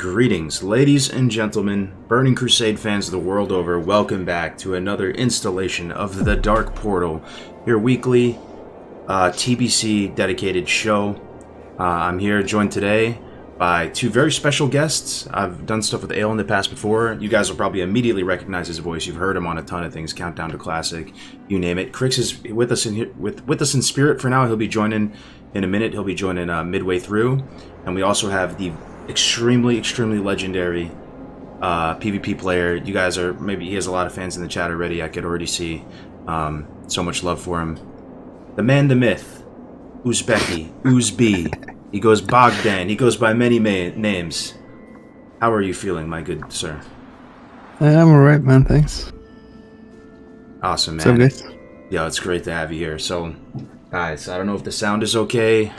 Greetings, ladies and gentlemen, Burning Crusade fans the world over. Welcome back to another installation of The Dark Portal, your weekly TBC dedicated show. I'm here joined today by two very special guests. I've done stuff with Ale in the past before. You guys will probably immediately recognize his voice. You've heard him on a ton of things, Countdown to Classic, you name it. Crix is with us in here, with us in spirit for now. He'll be joining in a minute. He'll be joining midway through. And we also have the extremely legendary PvP player. You guys are, maybe he has a lot of fans in the chat already. I could already see so much love for him. The man, the myth, Uzbeki, Uzbi. He goes Bogdan. He goes by many names. How are you feeling, my good sir? I'm alright, man. Thanks. Awesome, man. What's up, guys? Yeah, it's great to have you here. So, guys, I don't know if the sound is okay.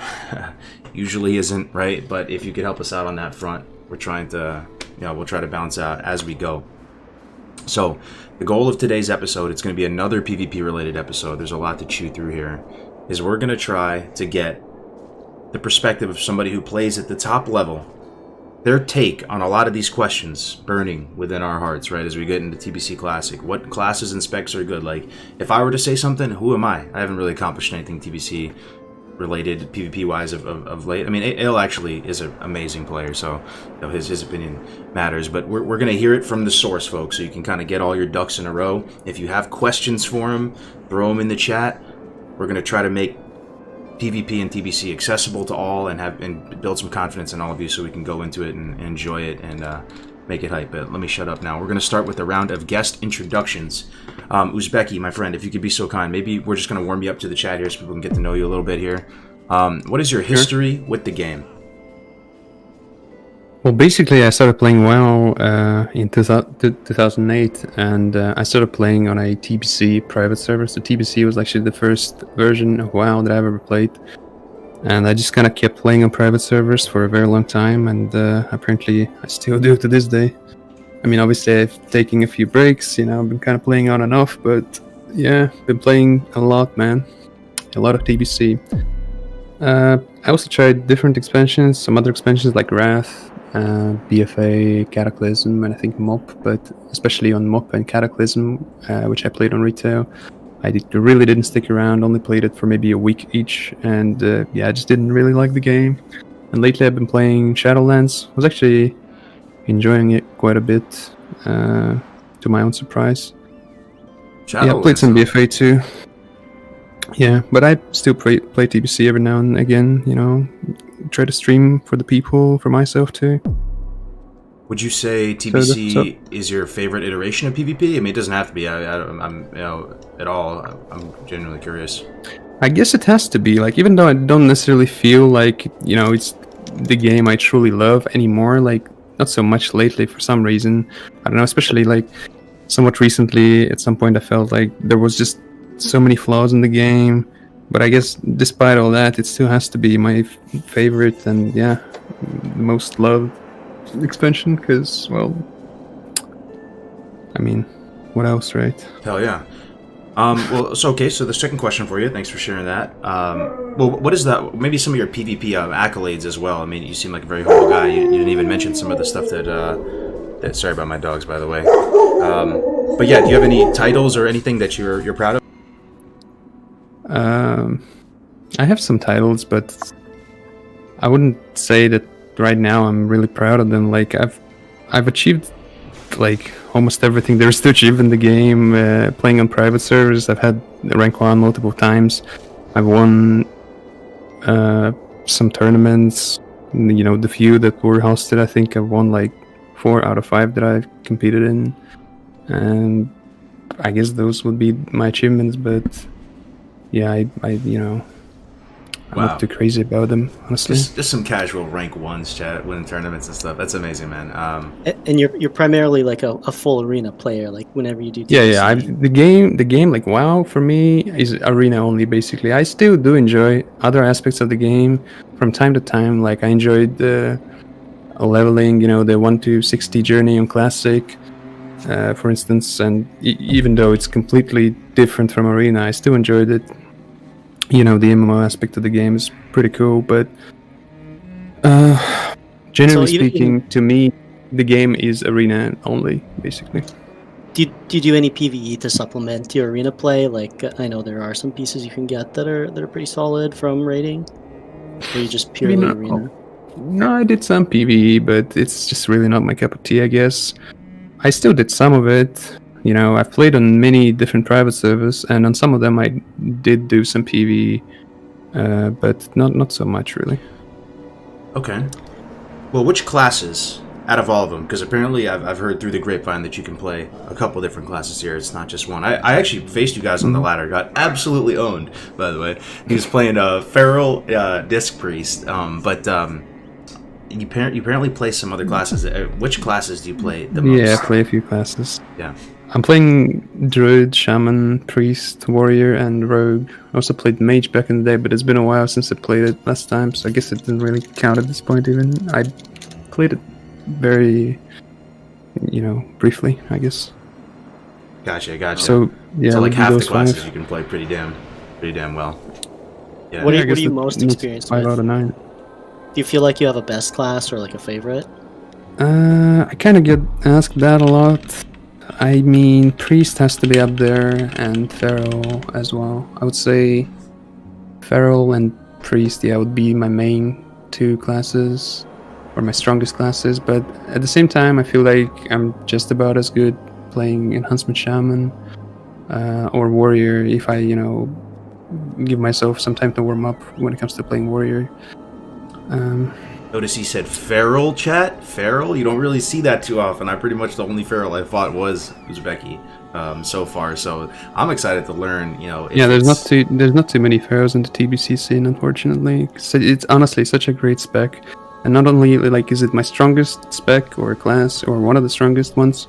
Usually isn't, right? But if you could help us out on that front, we're trying to, we'll try to bounce out as we go. So, the goal of today's episode, it's going to be another PvP related episode. There's a lot to chew through here. Is we're going to try to get the perspective of somebody who plays at the top level, their take on a lot of these questions burning within our hearts, right? As we get into TBC Classic, what classes and specs are good? Like, if I were to say something, who am I? I haven't really accomplished anything TBC related PvP wise of late. I mean, Ale actually is an amazing player, so his opinion matters, but we're going to hear it from the source, folks, so you can kind of get all your ducks in a row. If you have questions for him, throw them in the chat. We're going to try to make PvP and TBC accessible to all and build some confidence in all of you so we can go into it and enjoy it and make it hype. But let me shut up now. We're going to start with a round of guest introductions. Uzbeki, my friend, if you could be so kind, maybe we're just going to warm you up to the chat here so people can get to know you a little bit here. What is your history with the game? Well, basically, I started playing WoW in 2008, and I started playing on a TBC private server. So TBC was actually the first version of WoW that I've ever played. And I just kind of kept playing on private servers for a very long time, and apparently I still do to this day. I mean, obviously I've taken a few breaks, I've been kind of playing on and off, but yeah, been playing a lot, man. A lot of TBC. I also tried different expansions, some other expansions like Wrath, BFA, Cataclysm, and I think MOP, but especially on MOP and Cataclysm, which I played on retail. I really didn't stick around, only played it for maybe a week each, and I just didn't really like the game. And lately I've been playing Shadowlands. Was actually enjoying it quite a bit, to my own surprise. Yeah, I played some BFA too. Yeah, but I still play TBC every now and again, try to stream for the people, for myself too. Would you say TBC is your favorite iteration of PvP? I mean, it doesn't have to be. I'm at all. I'm genuinely curious. I guess it has to be. Like, even though I don't necessarily feel like it's the game I truly love anymore. Like, not so much lately for some reason. I don't know. Especially like somewhat recently, at some point, I felt like there was just so many flaws in the game. But I guess despite all that, it still has to be my favorite and the most loved expansion, because, well, I mean, what else, right? Hell yeah. So the second question for you, thanks for sharing that. Well, what is that, maybe some of your PvP accolades as well? I mean, you seem like a very humble guy. You didn't even mention some of the stuff that sorry about my dogs, by the way. But yeah, do you have any titles or anything that you're proud of? I have some titles, but I wouldn't say that right now I'm really proud of them. Like, I've achieved like almost everything there is to achieve in the game. Playing on private servers, I've had rank 1 multiple times. I've won some tournaments. The few that were hosted, I think I've won like 4 out of 5 that I've competed in, and I guess those would be my achievements. But yeah, I'm not too crazy about them, honestly. Just some casual rank 1s chat, winning tournaments and stuff. That's amazing, man. And you're primarily like a full arena player, like whenever you do TBC. Yeah. The game, like WoW for me is arena only, basically. I still do enjoy other aspects of the game from time to time. Like, I enjoyed the leveling, the 1 to 60 journey on Classic, for instance. And even though it's completely different from arena, I still enjoyed it. The MMO aspect of the game is pretty cool, but Generally So even- speaking, to me, the game is arena only, basically. Do you do any PvE to supplement your arena play? Like I know there are some pieces you can get that are pretty solid from raiding. Or you just purely arena? No, I did some PvE, but it's just really not my cup of tea, I guess. I still did some of it. You know, I've played on many different private servers, and on some of them I did do some PvE, but not so much, really. Okay. Well, which classes out of all of them? Because apparently I've heard through the grapevine that you can play a couple different classes here. It's not just one. I actually faced you guys on the ladder. Got absolutely owned, by the way. He was playing Feral Disc Priest, but you apparently play some other classes. Which classes do you play the most? Yeah, I play a few classes. Yeah. I'm playing Druid, Shaman, Priest, Warrior, and Rogue. I also played Mage back in the day, but it's been a while since I played it last time, so I guess it didn't really count at this point even. I played it very, briefly, I guess. Gotcha. So, yeah, so like half the those classes five. you can play pretty damn well. Yeah. What Yeah, are I guess you that- most that's experienced 5 with? out of 9. Do you feel like you have a best class or like a favorite? I kind of get asked that a lot. I mean, Priest has to be up there, and Feral as well. I would say Feral and Priest, yeah, would be my main two classes, or my strongest classes, but at the same time, I feel like I'm just about as good playing Enhancement Shaman or Warrior if I, give myself some time to warm up when it comes to playing Warrior. Notice he said feral, chat. Feral? You don't really see that too often. The only feral I fought was Uzbeki so far. So I'm excited to learn. Yeah, there's not too many Pharaohs in the TBC scene, unfortunately. So it's honestly such a great spec, and not only is it my strongest spec or class or one of the strongest ones,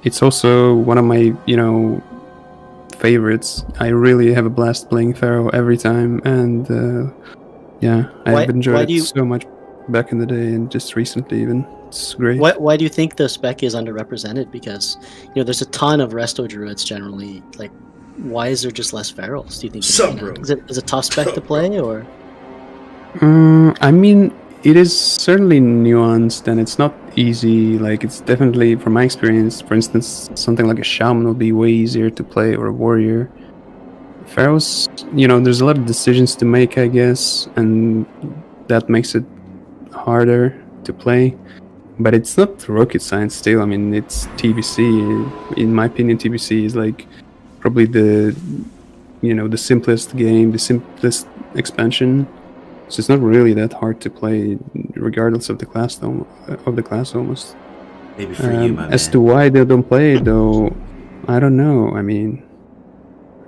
it's also one of my favorites. I really have a blast playing Pharaoh every time, and I've enjoyed it so much back in the day and just recently even. It's great. Why do you think the spec is underrepresented? Because there's a ton of resto druids generally. Like, why is there just less ferals? Do you think? Is it a tough spec to play or? I mean, it is certainly nuanced and it's not easy. Like, it's definitely, from my experience, for instance, something like a shaman would be way easier to play, or a warrior. Pharaohs, there's a lot of decisions to make, I guess, and that makes it harder to play. But it's not rocket science still. I mean, it's TBC. In my opinion, TBC is probably the simplest game, the simplest expansion. So it's not really that hard to play, regardless of the class, almost. Maybe for you, my as man. to why they don't play it, though, I don't know. I mean,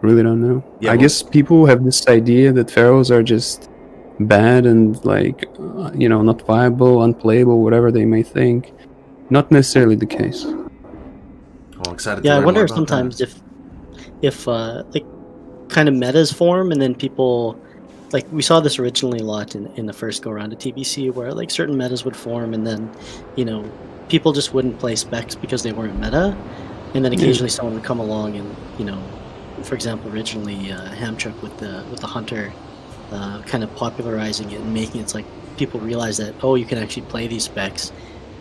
really don't know. Yeah, I guess people have this idea that pharaohs are just bad and not viable, unplayable, whatever they may think. Not necessarily the case. Well, excited. Yeah, to I learn wonder more if about sometimes that. if kind of metas form and then people, like, we saw this originally a lot in the first go around of TBC, where certain metas would form and then people just wouldn't play specs because they weren't meta, and then occasionally someone would come along and for example, originally Hamchuk with the hunter, kind of popularizing it and making it people realize that, oh, you can actually play these specs.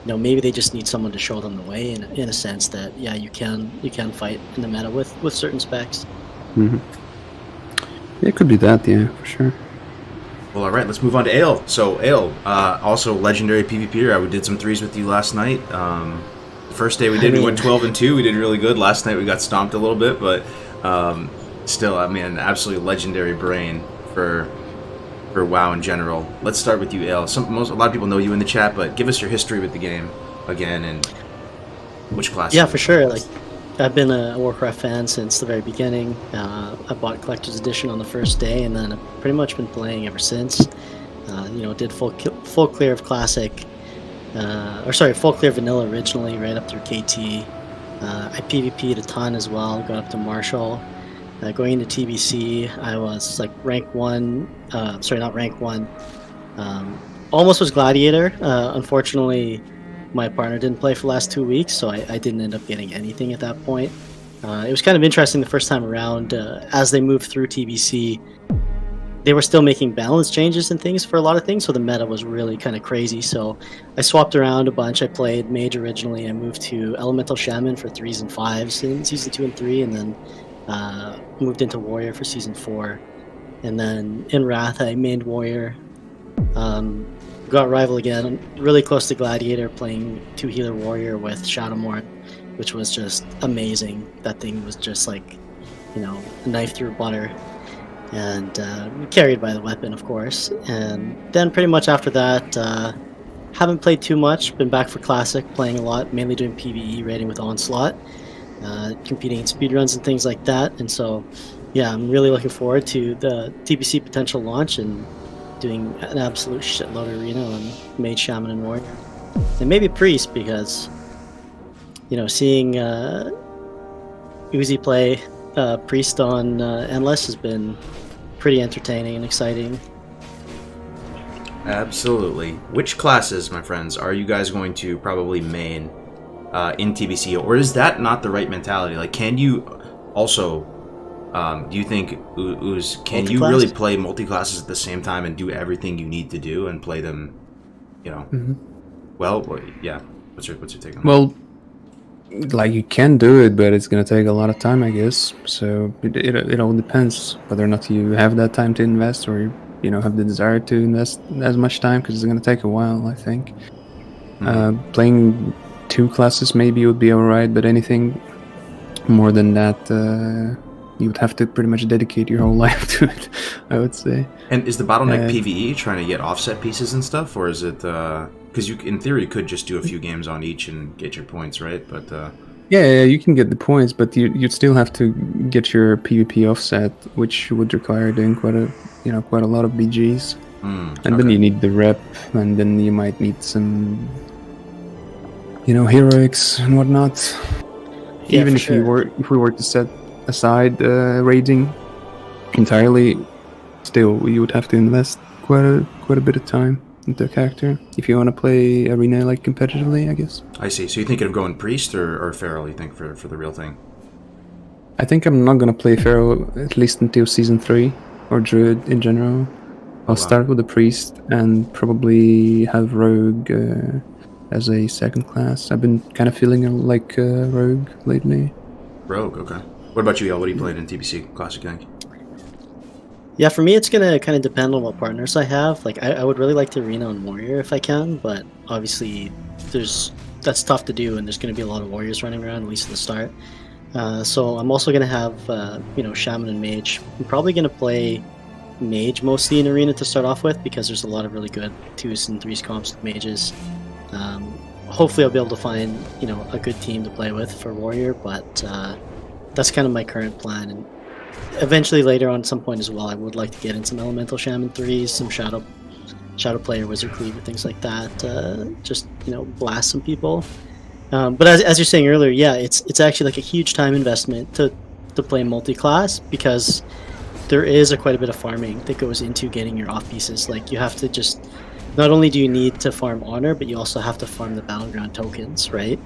Maybe they just need someone to show them the way in a sense that, yeah, you can fight in the meta with certain specs. Mm-hmm. Yeah, it could be that, yeah, for sure. Well, all right, let's move on to Ale. So, Ale, also legendary PvPer. We did some threes with you last night. First day we went 12-2. We did really good. Last night we got stomped a little bit, but still, I mean, an absolutely legendary brain for WoW in general. Let's start with you, Ale. A lot of people know you in the chat, but give us your history with the game again and which class. Yeah, for sure. I've been a Warcraft fan since the very beginning. I bought Collector's Edition on the first day, and then I've pretty much been playing ever since. Did full clear of Classic, full clear of Vanilla originally, right up through KT. I PvP'd a ton as well, got up to Marshal. Going into TBC, I was rank 1, not rank 1. Almost was Gladiator. Unfortunately, my partner didn't play for the last 2 weeks, so I didn't end up getting anything at that point. It was kind of interesting the first time around. As they moved through TBC, they were still making balance changes and things for a lot of things, so the meta was really kind of crazy. So I swapped around a bunch. I played Mage originally. I moved to Elemental Shaman for 3s and 5s in Season 2 and 3, and then moved into Warrior for Season 4. And then in Wrath, I mained Warrior. Got Rival again, really close to Gladiator, playing 2 Healer Warrior with Shadowmourne, which was just amazing. That thing was just like, you know, a knife through butter. And carried by the weapon, of course. And then pretty much after that, haven't played too much. Been back for Classic, playing a lot, mainly doing PvE, raiding with Onslaught, competing in speedruns and things like that. And so, yeah, I'm really looking forward to the TBC potential launch and doing an absolute shitload of arena on Mage, Shaman, and Warrior. And maybe Priest, because, you know, seeing Uzi play Priest on Endless has been pretty entertaining and exciting. Absolutely. Which classes, my friends, are you guys going to probably main in TBC, or is that not the right mentality? Like, can you also, do you think, Uz, can you really play multi-classes at the same time and do everything you need to do and play them, you know, well, or, yeah, what's your take on that? Well, like, you can do it, but it's gonna take a lot of time, I guess. So it all depends whether or not you have that time to invest, or you know, have the desire to invest as much time, because it's gonna take a while, I think. Playing 2 classes maybe would be alright, but anything more than that, you would have to pretty much dedicate your whole life to it, I would say. And is the bottleneck PvE, trying to get offset pieces and stuff, or is it because you, in theory, could just do a few games on each and get your points, right? But yeah, you can get the points, but you'd still have to get your PvP offset, which would require doing quite a lot of BGs. And then you need the rep, and then you might need some, you know, heroics and whatnot. Yeah, Even for if we were to set aside raiding entirely, still you would have to invest quite a bit of time into a character if you want to play arena like competitively, I guess. I see. So you're thinking of going Priest or Feral, you think, for the real thing? I think I'm not gonna play Feral at least until Season 3, or Druid in general. I'll start with the Priest and probably have Rogue as a second class. I've been kind of feeling like Rogue lately. Rogue, okay. What about you, Yale? What are you playing in TBC Classic, you think? Yeah, for me, it's gonna kind of depend on what partners I have. Like, I would really like to arena on Warrior if I can, but obviously, that's tough to do, and there's gonna be a lot of Warriors running around, at least at the start. So I'm also gonna have, you know, Shaman and Mage. I'm probably gonna play Mage mostly in arena to start off with, because there's a lot of really good 2s and 3s comps with mages. Hopefully, I'll be able to find, you know, a good team to play with for Warrior, but that's kind of my current plan. And eventually, later on, at some point as well, I would like to get in some Elemental Shaman 3s, some Shadow Player, Wizard Cleaver, things like that. Just, you know, blast some people. But as you're saying earlier, yeah, it's actually like a huge time investment to play multi-class, because there is quite a bit of farming that goes into getting your off pieces. Like, you have to just, not only do you need to farm honor, but you also have to farm the battleground tokens, right?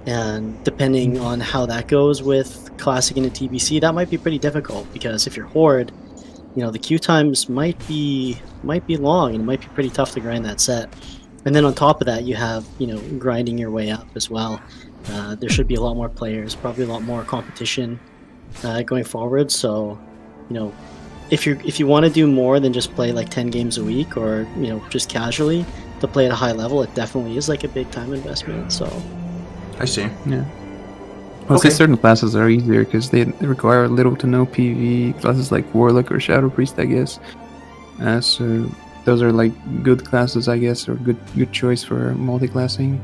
And depending on how that goes with Classic and a TBC, that might be pretty difficult, because if you're Horde, you know, the queue times might be long, and it might be pretty tough to grind that set. And then on top of that, you have, you know, grinding your way up as well. There should be a lot more players, probably a lot more competition going forward. So, you know, if you want to do more than just play like 10 games a week, or, you know, just casually to play at a high level, it definitely is like a big time investment. So I see. Yeah. Well, okay. Certain classes are easier because they require little to no PvE. Classes like Warlock or Shadow Priest, I guess. So those are like good classes, I guess, or good choice for multi-classing.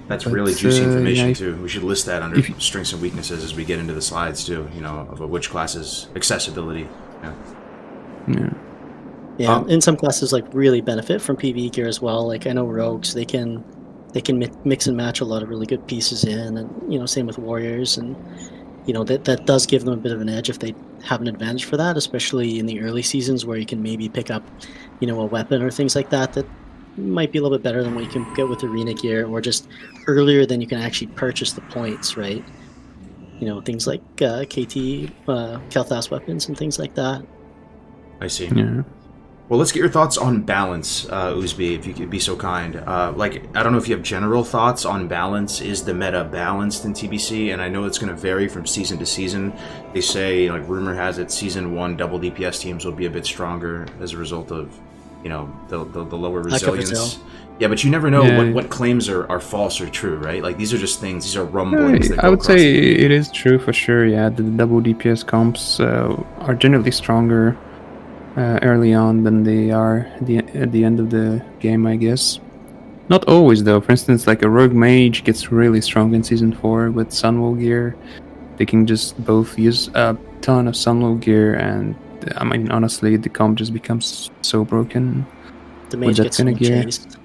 That's really juicy information too. We should list that under strengths and weaknesses as we get into the slides too. You know, of which classes accessibility. Yeah. And some classes like really benefit from PvE gear as well. Like, I know Rogues, they can mix and match a lot of really good pieces in, and, you know, same with Warriors, and, you know, that does give them a bit of an edge if they have an advantage for that, especially in the early seasons where you can maybe pick up, you know, a weapon or things like that might be a little bit better than what you can get with arena gear, or just earlier than you can actually purchase the points, right? You know, things like KT, Kel'Thas weapons and things like that. I see. Yeah. Well, let's get your thoughts on balance, Uzbi, if you could be so kind. Like, I don't know if you have general thoughts on balance. Is the meta balanced in TBC? And I know it's going to vary from season to season. They say, like, rumor has it, season 1 double DPS teams will be a bit stronger as a result of, you know, the lower resilience. Yeah, but you never know what claims are false or true, right? Like, these are just things, these are rumblings that go I would across say it is true for sure, yeah. The double DPS comps are generally stronger early on than they are at the end of the game, I guess. Not always, though. For instance, like a rogue mage gets really strong in season 4 with sunwall gear. They can just both use a ton of sunwall gear, and I mean, honestly, the comp just becomes so broken. The mage gets so much haste.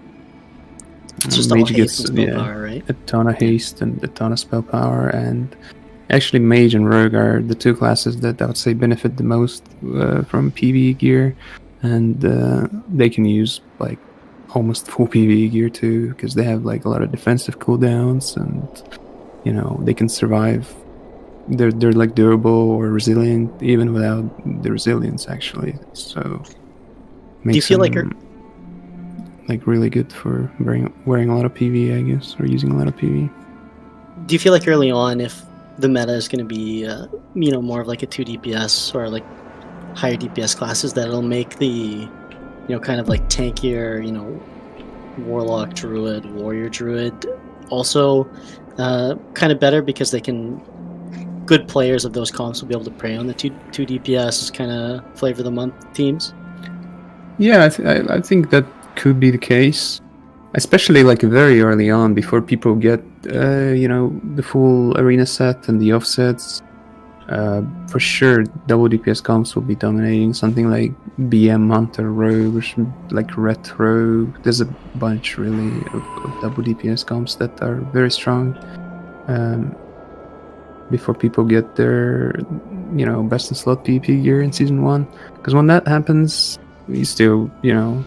It's just all haste and spell power, right? A ton of haste and a ton of spell power, and actually mage and rogue are the two classes that I would say benefit the most from PvE gear, and they can use like almost full PvE gear too, because they have like a lot of defensive cooldowns, and you know, they can survive. They're like durable or resilient even without the resilience, actually. So do you feel like you're like really good for wearing a lot of PvE, I guess, or using a lot of PvE? Do you feel like early on, if the meta is going to be, you know, more of like a 2 DPS or like higher DPS classes, that it'll make the, you know, kind of like tankier, you know, warlock druid, warrior druid also kind of better, because they can, good players of those comps will be able to prey on the 2 DPS kind of flavor of the month teams? Yeah, I think that could be the case, especially like very early on, before people get you know, the full arena set and the offsets. For sure, double DPS comps will be dominating. Something like BM Hunter Rogue, or like Ret Rogue. There's a bunch really of double DPS comps that are very strong before people get their, you know, best in slot PvP gear in season 1. Because when that happens, you still, you know,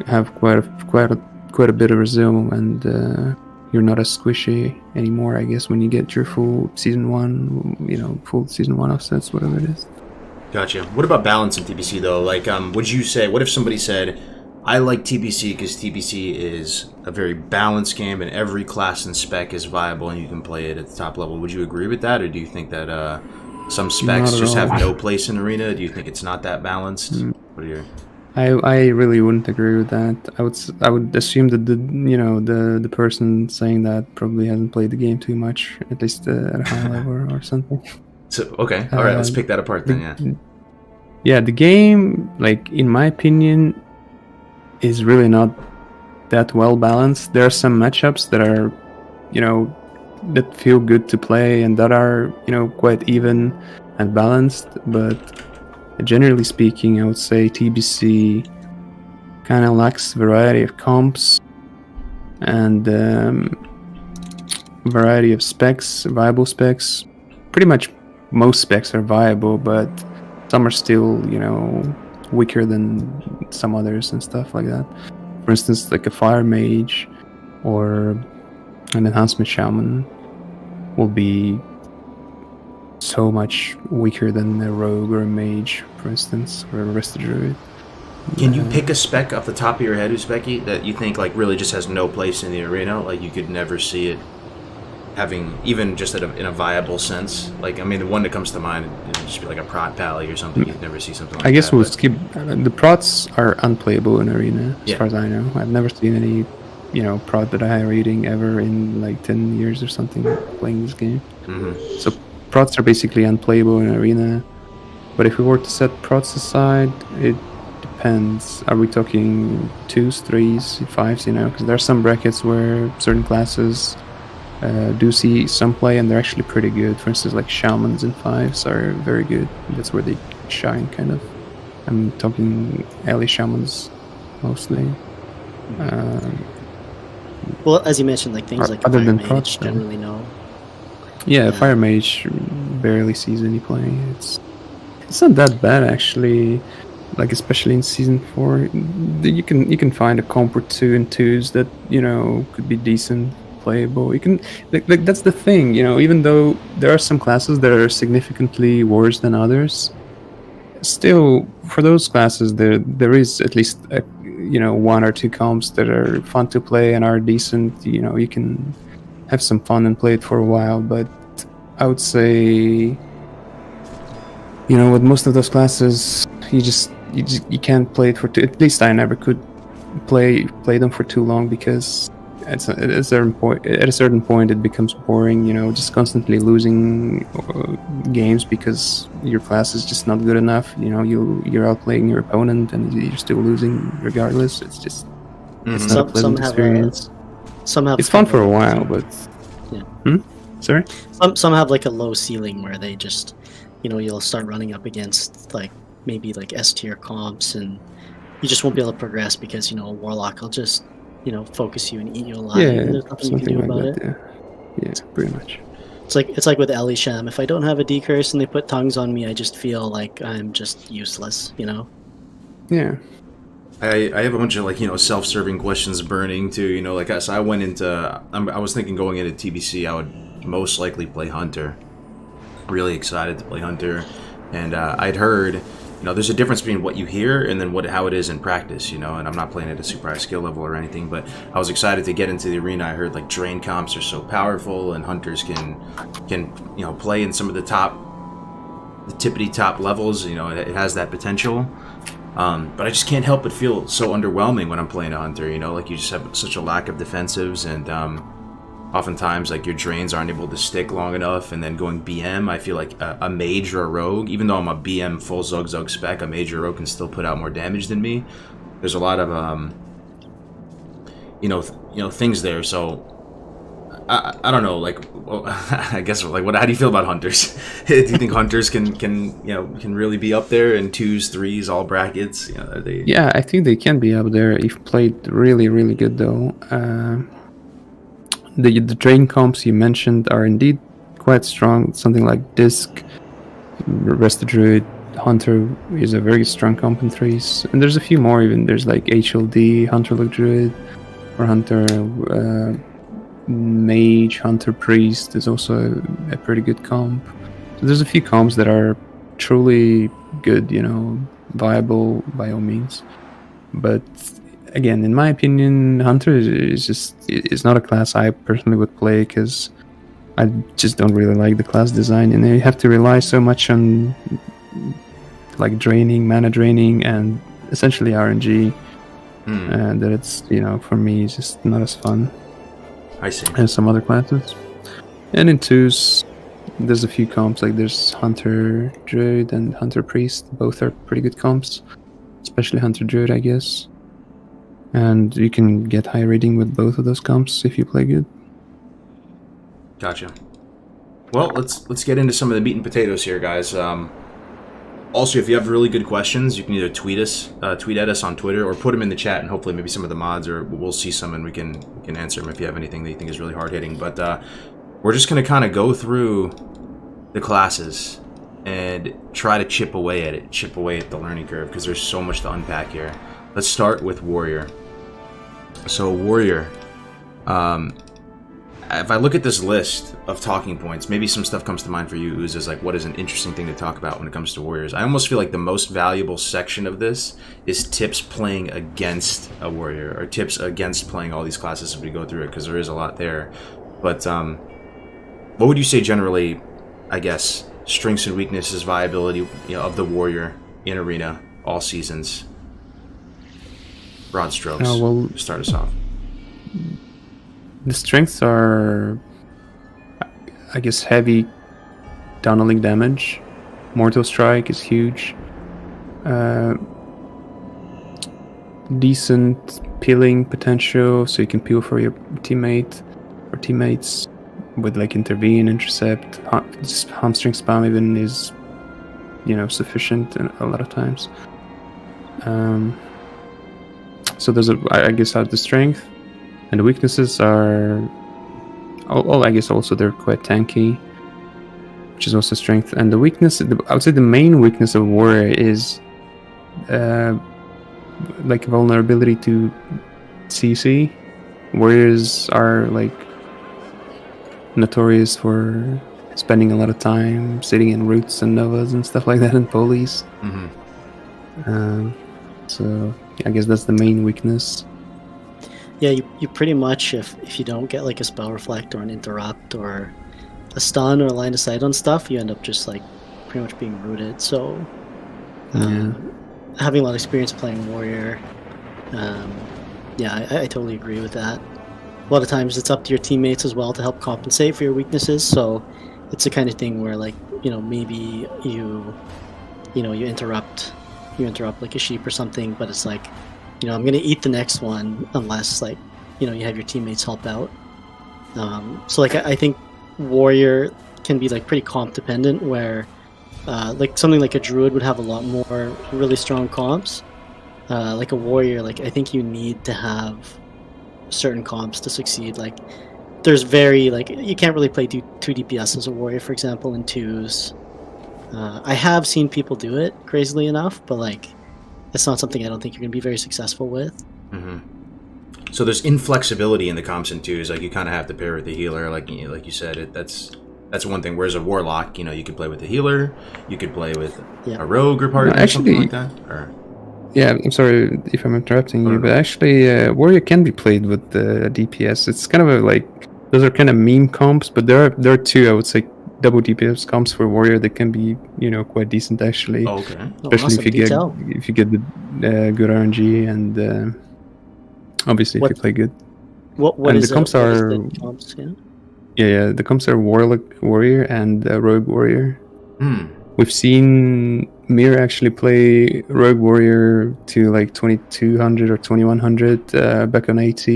have quite a bit of resume, and you're not as squishy anymore, I guess, when you get your full season 1, you know, full season 1 offsets, whatever it is. Gotcha. What about balance in TBC though? Like, would you say, what if somebody said, I like TBC because TBC is a very balanced game and every class and spec is viable and you can play it at the top level? Would you agree with that, or do you think that some specs just have no place in arena? Do you think it's not that balanced? What are your... I really wouldn't agree with that. I would assume that the person saying that probably hasn't played the game too much, at least at a high level or something. So okay, all right, let's pick that apart then. Yeah, the game, like in my opinion, is really not that well balanced. There are some matchups that are, you know, that feel good to play and that are, you know, quite even and balanced, but generally speaking, I would say TBC kind of lacks variety of comps and variety of specs, viable specs. Pretty much most specs are viable, but some are still, you know, weaker than some others and stuff like that. For instance, like a fire mage or an enhancement shaman will be so much weaker than a rogue or a mage, for instance, or a rested druid. Can you pick a spec off the top of your head, Uzbeki, that you think like really just has no place in the arena? Like you could never see it having, even just in a viable sense? Like, I mean, the one that comes to mind would just be like a prot pally or something. You'd never see something like that. I guess we'll skip. The prots are unplayable in arena, as far as I know. I've never seen any, you know, prot that I high rating ever in like 10 years or something playing this game. Mm-hmm. So prots are basically unplayable in arena. But if we were to set prots aside, it depends. Are we talking 2s, 3s, 5s, you know? Because there are some brackets where certain classes do see some play and they're actually pretty good. For instance, like shamans and 5s are very good. That's where they shine, kind of. I'm talking alley shamans mostly. Well, as you mentioned, like things like other fire than mage prots, generally no. Yeah, fire mage barely sees any play. It's not that bad actually. Like especially in season 4, you can find a comp or 2 and 2s that, you know, could be decent, playable. You can like that's the thing, you know. Even though there are some classes that are significantly worse than others, still for those classes there is at least one or two comps that are fun to play and are decent. You can have some fun and play it for a while, but I would say with most of those classes you can't play it for too, at least I never could play them for too long, because at a certain point it becomes boring, just constantly losing games because your class is just not good enough. You're outplaying your opponent and you're still losing regardless. It's just it's not a pleasant experience. It's fun for a while, but sorry. Some have like a low ceiling where they just you'll start running up against maybe S tier comps, and you just won't be able to progress because a warlock will just focus you and eat you alive. Yeah, and there's nothing you can do about it. Yeah, pretty much. It's like with Elisham. If I don't have a D curse and they put tongues on me, I just feel like I'm just useless. Yeah. I have a bunch of self-serving questions burning too. So I went into I was thinking going into TBC I would most likely play Hunter. Really excited to play Hunter, and I'd heard there's a difference between what you hear and then how it is in practice, and I'm not playing at a super high skill level or anything, but I was excited to get into the arena. I heard drain comps are so powerful, and hunters can play in some of the tippity top levels. It has that potential, but I just can't help but feel so underwhelming when I'm playing a hunter. You just have such a lack of defensives, and oftentimes your drains aren't able to stick long enough, and then going BM, I feel like a mage or a rogue, even though I'm a BM full Zug spec, a mage or a rogue can still put out more damage than me. There's a lot of things there. So I don't know, I guess how do you feel about hunters? Do you think hunters can really be up there in 2s, 3s, all brackets? Yeah, I think they can be up there if played really, really good though. The drain comps you mentioned are indeed quite strong. Something like Disc, Rest of Druid, Hunter is a very strong comp in 3s. And there's a few more even. There's HLD, Hunter Look Druid, or Hunter Mage, Hunter Priest is also a pretty good comp. So there's a few comps that are truly good, viable by all means. But again, in my opinion, Hunter is not a class I personally would play, because I just don't really like the class design, and you have to rely so much on mana draining, and essentially RNG, and that it's for me it's just not as fun. I see. As some other classes. And in 2s, there's a few comps, there's Hunter Druid and Hunter Priest. Both are pretty good comps, especially Hunter Druid, I guess. And you can get high rating with both of those comps if you play good. Gotcha. Well, let's get into some of the meat and potatoes here, guys. Also, if you have really good questions, you can either tweet at us on Twitter, or put them in the chat, and hopefully maybe some of the mods, or we'll see some and we can answer them if you have anything that you think is really hard hitting. But we're just gonna kind of go through the classes and try to chip away at the learning curve, because there's so much to unpack here. Let's start with Warrior. So Warrior, if I look at this list of talking points, maybe some stuff comes to mind for you, Uz, as what is an interesting thing to talk about when it comes to Warriors. I almost feel like the most valuable section of this is tips playing against a Warrior, or tips against playing all these classes as we go through it, because there is a lot there. But what would you say generally, I guess, strengths and weaknesses, viability of the Warrior in Arena, all seasons? Broad strokes. Start us off. The strengths are, I guess, heavy tunneling damage. Mortal Strike is huge. Decent peeling potential, so you can peel for your teammate or teammates with Intervene, Intercept. Just hamstring spam even is, sufficient a lot of times. So there's I guess the strength, and the weaknesses are I guess also they're quite tanky, which is also strength. And the weakness, I would say the main weakness of Warrior is vulnerability to CC. Warriors are notorious for spending a lot of time sitting in roots and novas and stuff like that and polies. So I guess that's the main weakness. Yeah, you pretty much, if you don't get like a spell reflect or an interrupt or a stun or a line of sight on stuff, you end up just like pretty much being rooted. So having a lot of experience playing warrior, yeah, I totally agree with that. A lot of times it's up to your teammates as well to help compensate for your weaknesses. So it's the kind of thing where, like, maybe you interrupt like a sheep or something, but it's like, I'm gonna eat the next one unless, like, you have your teammates help out. So like I think warrior can be like pretty comp dependent, where like something like a druid would have a lot more really strong comps. Like a warrior, like I think you need to have certain comps to succeed. Like there's you can't really play 2 DPS as a warrior, for example, in 2s. I have seen people do it, crazily enough, but like it's not something I don't think you're going to be very successful with. So there's inflexibility in the comps in 2s. Like you kind of have to pair with the healer, like you said. That's one thing. Whereas a warlock, you could play with the healer, you could play with a rogue or partner, something like that. Or... Yeah, I'm sorry if I'm interrupting you, but actually, warrior can be played with the DPS. It's kind of those are kind of meme comps, but there are 2, I would say, double DPS comps for warrior that can be quite decent actually. Oh, okay. Especially if you get the good RNG and obviously if you play good. What and is the comps are the comps, yeah, the comps are warlock warrior and rogue warrior. We've seen Mir actually play rogue warrior to like 2200 or 2100 back on AT,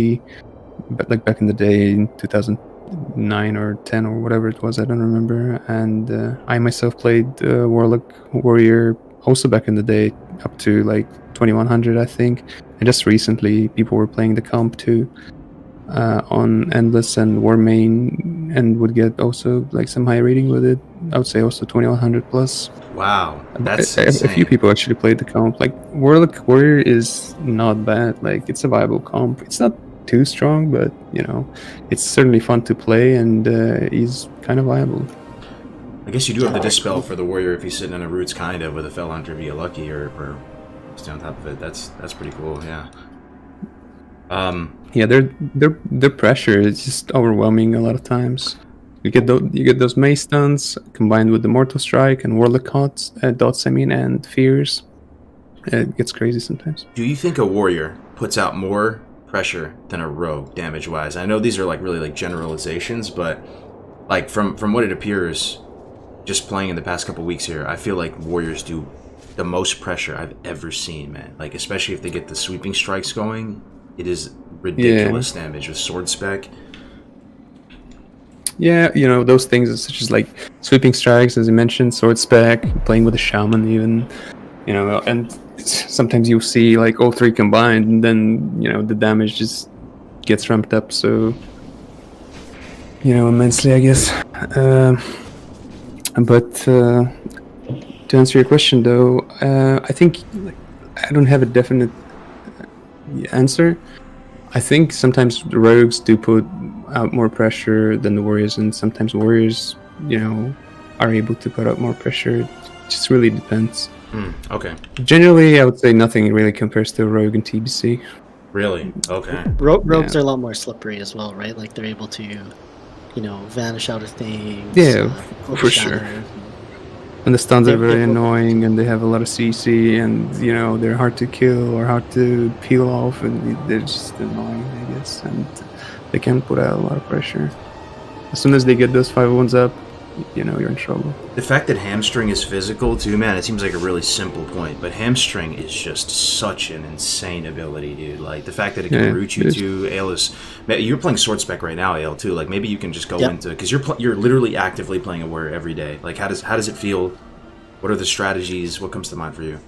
but like back in the day in 2009 or 10 or whatever it was, I don't remember. And I myself played warlock warrior also back in the day up to like 2100, I think. And just recently people were playing the comp too on endless and war main, and would get also like some high rating with it. I would say also 2100 plus. Wow, that's a few people actually played the comp. Like warlock warrior is not bad. Like it's a viable comp. It's not too strong, but it's certainly fun to play, and he's kind of viable. I guess you do have the dispel for the warrior if he's sitting in a roots kind of with a fell hunter via lucky or stay on top of it. That's pretty cool. Yeah. Yeah, their pressure is just overwhelming a lot of times. You get those mace stuns combined with the mortal strike and warlock dots, and fears. It gets crazy sometimes. Do you think a warrior puts out more pressure than a rogue damage wise? I know these are like really like generalizations, but like from what it appears, just playing in the past couple weeks here, I feel like warriors do the most pressure I've ever seen, man. Like especially if they get the sweeping strikes going, it is ridiculous damage with sword spec. Yeah, those things such as like sweeping strikes, as you mentioned, sword spec, playing with a shaman even, and sometimes you'll see like all 3 combined, and then the damage just gets ramped up so immensely, I guess. But to answer your question though, I think I don't have a definite answer. I think sometimes the rogues do put out more pressure than the warriors, and sometimes warriors, are able to put out more pressure. It just really depends. Okay. Generally, I would say nothing really compares to a rogue and TBC. Really? Okay. Rogues are a lot more slippery as well, right? Like they're able to, vanish out of things. Yeah, for sure. And the stuns are very annoying, and they have a lot of CC, and they're hard to kill or hard to peel off, and they're just annoying, I guess. And they can put out a lot of pressure. As soon as they get those 5-1s up, you're in trouble. The fact that hamstring is physical too, man, it seems like a really simple point, but hamstring is just such an insane ability, dude. Like the fact that it can root you to Ale is. You're playing sword spec right now, Ale, too. Like maybe you can just go into, because you're literally actively playing a warrior every day. Like how does it feel? What are the strategies? What comes to mind for you?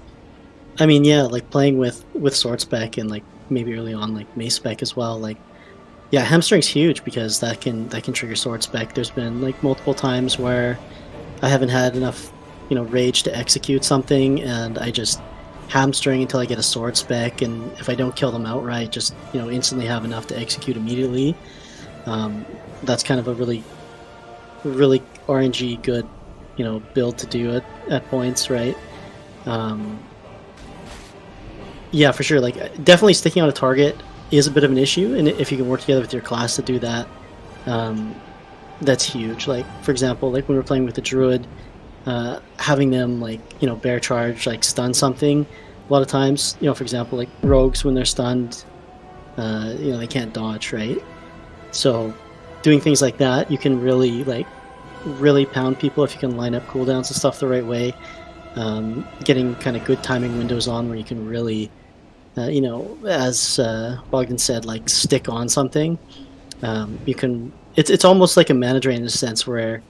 I mean, yeah, like playing with sword spec and like maybe early on like mace spec as well. Like, yeah, hamstring's huge because that can trigger sword spec. There's been like multiple times where I haven't had enough, rage to execute something, and I just hamstring until I get a sword spec, and if I don't kill them outright, just instantly have enough to execute immediately. That's kind of a really really RNG good, build to do it at points, right? Yeah, for sure. Like, definitely sticking on a target is a bit of an issue, and if you can work together with your class to do that, that's huge. Like, for example, like when we're playing with the druid, having them bear charge, like stun something. A lot of times, for example, like rogues when they're stunned, they can't dodge, right? So, doing things like that, you can really pound people if you can line up cooldowns and stuff the right way. Getting kind of good timing windows on where you can really, as Bogdan said, like stick on something. You can. It's almost like a mana drain in a sense where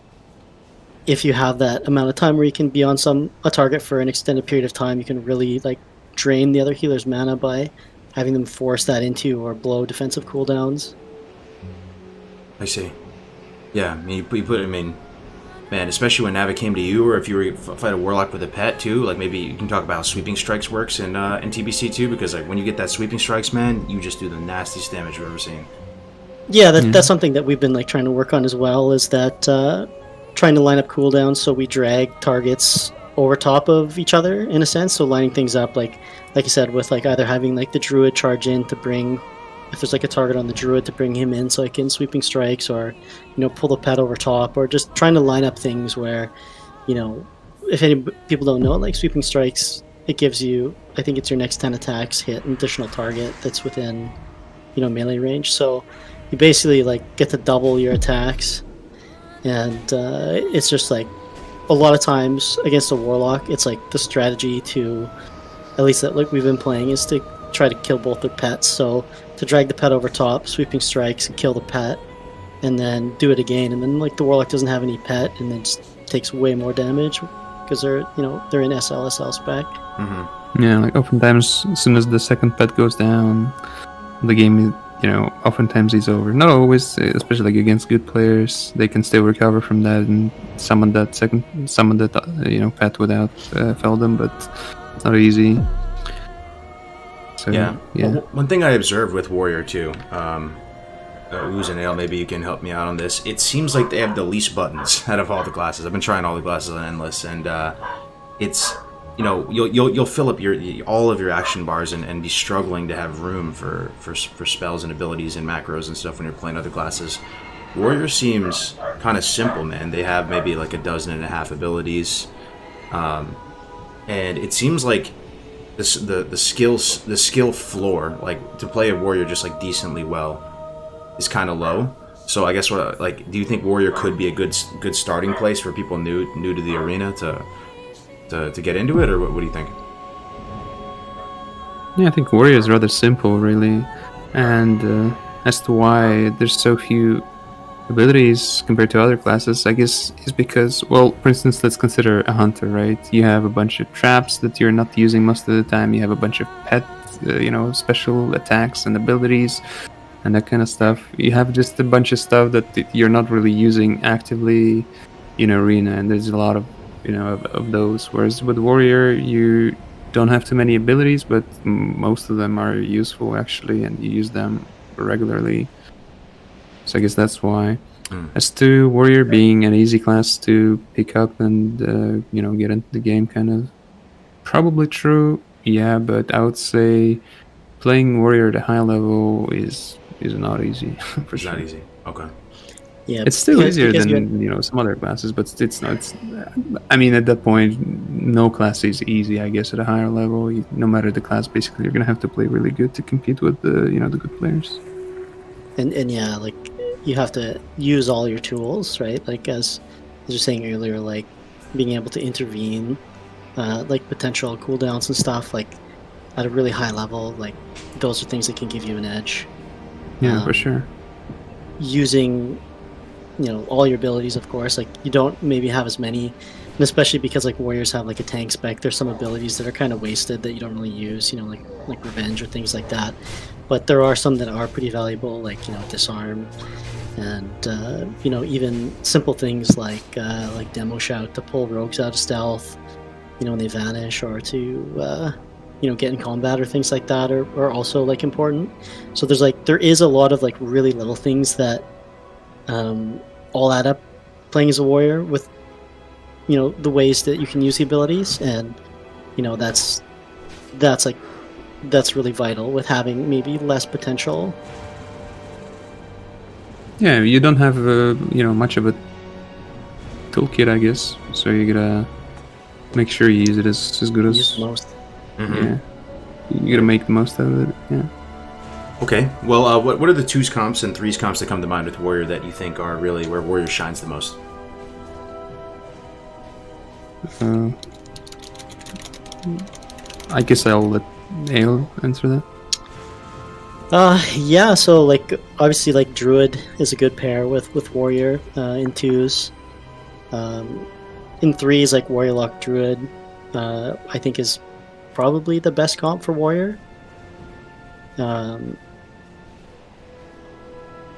if you have that amount of time where you can be on a target for an extended period of time, you can really drain the other healer's mana by having them force that into or blow defensive cooldowns. I see. Yeah, I mean, man, especially when Navi came to you, or if you were fight a warlock with a pet too, like maybe you can talk about how sweeping strikes works in TBC too, because like when you get that sweeping strikes, man, you just do the nastiest damage you've ever seen. Yeah, that's something that we've been trying to work on as well, is that trying to line up cooldowns so we drag targets over top of each other in a sense. So lining things up like you said, with either having the druid charge in to bring, if there's a target on the druid, to bring him in so I can sweeping strikes, or pull the pet over top, or just trying to line up things where if any people don't know, sweeping strikes, it gives you, I think it's your next 10 attacks hit an additional target that's within melee range. So you basically get to double your attacks, and it's just a lot of times against a warlock, it's the strategy to, at least that we've been playing, is to try to kill both their pets. So to drag the pet over top, sweeping strikes, and kill the pet, and then do it again, and then the warlock doesn't have any pet, and then just takes way more damage because they're in SL spec. Mm-hmm. Yeah, oftentimes as soon as the second pet goes down, the game oftentimes is over. Not always, especially against good players, they can still recover from that and summon that pet without Feldom, but it's not easy. So, yeah. Well, one thing I observed with Warrior too, Ooze and Ale, maybe you can help me out on this. It seems like they have the least buttons out of all the classes. I've been trying all the classes on Endless, and it's you'll fill up all of your action bars and be struggling to have room for spells and abilities and macros and stuff when you're playing other classes. Warrior seems kind of simple, man. They have maybe a dozen and a half abilities, and it seems like the skill floor, to play a warrior just decently well, is kind of low. So I guess do you think Warrior could be a good starting place for people new to the arena to get into it, or what do you think? Yeah, I think Warrior is rather simple, really, and as to why there's so few abilities compared to other classes, I guess is because, well, for instance, let's consider a hunter, right? You have a bunch of traps that you're not using most of the time. You have a bunch of pet, special attacks and abilities and that kind of stuff. You have just a bunch of stuff that you're not really using actively in arena, and there's a lot of of those. Whereas with Warrior, you don't have too many abilities, but most of them are useful actually, and you use them regularly. So I guess that's why. As to Warrior being an easy class to pick up and get into the game, kind of probably true, yeah. But I would say playing Warrior at a high level is not easy. For sure. Not easy. Okay. Yeah, it's still easier than some other classes, but it's not. I mean, at that point, no class is easy. I guess at a higher level, no matter the class, basically, you're gonna have to play really good to compete with the the good players. And yeah, you have to use all your tools, right? As you were saying earlier, being able to intervene, potential cooldowns and stuff, at a really high level, those are things that can give you an edge. Yeah, for sure. Using all your abilities, of course, you don't maybe have as many, and especially because Warriors have a tank spec, there's some abilities that are kind of wasted that you don't really use, like revenge or things like that. But there are some that are pretty valuable, disarm, and even simple things like demo shout to pull rogues out of stealth, when they vanish, or to get in combat or things like that are also important. So there is a lot of really little things that all add up playing as a warrior with, you know, the ways that you can use the abilities, and you know that's really vital with having maybe less potential. Yeah, you don't have much of a toolkit, I guess. So you gotta make sure you use it as good as Use the most. Yeah, you gotta make the most out of it. Yeah. Okay. Well, what are the 2s comps and 3s comps that come to mind with Warrior that you think are really where Warrior shines the most? I guess I'll let Ale answer that. Yeah, so like obviously like Druid is a good pair with Warrior in 2s. In 3s, like Warrior Lock Druid, I think is probably the best comp for Warrior.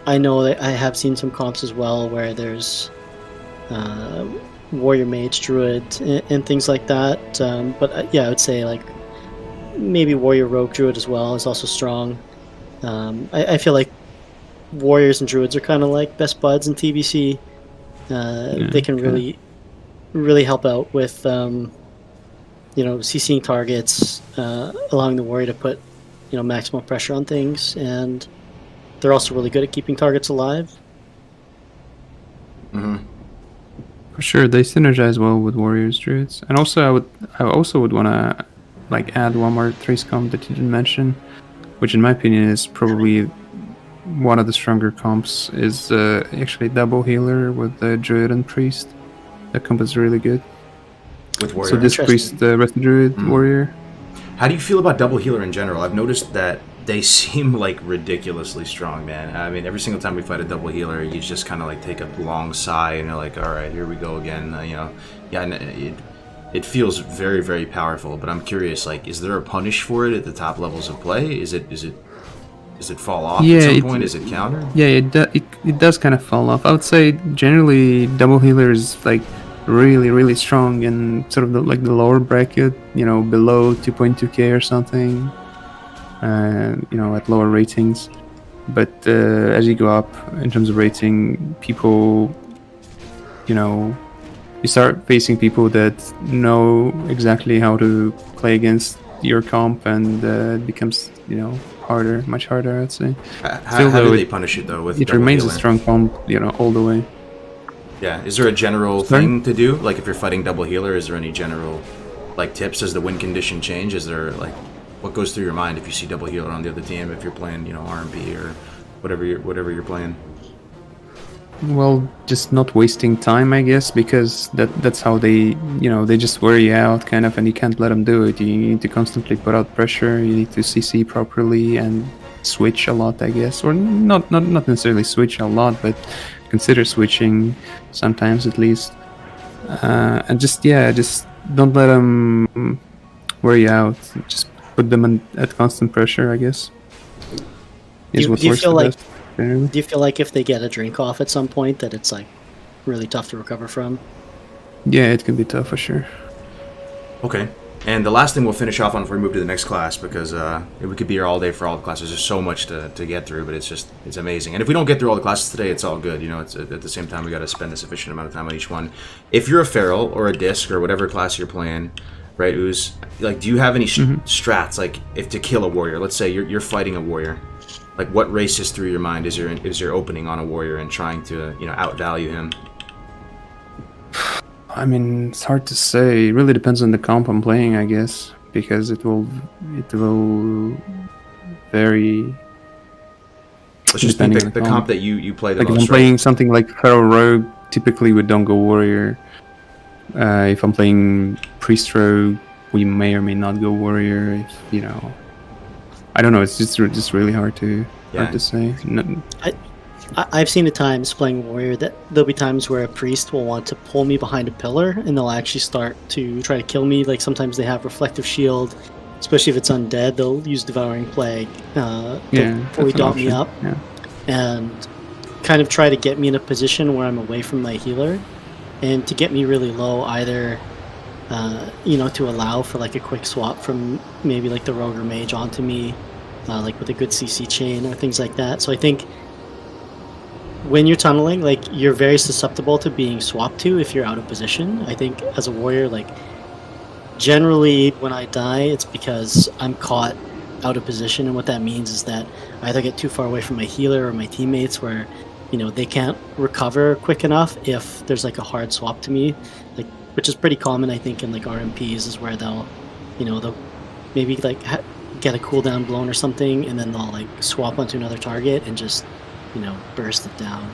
I know that I have seen some comps as well where there's Warrior Mage Druid and things like that. But yeah, I would say like maybe Warrior Rogue Druid as well is also strong. I feel like Warriors and Druids are kind of like best buds in TBC. They can really help out with CCing targets, allowing the warrior to put maximum pressure on things, and they're also really good at keeping targets alive. Mm-hmm. For sure, they synergize well with warriors, druids, and also I also would want to like add one more 3's comp that you didn't mention, which in my opinion is probably one of the stronger comps. Is actually double healer with the druid and priest. That comp is really good. With warrior. So this priest, rest druid, warrior. How do you feel about double healer in general? I've noticed that they seem like ridiculously strong, man. I mean, every single time we fight a double healer, you just kind of like take a long sigh and you're like, all right, here we go again. It feels very, very powerful. But I'm curious, like, is there a punish for it at the top levels of play? Does it fall off at some point? Is it countered? Yeah, it does kind of fall off. I would say generally double healer is like really, really strong in sort of the lower bracket, below 2.2k or something, at lower ratings. But as you go up in terms of rating, people, you start facing people that know exactly how to play against your comp, and it becomes, much harder, I'd say. How do they punish it, though? It remains a strong comp, all the way. Yeah, is there a general thing to do? Like, if you're fighting double healer, is there any general, like, tips? Does the win condition change? Is there, like, what goes through your mind if you see double healer on the other team, if you're playing, R&B or whatever you're playing? Well, just not wasting time, I guess, because that's how they, they just wear you out, kind of, and you can't let them do it. You need to constantly put out pressure, you need to CC properly and switch a lot, I guess. Or not necessarily switch a lot, but consider switching sometimes at least, and just don't let them wear you out. Just put them at constant pressure, I guess. Do you feel like if they get a drink off at some point that it's like really tough to recover from? Yeah, it can be tough for sure. Okay. And the last thing we'll finish off on before we move to the next class, because we could be here all day for all the classes. There's so much to get through, but it's amazing. And if we don't get through all the classes today, it's all good. It's at the same time we got to spend a sufficient amount of time on each one. If you're a feral or a disc or whatever class you're playing, right, Uz, like, do you have any strats, like, if to kill a warrior? Let's say you're fighting a warrior. Like, what races through your mind is your opening on a warrior and trying to outvalue him? I mean, it's hard to say. It really depends on the comp I'm playing, I guess, because it will vary. Let's just pick the comp that you play the most. Like if I'm playing something like Feral Rogue, typically we don't go Warrior. If I'm playing Priest Rogue, we may or may not go Warrior. If I don't know. It's just really hard to say. I've seen at times playing Warrior that there'll be times where a priest will want to pull me behind a pillar and they'll actually start to try to kill me. Like sometimes they have reflective shield, especially if it's undead. They'll use Devouring Plague to fully dot me up and kind of try to get me in a position where I'm away from my healer, and to get me really low, either to allow for like a quick swap from maybe like the Rogue or Mage onto me, like with a good CC chain or things like that. So I think when you're tunneling, like you're very susceptible to being swapped to if you're out of position. I think as a warrior, like generally when I die, it's because I'm caught out of position, and what that means is that I either get too far away from my healer or my teammates where, you know, they can't recover quick enough if there's like a hard swap to me, like, which is pretty common I think in like RMPs, is where they'll, you know, they'll maybe like get a cooldown blown or something, and then they'll like swap onto another target and just, you know, burst it down.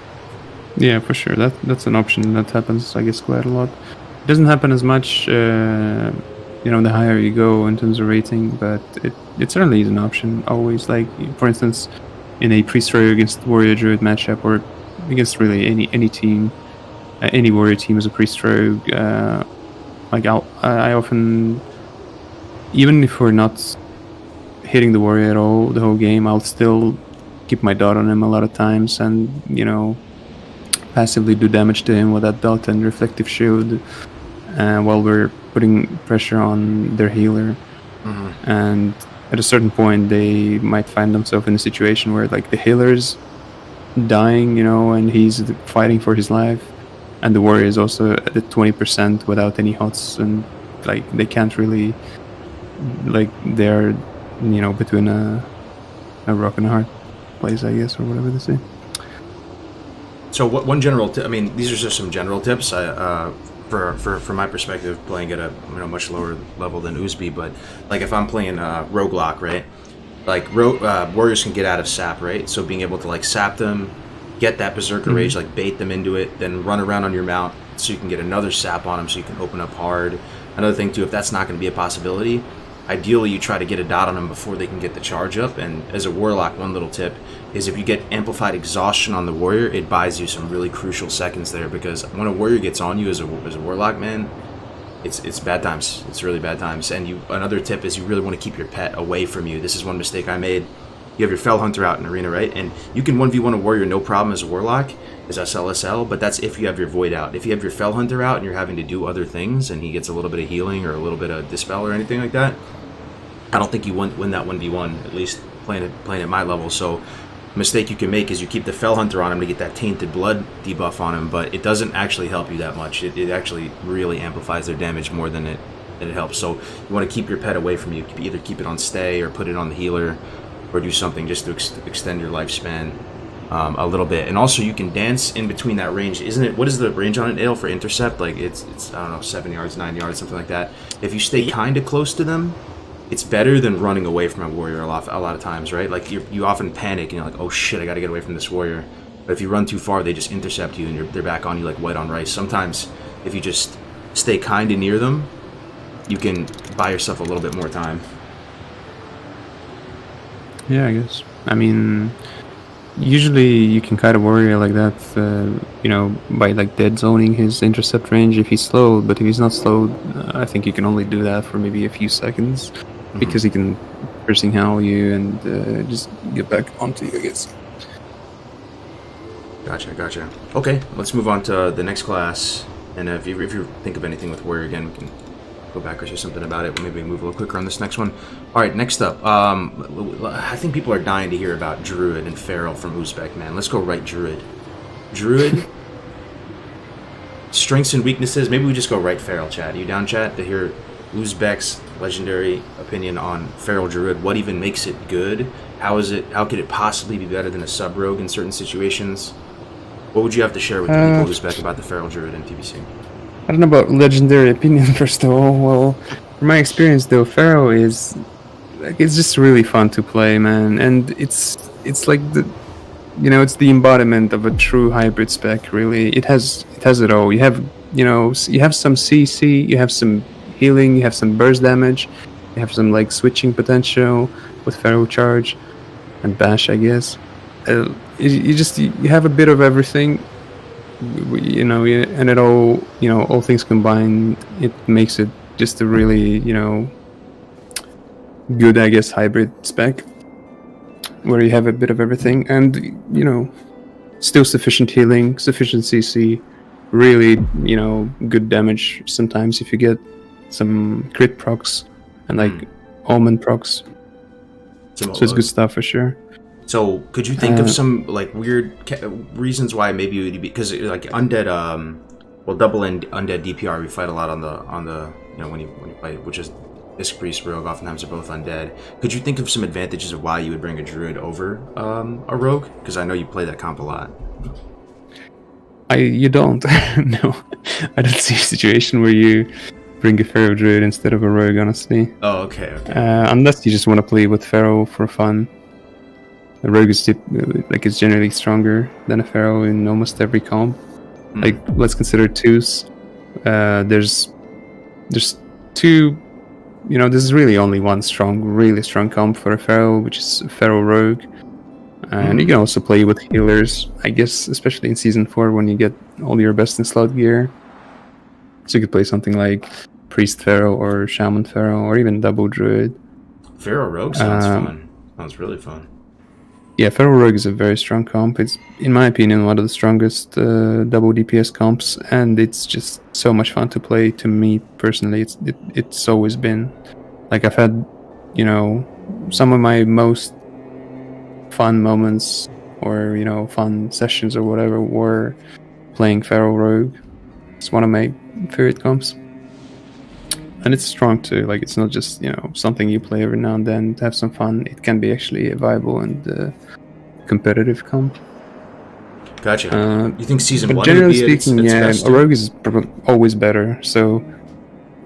Yeah, for sure. That's an option that happens, I guess, quite a lot. It doesn't happen as much, you know, the higher you go in terms of rating, but it certainly is an option. Always, like for instance, in a priest rogue against warrior druid matchup, or against really any team, any warrior team as a priest rogue. Like I often, even if we're not hitting the warrior at all the whole game, I'll still keep my dot on him a lot of times, and you know, passively do damage to him with that dot and reflective shield, while we're putting pressure on their healer. And at a certain point, they might find themselves in a situation where like the healer's dying, you know, and he's fighting for his life, and the warrior is also at the 20% without any hots, and like they can't really, like they're, you know, between a rock and a hard place, I guess, or whatever they say. So what one general I mean, these are just some general tips. From my perspective, playing at a much lower level than Uzbeki, but like if I'm playing roguelike, right? Like warriors can get out of sap, right? So being able to like sap them, get that berserker rage, like bait them into it, then run around on your mount so you can get another sap on them, so you can open up hard. Another thing too, if that's not going to be a possibility, ideally you try to get a dot on them before they can get the charge up. And as a warlock, one little tip is if you get amplified exhaustion on the warrior, it buys you some really crucial seconds there, because when a warrior gets on you as a warlock, man, it's bad times. It's really bad times. And another tip is you really want to keep your pet away from you. This is one mistake I made. You have your Fell Hunter out in arena, right? And you can 1v1 a warrior no problem as a warlock, as SLSL, but that's if you have your Void out. If you have your Fell Hunter out and you're having to do other things and he gets a little bit of healing or a little bit of Dispel or anything like that, I don't think you win that 1v1, at least playing at my level. So mistake you can make is you keep the Fell Hunter on him to get that tainted blood debuff on him, but it doesn't actually help you that much. It actually really amplifies their damage more than it helps. So you want to keep your pet away from you. Either keep it on stay or put it on the healer, or do something just to extend your lifespan a little bit. And also you can dance in between that range. Isn't it? What is the range on it, Ale, for intercept? Like it's I don't know, 7 yards, 9 yards, something like that. If you stay kind of close to them, it's better than running away from a warrior a lot of times, right? Like you often panic and you're like, oh shit, I gotta get away from this warrior. But if you run too far, they just intercept you and they're back on you like white on rice. Sometimes if you just stay kind of near them, you can buy yourself a little bit more time. Yeah, I guess. I mean, usually you can kite a warrior like that, you know, by like dead zoning his intercept range if he's slowed. But if he's not slowed, I think you can only do that for maybe a few seconds, because he can piercing howl you and just get back onto you, I guess. Gotcha. Okay, let's move on to the next class. And if you think of anything with warrior again, we can go back or say something about it. Maybe move a little quicker on this next one. All right, next up. I think people are dying to hear about Druid and Feral from Uzbek, man. Let's go right Druid. Druid. Strengths and weaknesses. Maybe we just go right Feral, chat. Are you down, chat, to hear Uzbek's legendary opinion on Feral Druid? What even makes it good? How could it possibly be better than a sub-rogue in certain situations? What would you have to share with the people of Uzbek about the Feral Druid and TBC? I don't know about legendary opinion, first of all. Well, from my experience though, Pharaoh is like, it's just really fun to play, man, and it's like it's the embodiment of a true hybrid spec. Really, it has it all. You have some CC, you have some healing, you have some burst damage, you have some like switching potential with Pharaoh charge and bash, I guess. You have a bit of everything. And it all things combined, it makes it just a really, good, I guess, hybrid spec, where you have a bit of everything, and, still sufficient healing, sufficient CC, really, good damage sometimes if you get some crit procs and, like, almond procs. So it's good stuff for sure. So, could you think of some like weird reasons why maybe it would be because like undead, well, double and undead DPR we fight a lot on the when you fight, which is Disc Priest Rogue. Oftentimes they're both undead. Could you think of some advantages of why you would bring a Druid over a Rogue? Because I know you play that comp a lot. You don't. No, I don't see a situation where you bring a Pharaoh Druid instead of a Rogue. Honestly. Oh, okay. Unless you just want to play with Pharaoh for fun. The Rogue is it's generally stronger than a Pharaoh in almost every comp. Like, let's consider twos. There's two. There's really only one really strong comp for a Pharaoh, which is Pharaoh Rogue. And you can also play with healers, I guess, especially in Season 4 when you get all your best in slot gear. So you could play something like Priest Pharaoh or Shaman Pharaoh or even Double Druid. Pharaoh Rogue sounds fun. Sounds really fun. Yeah, Pharaoh Rogue is a very strong comp. It's, in my opinion, one of the strongest double DPS comps, and it's just so much fun to play. To me personally, it's always been like I've had, some of my most fun moments or fun sessions or whatever were playing Pharaoh Rogue. It's one of my favorite comps, and it's strong too. Like, it's not just something you play every now and then to have some fun. It can be actually a viable and competitive comp. Gotcha. You think Season 1 would generally be speaking, its best? a Rogue is always better. So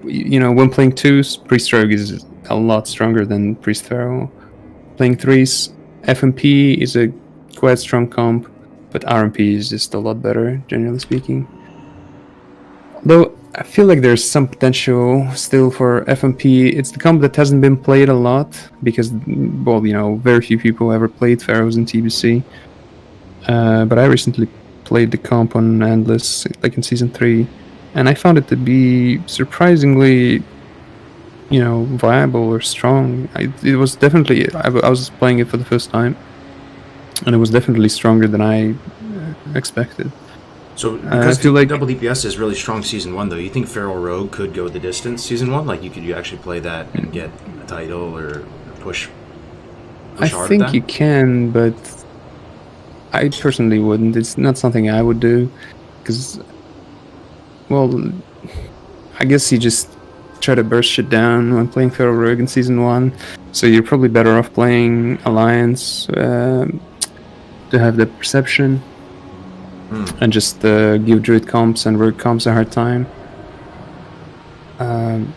when playing twos, Priest Rogue is a lot stronger than Priest Pharaoh. Playing threes, FMP is a quite strong comp, but RMP is just a lot better, generally speaking. Though I feel like there's some potential still for FMP. It's the comp that hasn't been played a lot because, very few people ever played Pharaohs in TBC. But I recently played the comp on Endless, like in Season 3, and I found it to be surprisingly, viable or strong. It was definitely, I was playing it for the first time, and it was definitely stronger than I expected. So, because I feel like double DPS is really strong Season 1, though, you think Pharaoh Rogue could go the distance Season 1? Like, you actually play that and get a title or push I hard think at that? you can, but I personally wouldn't. It's not something I would do, because, I guess you just try to burst shit down when playing Pharaoh Rogue in Season 1, so you're probably better off playing Alliance to have the perception. And just give Druid comps and Rogue comps a hard time.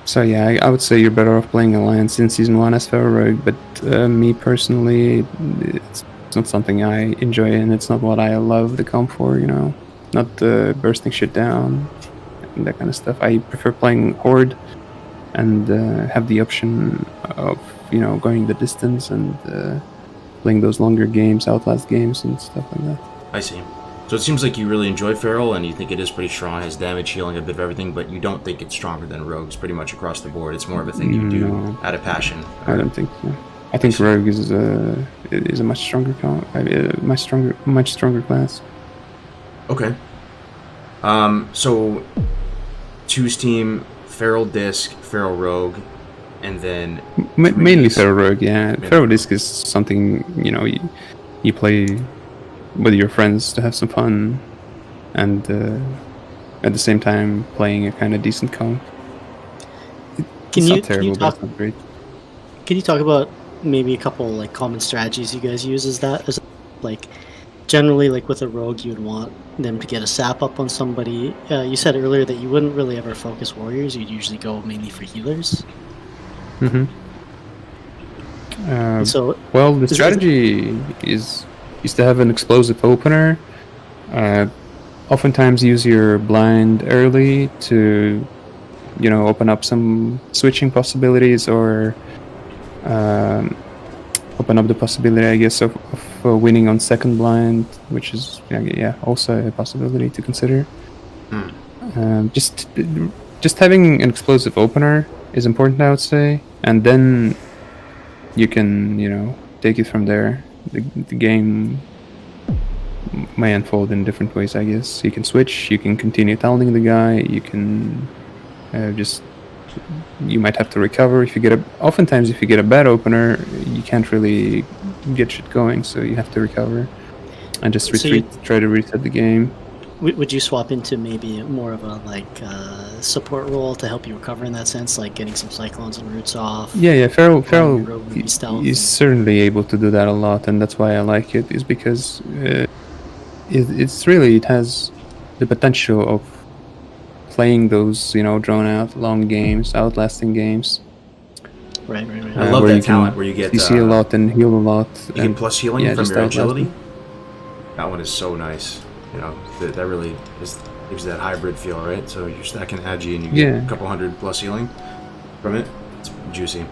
So yeah, I would say you're better off playing Alliance in Season 1 as Pharaoh Rogue, but me personally, it's not something I enjoy, and it's not what I love the comp for, not bursting shit down and that kind of stuff. I prefer playing Horde and have the option of, going the distance and playing those longer games, Outlast games and stuff like that. I see. So it seems like you really enjoy Feral, and you think it is pretty strong, has damage, healing, a bit of everything, but you don't think it's stronger than Rogues pretty much across the board. It's more of a thing you do out of passion. I don't think so. I think Rogue is a much stronger much stronger class. Okay. So Two's team, Feral Disc, Feral Rogue, and then mainly Feral Rogue. Yeah, Feral Disc is something you play with your friends to have some fun, and at the same time playing a kind of decent comp. It's not terrible, but it's not great. Can you talk about maybe a couple common strategies you guys use? As generally with a rogue, you'd want them to get a sap up on somebody. You said earlier that you wouldn't really ever focus warriors. You'd usually go mainly for healers. Mm-hmm. The strategy is to have an explosive opener. Oftentimes use your blind early to, open up some switching possibilities, or open up the possibility, I guess, of winning on second blind, which is also a possibility to consider. Just having an explosive opener is important, I would say, and then you can take it from there. The game may unfold in different ways, I guess. You can switch, you can continue taunting the guy, you can you might have to recover if you get oftentimes if you get a bad opener, you can't really get shit going, so you have to recover and just So you- retreat, try to reset the game. Would you swap into maybe more of a support role to help you recover in that sense, like getting some cyclones and roots off? Yeah, Feral rogue would be stealth is and- certainly able to do that a lot, and that's why I like it. Is because it has the potential of playing those drawn out long games, outlasting games. Right. I love where that you can talent where you get CC a lot and heal a lot. you get plus healing from just your outlast agility. them. That one is so nice. That really gives that hybrid feel, right? So you're stacking agi and you get Yeah. a couple hundred plus healing from it. It's juicy.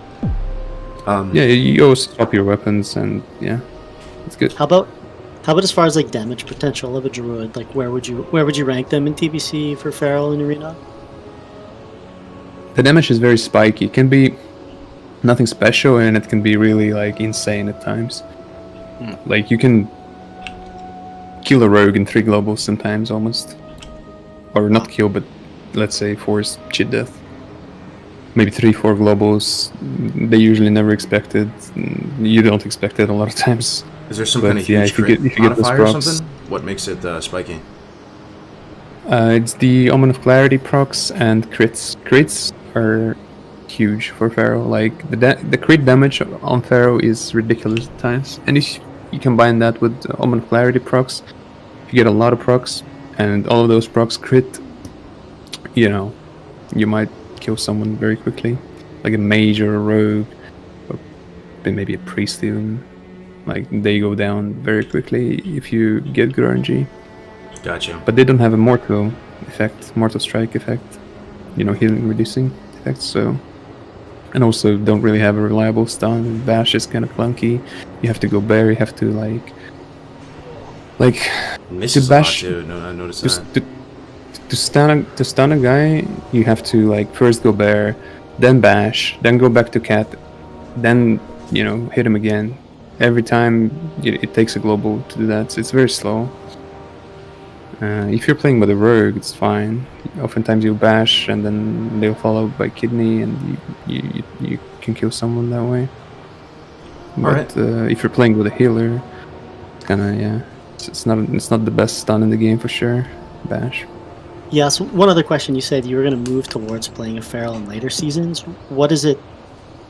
Yeah, you always swap your weapons, and yeah, it's good. How about as far as like damage potential of a druid? Like where would you rank them in TBC for feral and arena? The damage is very spiky. It can be nothing special, and it can be really like insane at times. Like you can kill a rogue in 3 globals sometimes, almost, or not kill, but let's say force cheat death. Maybe 3-4 globals. They usually never expect it. You don't expect it a lot of times. Is there some But kind of yeah, huge if you crit get those modifier or procs- something? What makes it spiky? It's the Omen of Clarity procs and crits. Crits are huge for Pharaoh. Like the crit damage on Pharaoh is ridiculous at times, and if you combine that with the Omen of Clarity procs, you get a lot of procs, and all of those procs crit. You might kill someone very quickly, like a mage or a rogue, or maybe a priest even. Like they go down very quickly if you get good RNG. Gotcha. But they don't have a mortal strike effect, healing reducing effect. So, and also don't really have a reliable stun. Bash is kind of clunky. You have to go bear. You have to like Misses to a lot bash too. No, I noticed just that. to stun a guy. You have to like first go bear, then bash, then go back to cat, then hit him again. Every time it takes a global to do that, so it's very slow. If you're playing with a rogue, it's fine. Oftentimes you bash and then they'll follow by kidney, and you can kill someone that way. But if you're playing with a healer, it's kinda it's not the best stun in the game for sure. Bash. Yeah, so one other question. You said you were going to move towards playing a feral in later seasons. What is it?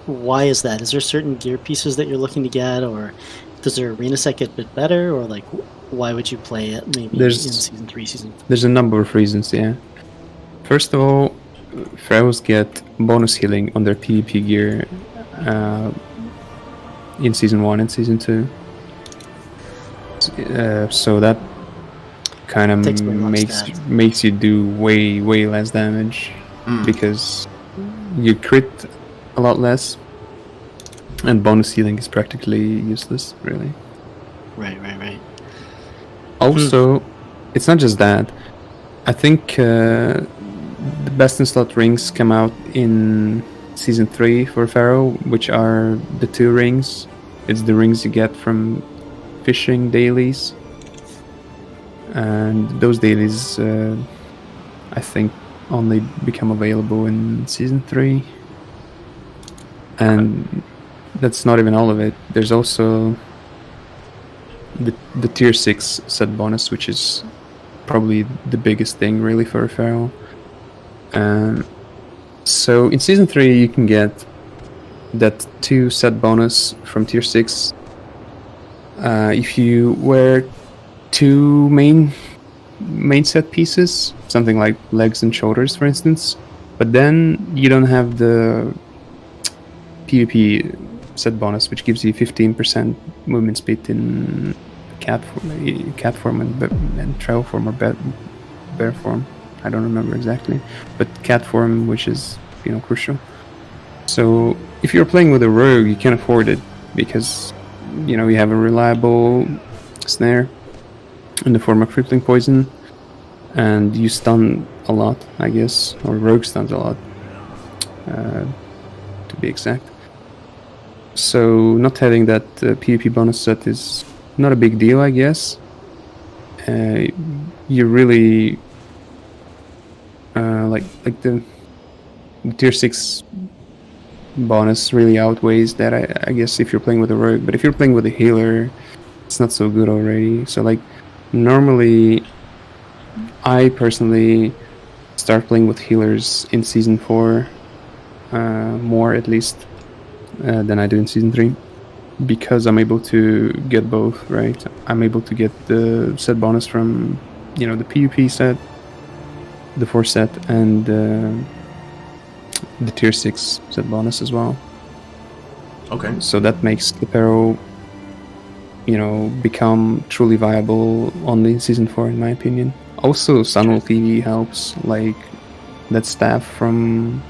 Why is that? Is there certain gear pieces that you're looking to get, or does their arena set get a bit better, or like why would you play it maybe in season 3, season 4? There's a number of reasons, yeah. First of all, Pharaohs get bonus healing on their PvP gear in season 1 and season 2. So that kind of Takes away a lot of stats. makes you do way less damage because you crit a lot less, and bonus healing is practically useless, really. Right. Also, it's not just that. I think the best in slot rings come out in season 3 for Pharaoh, which are the 2 rings. It's the rings you get from fishing dailies, and those dailies I think only become available in season 3. And that's not even all of it. There's also the tier 6 set bonus, which is probably the biggest thing really for a Pharaoh. So in season 3 you can get that 2 set bonus from tier 6 if you wear 2 main set pieces, something like legs and shoulders for instance, but then you don't have the PvP set bonus, which gives you 15% movement speed in cat form and trail form or bear form. I don't remember exactly, but cat form, which is crucial. So if you're playing with a rogue, you can afford it because you have a reliable snare in the form of crippling poison, and you stun a lot, I guess, or rogue stuns a lot, to be exact. So not having that PvP bonus set is not a big deal, I guess. You really like the tier 6 bonus really outweighs that. I guess if you're playing with a rogue, but if you're playing with a healer, it's not so good already. So like normally, I personally start playing with healers in season 4, more at least than I do in season 3, because I'm able to get both. Right, I'm able to get the set bonus from the PvP set, the 4 set, and the tier 6 set bonus as well. Okay. So that makes the Pero, become truly viable only in season 4, in my opinion. Also, Sunwell TV helps, like that staff from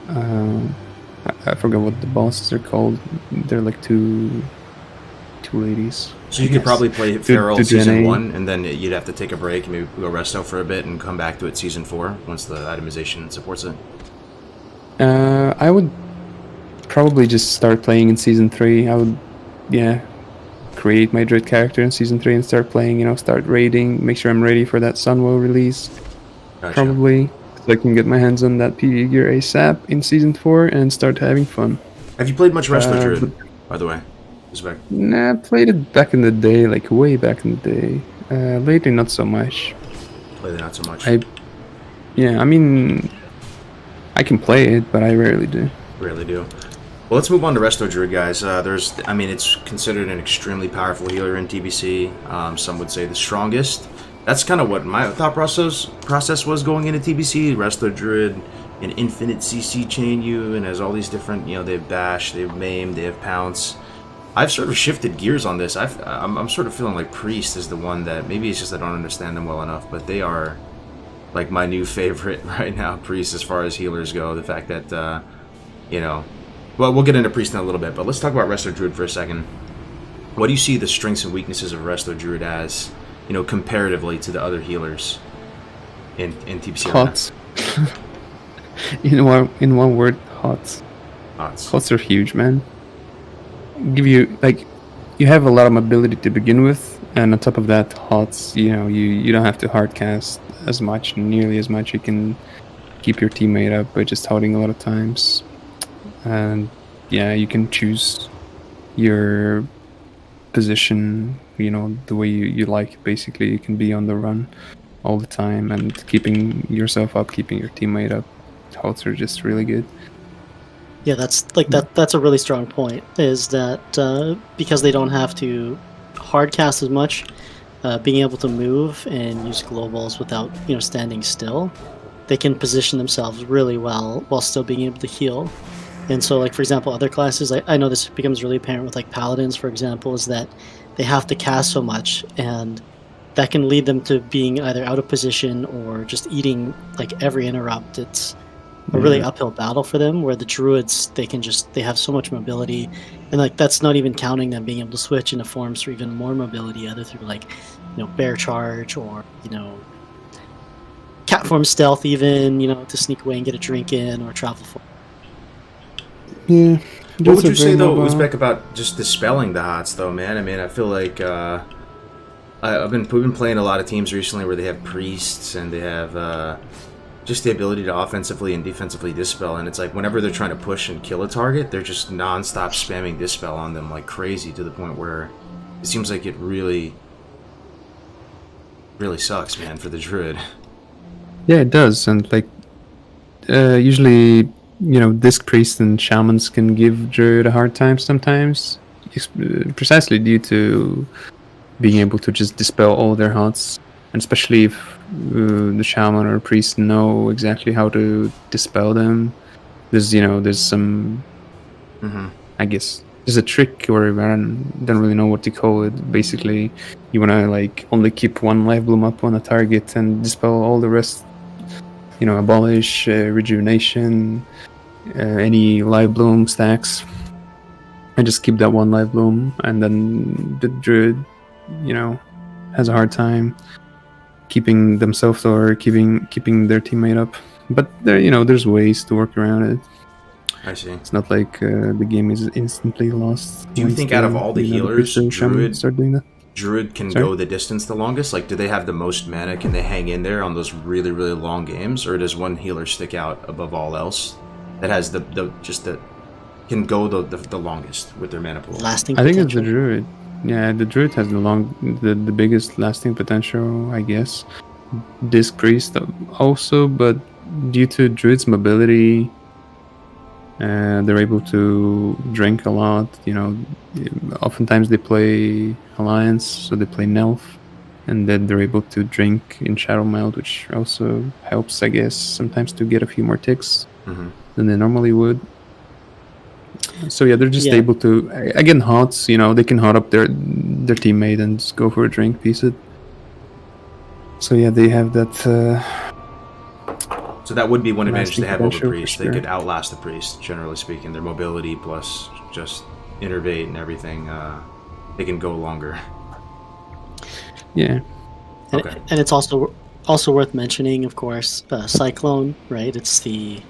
I forgot what the bosses are called. They're like two ladies. So you could probably play Feral to season DNA. 1, and then you'd have to take a break, maybe go rest out for a bit, and come back to it season 4 once the itemization supports it. I would probably just start playing in season 3. I would, create my Druid character in season 3 and start playing. Start raiding. Make sure I'm ready for that Sunwell release. Gotcha. Probably, so I can get my hands on that PvE gear ASAP in season 4 and start having fun. Have you played much Resto Druid, by the way? Uzbek? Nah, I played it back in the day, like way back in the day. Lately, not so much. Played it not so much. I mean, I can play it, but I rarely do. Rarely do. Well, let's move on to Resto Druid, guys. It's considered an extremely powerful healer in TBC. Some would say the strongest. That's kind of what my thought process was going into TBC. Resto Druid, an infinite CC chain you, and has all these different, they have Bash, they have Maim, they have Pounce. I've sort of shifted gears on this. I'm sort of feeling like Priest is the one that, maybe it's just I don't understand them well enough, but they are like my new favorite right now, Priest, as far as healers go. The fact that, well, we'll get into Priest in a little bit, but let's talk about Resto Druid for a second. What do you see the strengths and weaknesses of Resto Druid as, comparatively to the other healers in TBC? Hots. in one word, hots. Hots are huge, man. Give you, like, you have a lot of mobility to begin with, and on top of that, hots, you don't have to hard cast as much, nearly as much. You can keep your teammate up by just holding a lot of times. And you can choose your position, the way you like. Basically, you can be on the run all the time and keeping yourself up, keeping your teammate up. Hots are just really good. Yeah, that's a really strong point, is that because they don't have to hard cast as much, being able to move and use globals without standing still, they can position themselves really well while still being able to heal. And so, like, for example, other classes, I know this becomes really apparent with, like, Paladins, for example, is that they have to cast so much, and that can lead them to being either out of position or just eating, like, every interrupt. It's a really uphill battle for them, where the Druids, they have so much mobility, and, like, that's not even counting them being able to switch into forms for even more mobility, either through, like, bear charge or, cat form stealth even, to sneak away and get a drink in, or travel for. Yeah. What would you say, though, Uzbek, about just dispelling the hots, though, man? I mean, I feel like we've been playing a lot of teams recently where they have priests and they have just the ability to offensively and defensively dispel, and it's like whenever they're trying to push and kill a target, they're just non-stop spamming dispel on them like crazy, to the point where it seems like it really sucks, man, for the Druid. Yeah, it does, and like usually, Disc Priests and Shamans can give Druid a hard time sometimes, precisely due to being able to just dispel all their hots, and especially if the Shaman or Priest know exactly how to dispel them. There's some, I guess, there's a trick, or I don't really know what to call it. Basically, you want to, like, only keep one life bloom up on a target and dispel all the rest. Abolish rejuvenation, any life bloom stacks, and just keep that one life bloom, and then the Druid, has a hard time keeping themselves or keeping their teammate up. But there's ways to work around it. I see. It's not like the game is instantly lost. Do you think out of all the healers, Druid start doing that? Druid can go the distance the longest? Like, do they have the most mana? Can they hang in there on those really, really long games? Or does one healer stick out above all else? that has the can go the longest with their mana pool? Lasting I think it's potential. the druid. Yeah, the druid has the biggest lasting potential, I guess. Disc priest also, but due to druid's mobility, they're able to drink a lot. You know, oftentimes they play alliance, so they play Nelf, and then they're able to drink in Shadow Meld, which also helps, I guess, sometimes to get a few more ticks than they normally would. So yeah, they're just Yeah. able to again hots. You know, they can hot up their teammate and just go for a drink, piece it. So yeah, they have that. So that would be one advantage Lasting they have over potential, for priest. sure. They could outlast the priest, generally speaking. Their mobility plus just innervate and everything. They can go longer. Yeah, And, Okay. and it's also worth mentioning, of course, Cyclone, right? It's a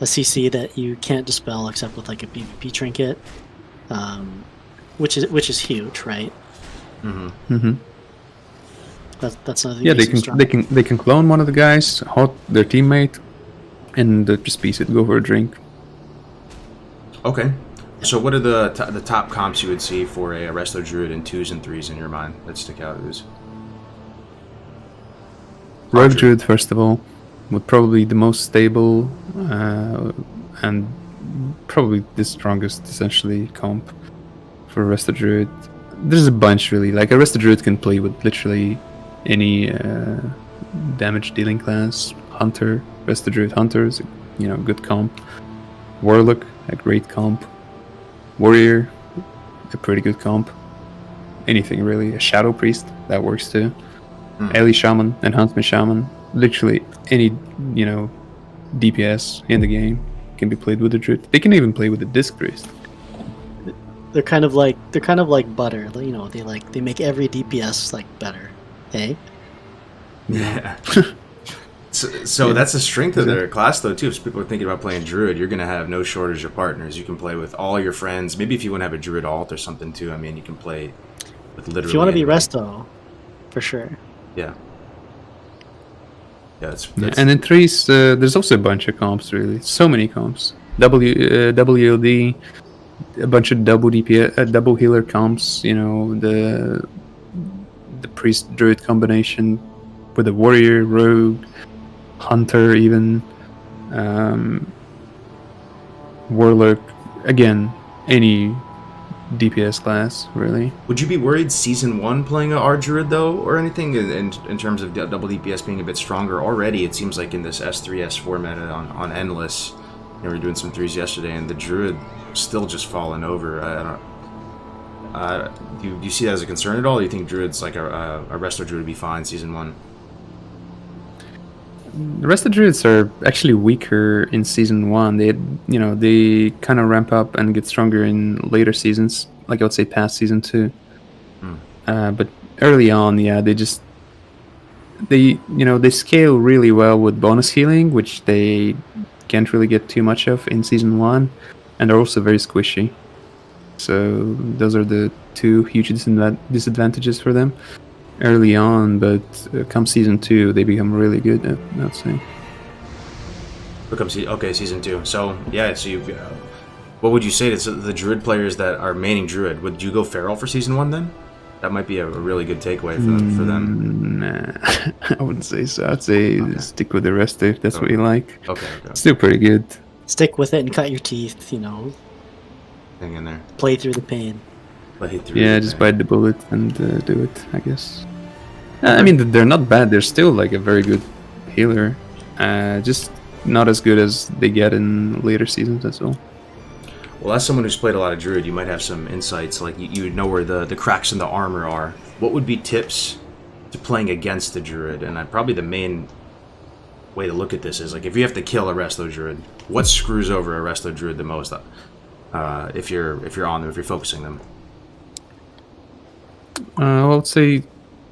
CC that you can't dispel except with like a PvP trinket, which is huge, right? mm-hmm. That's another thing. Yeah, that makes them strong. they can clone one of the guys, hot their teammate, and just piece it, go for a drink. Okay. So what are the top comps you would see for a Resto Druid in 2s and 3s in your mind that stick out? Is Rogue Druid, first of all, would probably be the most stable and probably the strongest, essentially, comp for Resto Druid. There's a bunch, really. Like, a Resto Druid can play with literally any damage dealing class. Hunter, Resto Druid Hunter is a good comp. Warlock, a great comp. Warrior, a pretty good comp. Anything really. A Shadow Priest, that works too. Ellie Shaman, Enhancement Shaman. Literally any, DPS in the game can be played with the Druid. They can even play with the Disc Priest. They're kind of like butter. You know, they make every DPS like better. Hey. Yeah. So that's the strength of their class, though, too. If people are thinking about playing Druid, you're going to have no shortage of partners. You can play with all your friends. Maybe if you want to have a Druid alt or something, too. I mean, you can play with literally... If you want to be anybody. Resto, for sure. Yeah. Yeah, that's And in threes, there's also a bunch of comps, really. So many comps. WLD, a bunch of double DPS, double healer comps. The priest druid combination with a warrior, rogue, hunter, even warlock. Again, any DPS class, really. Would you be worried Season 1 playing a R-Druid, though, or anything, in terms of double DPS being a bit stronger? Already, it seems like in this S3, S4 meta on Endless, we were doing some 3s yesterday, and the Druid still just falling over. Do you see that as a concern at all? Or do you think Druid's like a Resto Druid would be fine Season 1? The rest of the druids are actually weaker in season 1. They kind of ramp up and get stronger in later seasons, like I would say past season 2. But early on, yeah, they scale really well with bonus healing, which they can't really get too much of in season 1, and are also very squishy. So those are the two huge disadvantages for them early on, but come season 2, they become really good, I'd say. Season 2. So, yeah, so you what would you say to the Druid players that are maining Druid? Would you go Feral for Season 1 then? That might be a really good takeaway for them. Nah, I wouldn't say so. I'd say stick with the rest if that's what you like. Okay. Still pretty good. Stick with it and cut your teeth, Hang in there. Play through the pain. Just bite the bullet and do it, I guess. I mean, they're not bad. They're still like a very good healer. Just not as good as they get in later seasons, that's all. Well, as someone who's played a lot of Druid, you might have some insights. Like, you would know where the cracks in the armor are. What would be tips to playing against the Druid? And probably the main way to look at this is, like, if you have to kill a Resto Druid, what screws over a Resto Druid the most? If you're on them, if you're focusing them. I would say,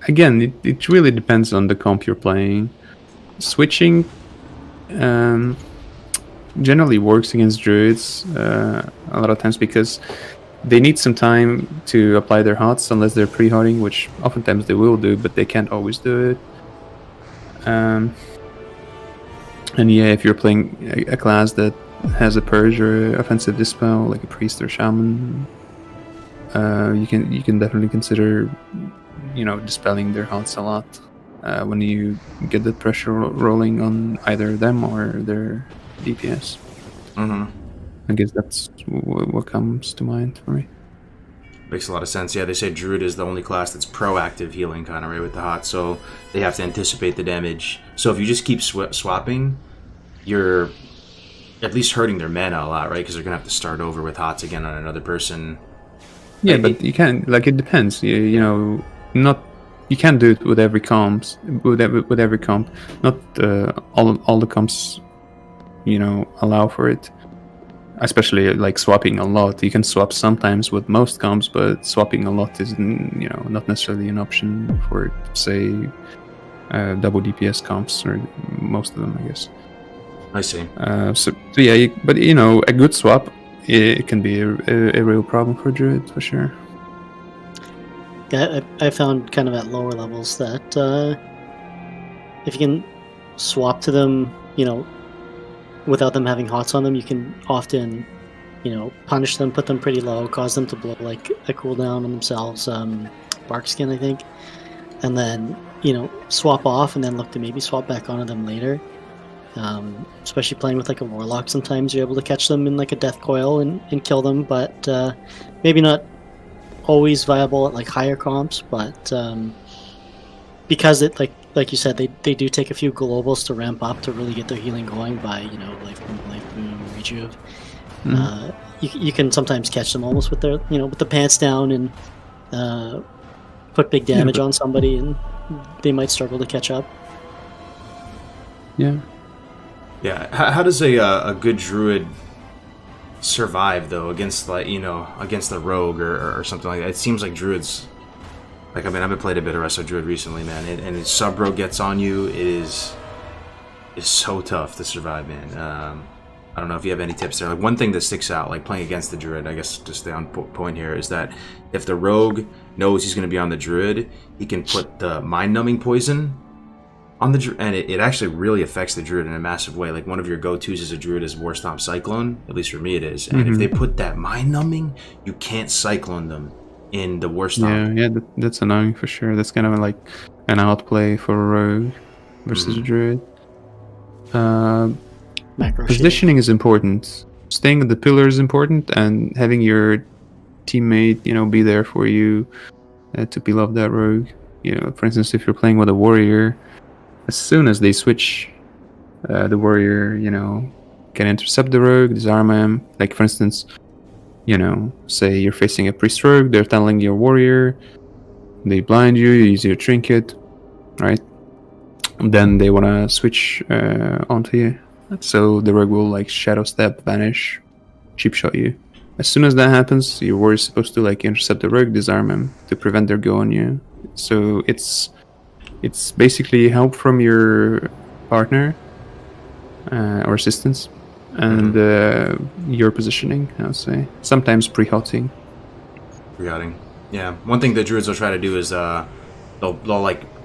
again, it really depends on the comp you're playing. Switching generally works against druids a lot of times because they need some time to apply their hots unless they're pre-hotting, which oftentimes they will do, but they can't always do it. And yeah, if you're playing a class that has a purge or offensive dispel, like a priest or shaman, you can definitely consider, dispelling their health a lot when you get the pressure rolling on either them or their DPS. I guess that's what comes to mind for me. Makes a lot of sense. Yeah, they say Druid is the only class that's proactive healing, kind of, right, with the hot, so they have to anticipate the damage. So if you just keep swapping, you're at least hurting their mana a lot, right? Because they're going to have to start over with hots again on another person. Yeah, but you can't, it depends. You can't do it with every comps, with every comp. Not all the comps, allow for it. Especially swapping a lot. You can swap sometimes with most comps, but swapping a lot is not necessarily an option for, say, double DPS comps, or most of them, I guess. I see. So yeah, but a good swap, it can be a real problem for Druid for sure. Yeah, I found kind of at lower levels that if you can swap to them, without them having hots on them, you can often, punish them, put them pretty low, cause them to blow like a cooldown on themselves, bark skin, I think, and then swap off and then look to maybe swap back onto them later. Especially playing with a warlock, sometimes you're able to catch them in a death coil and kill them, but maybe not always viable at higher comps, but because it like you said, they do take a few globals to ramp up to really get their healing going by life boom, rejuve. You can sometimes catch them almost with their with the pants down and put big damage on somebody, and they might struggle to catch up. Yeah. How does a good druid survive though against against the rogue or something like that? It seems like druids, I've been playing a bit of Resto Druid recently, man, and his sub rogue gets on you, it is so tough to survive, man. I don't know if you have any tips there. One thing that sticks out, playing against the druid, I guess, to stay on point here, is that if the rogue knows he's going to be on the druid, he can put the mind-numbing poison on the druid, and it actually really affects the druid in a massive way. One of your go-tos as a druid is War Stomp Cyclone, at least for me it is. And if they put that mind-numbing, you can't Cyclone them in the War Stomp. Yeah, that's annoying for sure. That's kind of an outplay for a rogue versus a druid. Positioning is important. Staying at the pillar is important, and having your teammate, be there for you to peel off that rogue. For instance, if you're playing with a warrior, as soon as they switch, the warrior, can intercept the rogue, disarm him. For instance, say you're facing a priest rogue, they're telling your warrior, they blind you, use your trinket, right? And then they want to switch onto you. So the rogue will shadow step, vanish, cheap shot you. As soon as that happens, your warrior is supposed to intercept the rogue, disarm him to prevent their go on you. So it's basically help from your partner or assistance, and your positioning, I would say. Sometimes pre-hotting. Pre-hotting. Yeah. One thing that druids will try to do is they'll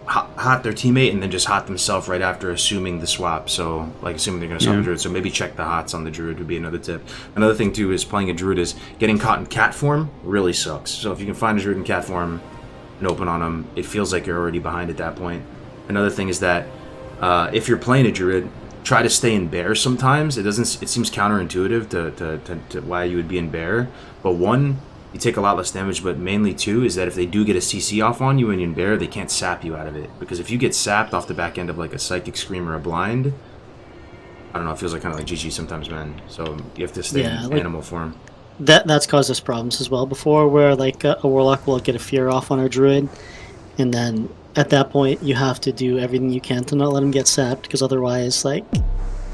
hot their teammate and then just hot themselves right after, assuming the swap. So assuming they're going to swap a druid. So maybe check the hots on the druid would be another tip. Another thing too is playing a druid is getting caught in cat form really sucks. So if you can find a druid in cat form and open on them, it feels like you're already behind at that point. Another thing is that if you're playing a druid, try to stay in bear sometimes. It seems counterintuitive to why you would be in bear. But one, you take a lot less damage, but mainly two is that if they do get a CC off on you when you're in bear, they can't sap you out of it. Because if you get sapped off the back end of a psychic scream or a blind, I don't know, it feels kind of like GG sometimes, man. So you have to stay in animal form. That's caused us problems as well before, where a warlock will get a fear off on our druid, and then at that point you have to do everything you can to not let him get sapped, because otherwise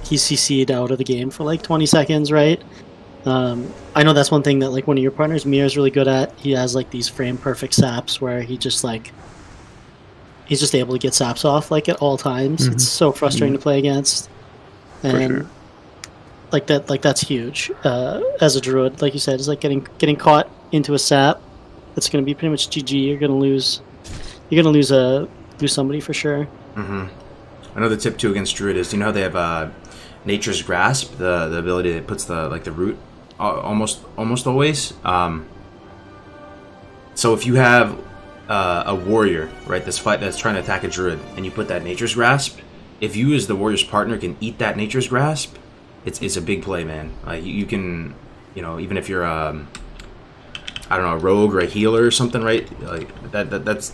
he's CC'd out of the game for 20 seconds, right? I know that's one thing that one of your partners, Mir, is really good at. He has these frame perfect saps where he just he's just able to get saps off at all times. It's so frustrating to play against, and that's huge. As a druid, like you said, is getting caught into a sap. That's going to be pretty much GG. You're going to lose somebody for sure. Another tip too against Druid is, you know how they have Nature's Grasp, the ability that puts the root almost always. So if you have a warrior, right, that's trying to attack a Druid, and you put that Nature's Grasp, if you as the warrior's partner can eat that Nature's Grasp, it's a big play, man. You can, even if you're I don't know, a rogue or a healer or something, right? Like that's.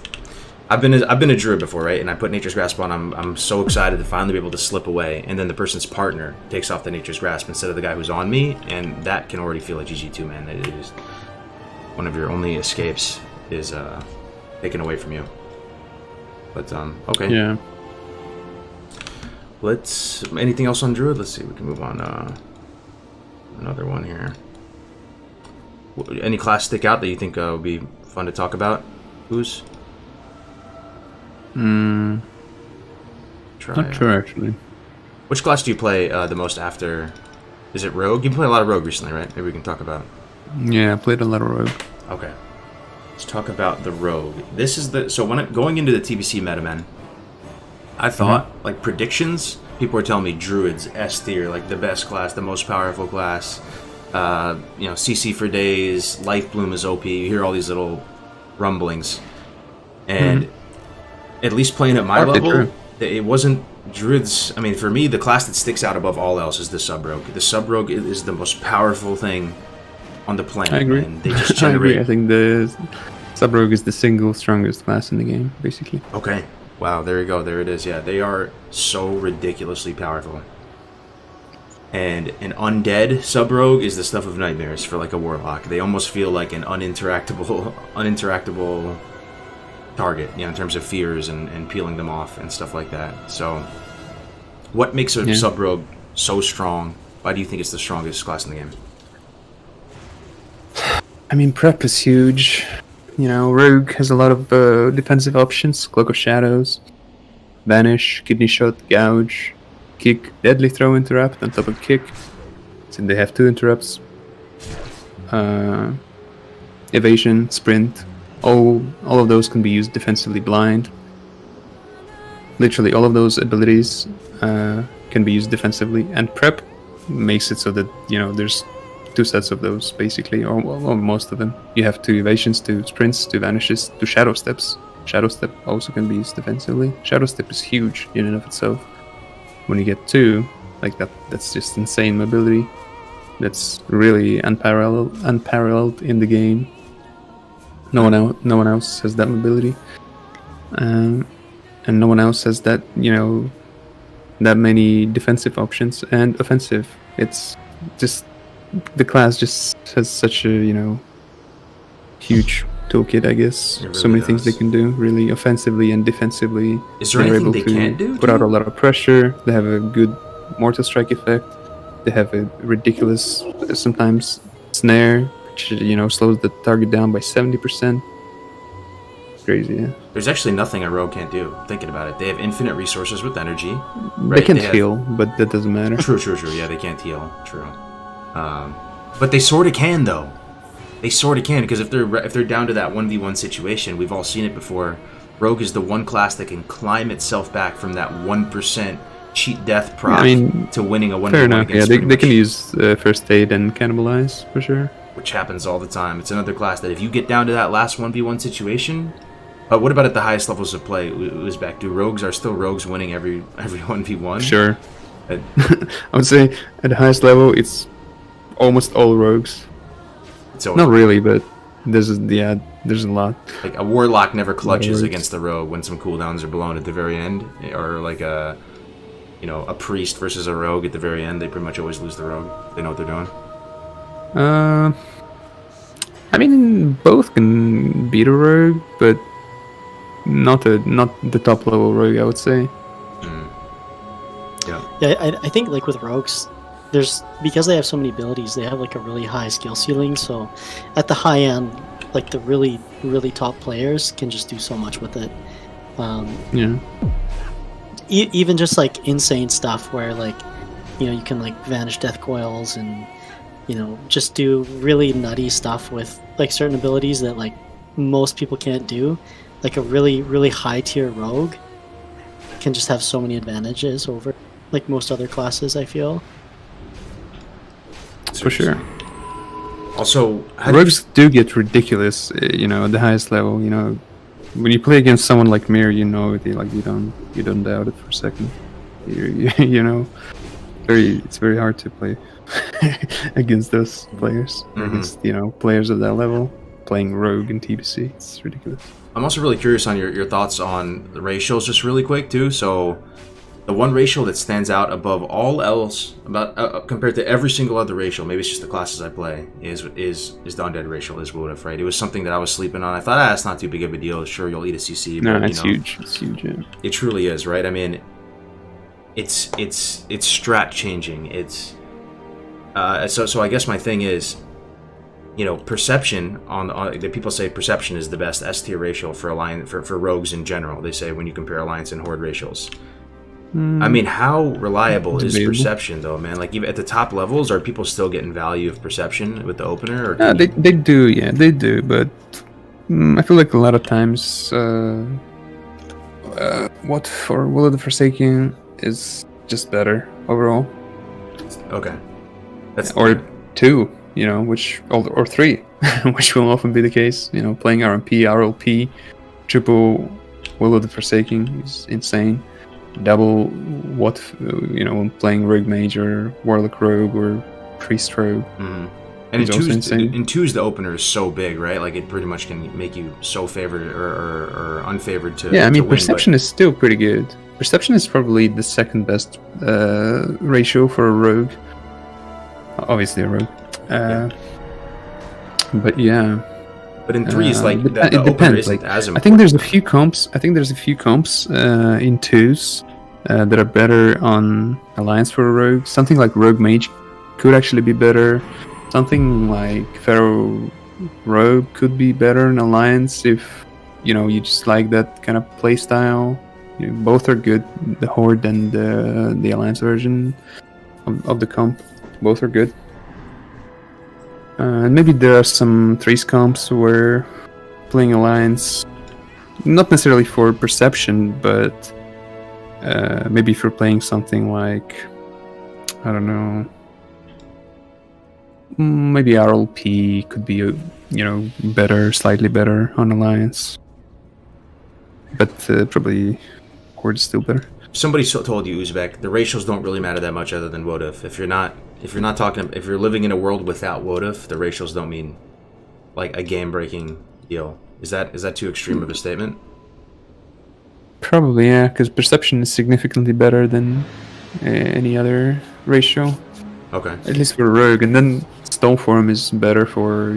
I've been a Druid before, right? And I put Nature's Grasp on. I'm so excited to finally be able to slip away, and then the person's partner takes off the Nature's Grasp instead of the guy who's on me, and that can already feel like GG2, man. It is one of your only escapes is taken away from you. But okay. Yeah. Anything else on Druid? Let's see. We can move on. Another one here. Any class stick out that you think would be fun to talk about? Who's? Not sure actually. Which class do you play the most after? Is it Rogue? You play a lot of Rogue recently, right? Maybe we can talk about. Yeah, I played a lot of Rogue. Okay. Let's talk about the Rogue. This is going into the TBC meta, man, I thought, like, predictions, people were telling me Druids, S tier, like the best class, the most powerful class. CC for days, Life Bloom is OP. You hear all these little rumblings. And at least playing at my level, it wasn't Druids. I mean, for me, the class that sticks out above all else is the Sub-Rogue. The Sub-Rogue is the most powerful thing on the planet. I agree. And they just generate... I think the Sub-Rogue is the single strongest class in the game, basically. Okay. Wow, there you go. There it is. Yeah, they are so ridiculously powerful. And an undead Sub-Rogue is the stuff of nightmares for like a Warlock. They almost feel like an uninteractable target, in terms of fears and peeling them off and stuff like that. So, what makes a Sub-Rogue so strong? Why do you think it's the strongest class in the game? I mean, prep is huge. Rogue has a lot of defensive options. Cloak of Shadows, Vanish, Kidney Shot, Gouge, Kick, Deadly Throw Interrupt on top of Kick. So they have 2 interrupts. Evasion, Sprint. All of those can be used defensively. Blind. Literally all of those abilities can be used defensively. And prep makes it so that, there's 2 sets of those, basically, or most of them. You have 2 evasions, 2 sprints, 2 vanishes, 2 shadow steps. Shadow step also can be used defensively. Shadow step is huge in and of itself. When you get 2, like that's just insane mobility. That's really unparalleled in the game. No one else has that mobility, and no one else has that that many defensive options and offensive. It's just the class just has such a huge toolkit, I guess. Really so many does. things they can do, really offensively and defensively. Is there anything they can't do? Put out a lot of pressure. They have a good mortal strike effect. They have a ridiculous sometimes snare, which slows the target down by 70%. Crazy, yeah. There's actually nothing a Rogue can't do. Thinking about it, they have infinite resources with energy. Right? They can heal, but that doesn't matter. True. Yeah, they can't heal. True. But they sort of can, though. They sort of can, because if they're down to that 1v1 situation, we've all seen it before. Rogue is the one class that can climb itself back from that 1% cheat death proc to winning a 1v1 fair enough, against they can use first aid and cannibalize, for sure. Which happens all the time. It's another class that if you get down to that last 1v1 situation... what about at the highest levels of play, Uzbek? Do rogues are still rogues winning every 1v1? Sure. I would say at the highest level, it's almost all rogues. Not really, but there's a lot. Like a Warlock never clutches against the rogue when some cooldowns are blown at the very end, or like a priest versus a rogue at the very end. They pretty much always lose the rogue. They know what they're doing. I mean, both can beat a rogue, but not the top level rogue, I would say. Yeah, I think like with rogues, because they have so many abilities, they have like a really high skill ceiling. So at the high end, like the really really top players can just do so much with it. Even just like insane stuff where like you can like vanish death coils and just do really nutty stuff with like certain abilities that like most people can't do. Like a really really high tier rogue can just have so many advantages over like most other classes, I feel. For sure. Also, rogues do get ridiculous, at the highest level. When you play against someone like Mir, you don't doubt it for a second. It's very hard to play against those players, against players of that level. Playing rogue in TBC, it's ridiculous. I'm also really curious on your thoughts on the ratios, just really quick too. So, the one ratio that stands out above all else, about compared to every single other ratio, maybe it's just the classes I play, is the undead ratio, is Woodif, right? It was something that I was sleeping on. I thought, it's not too big of a deal. Sure, you'll eat a CC, but it's huge. It's huge. Yeah. It truly is, right? I mean, it's strat changing. It's so I guess my thing is, perception on the people say perception is the best S tier ratio for rogues in general. They say when you compare alliance and horde ratios. I mean, how reliable is perception though, man? Like even at the top levels, are people still getting value of perception with the opener? Or they do, yeah, they do. But I feel like a lot of times, what for Will of the Forsaken is just better overall. Okay, or two, or three, which will often be the case. Playing RMP, RLP, triple Will of the Forsaken is insane. Double when playing Rogue Mage or Warlock Rogue or Priest Rogue. Mm-hmm. And in twos, the opener is so big, right? Like it pretty much can make you so favored or unfavored to. Yeah, I mean, to perception is still pretty good. Perception is probably the second best ratio for a rogue. Obviously a rogue. But yeah. But in threes, like it depends. Like, as important. I think there's a few comps in twos that are better on alliance for a rogue. Something like Rogue Mage could actually be better. Something like Pharaoh Rogue could be better in alliance if you just like that kind of play style. Both are good. The horde and the alliance version of the comp, both are good. And maybe there are some threes comps where playing alliance, not necessarily for perception, but maybe if you're playing something like, I don't know, maybe RLP could be better, slightly better on alliance, but probably horde is still better. Somebody told you, Uzbek, the ratios don't really matter that much other than Woodif. If you're living in a world without Woodif, the ratios don't mean like a game-breaking deal. Is that too extreme of a statement? Probably, yeah, because perception is significantly better than any other ratio. Okay. At least for rogue, and then Stoneform is better for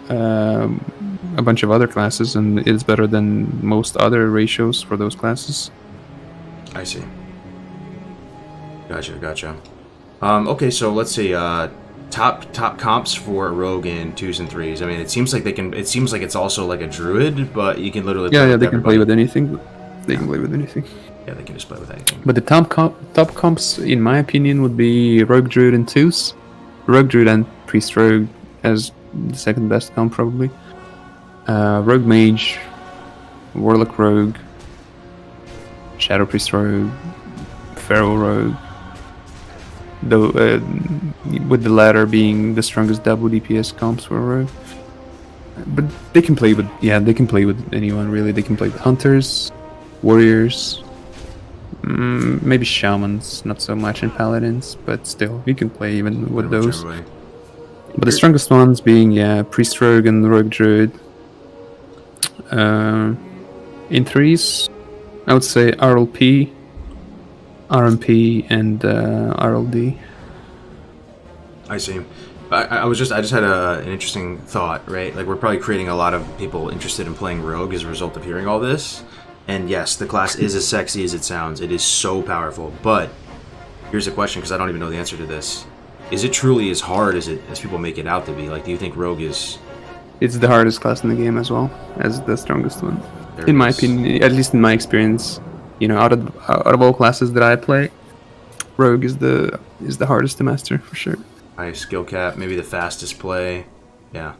a bunch of other classes, and it's better than most other ratios for those classes. I see. Gotcha. Okay, so let's see. Top comps for rogue in twos and threes. I mean, it seems like it's also like a druid, but you can literally they can play with anything. They can play with anything. Yeah, they can just play with anything. But the top comps, in my opinion, would be rogue druid and twos, rogue druid and priest rogue as the second best comp probably. Rogue mage, warlock rogue, shadow priest rogue, feral rogue. Though with the latter being the strongest double DPS comps for rogue. But they can play with anyone really. They can play with hunters, warriors, maybe shamans, not so much in paladins, but still you can play even with those. But the strongest ones being priest rogue and rogue druid. In threes, I would say RLP, RMP, and RLD. I see. I just had an interesting thought, right? Like we're probably creating a lot of people interested in playing rogue as a result of hearing all this. And yes, the class is as sexy as it sounds. It is so powerful. But here's a question, because I don't even know the answer to this. Is it truly as hard as people make it out to be? Like, do you think rogue is... It's the hardest class in the game as well, as the strongest one. In my opinion, at least in my experience, out of all classes that I play, rogue is the hardest to master for sure. High skill cap, maybe the fastest play. Yeah.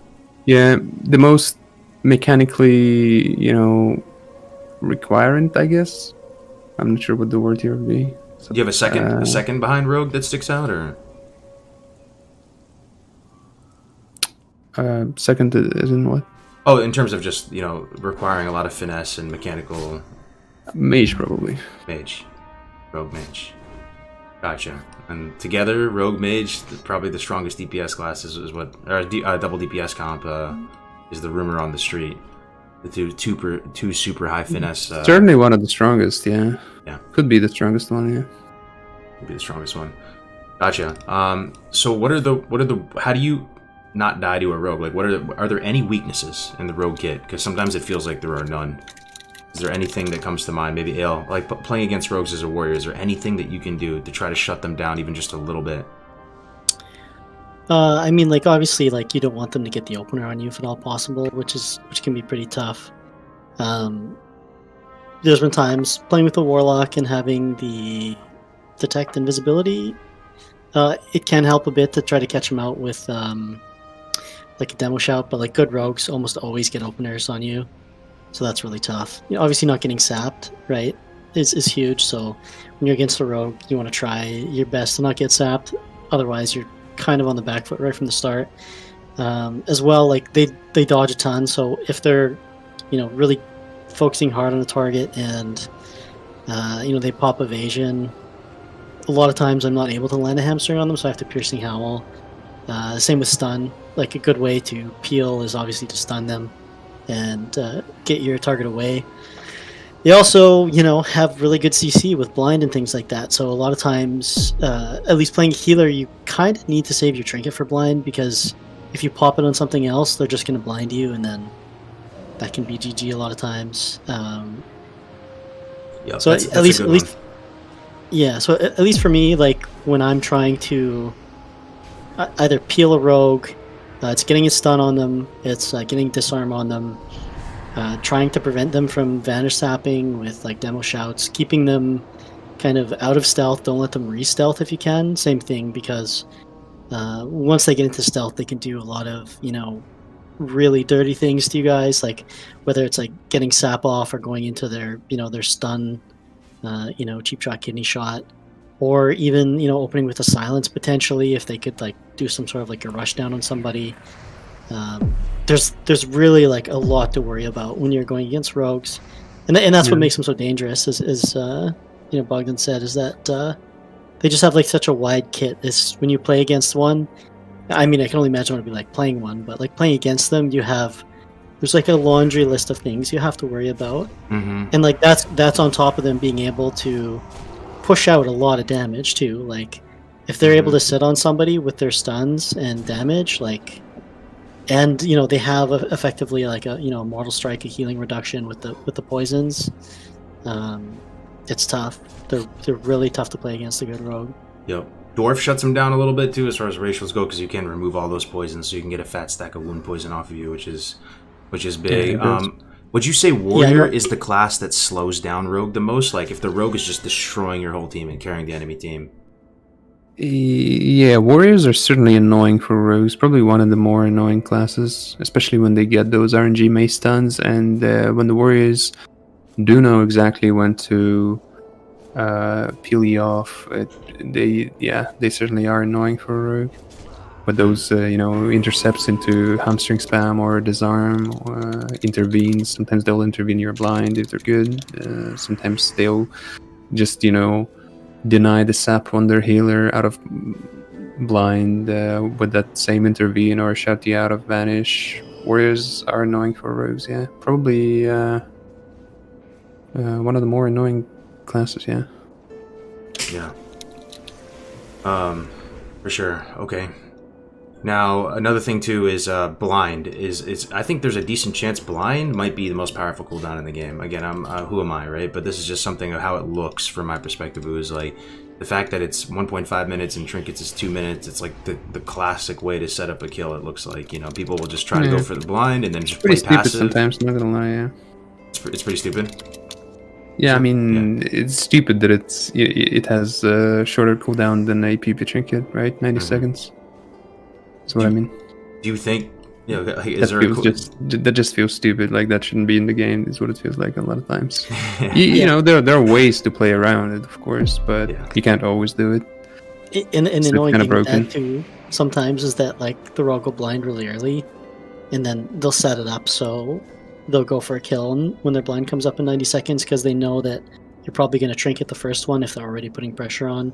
Yeah, the most mechanically, requirement, I guess. I'm not sure what the word here would be. So, Do you have a second behind rogue that sticks out, or? Second is in what? Oh, in terms of just, requiring a lot of finesse and mechanical Mage, probably. mage. Rogue mage. Gotcha. And together, rogue mage, probably the strongest DPS class is what, or double DPS comp is the rumor on the street. The two super high finesse. Certainly one of the strongest, yeah. Yeah. Could be the strongest one, yeah. Could be the strongest one. Gotcha. So what are the how do you not die to a rogue? Like, are there any weaknesses in the rogue kit? Because sometimes it feels like there are none. Is there anything that comes to mind? Maybe Ale, like playing against rogues as a warrior, is there anything that you can do to try to shut them down even just a little bit? I mean, like, obviously, like, you don't want them to get the opener on you if at all possible, which can be pretty tough. There's been times playing with the warlock and having the detect invisibility. It can help a bit to try to catch them out with like a demo shout, but like good rogues almost always get openers on you, so that's really tough. Obviously, not getting sapped, right, is huge. So when you're against a rogue, you want to try your best to not get sapped. Otherwise, you're kind of on the back foot right from the start. As well, like they dodge a ton, so if they're really focusing hard on the target and they pop evasion, a lot of times I'm not able to land a hamstring on them, so I have to piercing howl. Same with stun. Like, a good way to peel is obviously to stun them and get your target away. They also, have really good CC with blind and things like that. So a lot of times, at least playing a healer, you kind of need to save your trinket for blind, because if you pop it on something else, they're just going to blind you, and then that can be GG a lot of times. Yeah, so that's at least, a good one. Yeah. So at least for me, like when I'm trying to either peel a rogue, it's getting a stun on them, it's getting disarm on them. Trying to prevent them from vanish sapping with like demo shouts, keeping them kind of out of stealth. Don't let them re-stealth if you can. Same thing, because once they get into stealth, they can do a lot of really dirty things to you guys. Like whether it's like getting sap off or going into their their stun, cheap shot, kidney shot, or even opening with a silence potentially if they could like do some sort of like a rush down on somebody. There's really like a lot to worry about when you're going against rogues, and that's what makes them so dangerous. Is Bogdan said, is that they just have like such a wide kit. Is when you play against one, I mean, I can only imagine what it'd be like playing one, but like playing against them, there's like a laundry list of things you have to worry about, and like that's on top of them being able to push out a lot of damage too. Like if they're able to sit on somebody with their stuns and damage, like. And they have effectively like a mortal strike, a healing reduction with the poisons. It's tough. They're really tough to play against a good rogue. Yep. Dwarf shuts them down a little bit too as far as ratios go, because you can remove all those poisons, so you can get a fat stack of wound poison off of you, which is big. Would you say warrior is the class that slows down rogue the most? Like if the rogue is just destroying your whole team and carrying the enemy team. Yeah, warriors are certainly annoying for rogues. Probably one of the more annoying classes, especially when they get those RNG mace stuns, and when the warriors do know exactly when to peel you off. They certainly are annoying for a rogue. But those intercepts into hamstring spam or disarm or intervenes. Sometimes they'll intervene your blind if they're good. Sometimes they'll just deny the sap on their healer out of blind with that same intervene or shout you out of vanish. Warriors are annoying for rogues, yeah. Probably one of the more annoying classes, yeah. Yeah. For sure. Okay. Now, another thing too is blind. Is I think there's a decent chance blind might be the most powerful cooldown in the game. Again, I'm who am I, right? But this is just something of how it looks from my perspective. It was like the fact that it's 1.5 minutes and trinkets is 2 minutes. It's like the classic way to set up a kill. It looks like people will just try to go for the blind and then just pretty play stupid passive. Sometimes, not gonna lie, yeah. It's pretty stupid. Yeah, I mean, it's stupid that it has a shorter cooldown than a PvP trinket, right? 90 seconds. That's what I mean. Do you think Yeah, like, That just feels stupid. Like that shouldn't be in the game. Is what it feels like a lot of times. You know, there are ways to play around it, of course, but you can't always do it. And the annoying thing with broken. that too sometimes is that like the rogue will blind really early, and then they'll set it up so they'll go for a kill when their blind comes up in 90 seconds because they know that you're probably going to trinket the first one if they're already putting pressure on,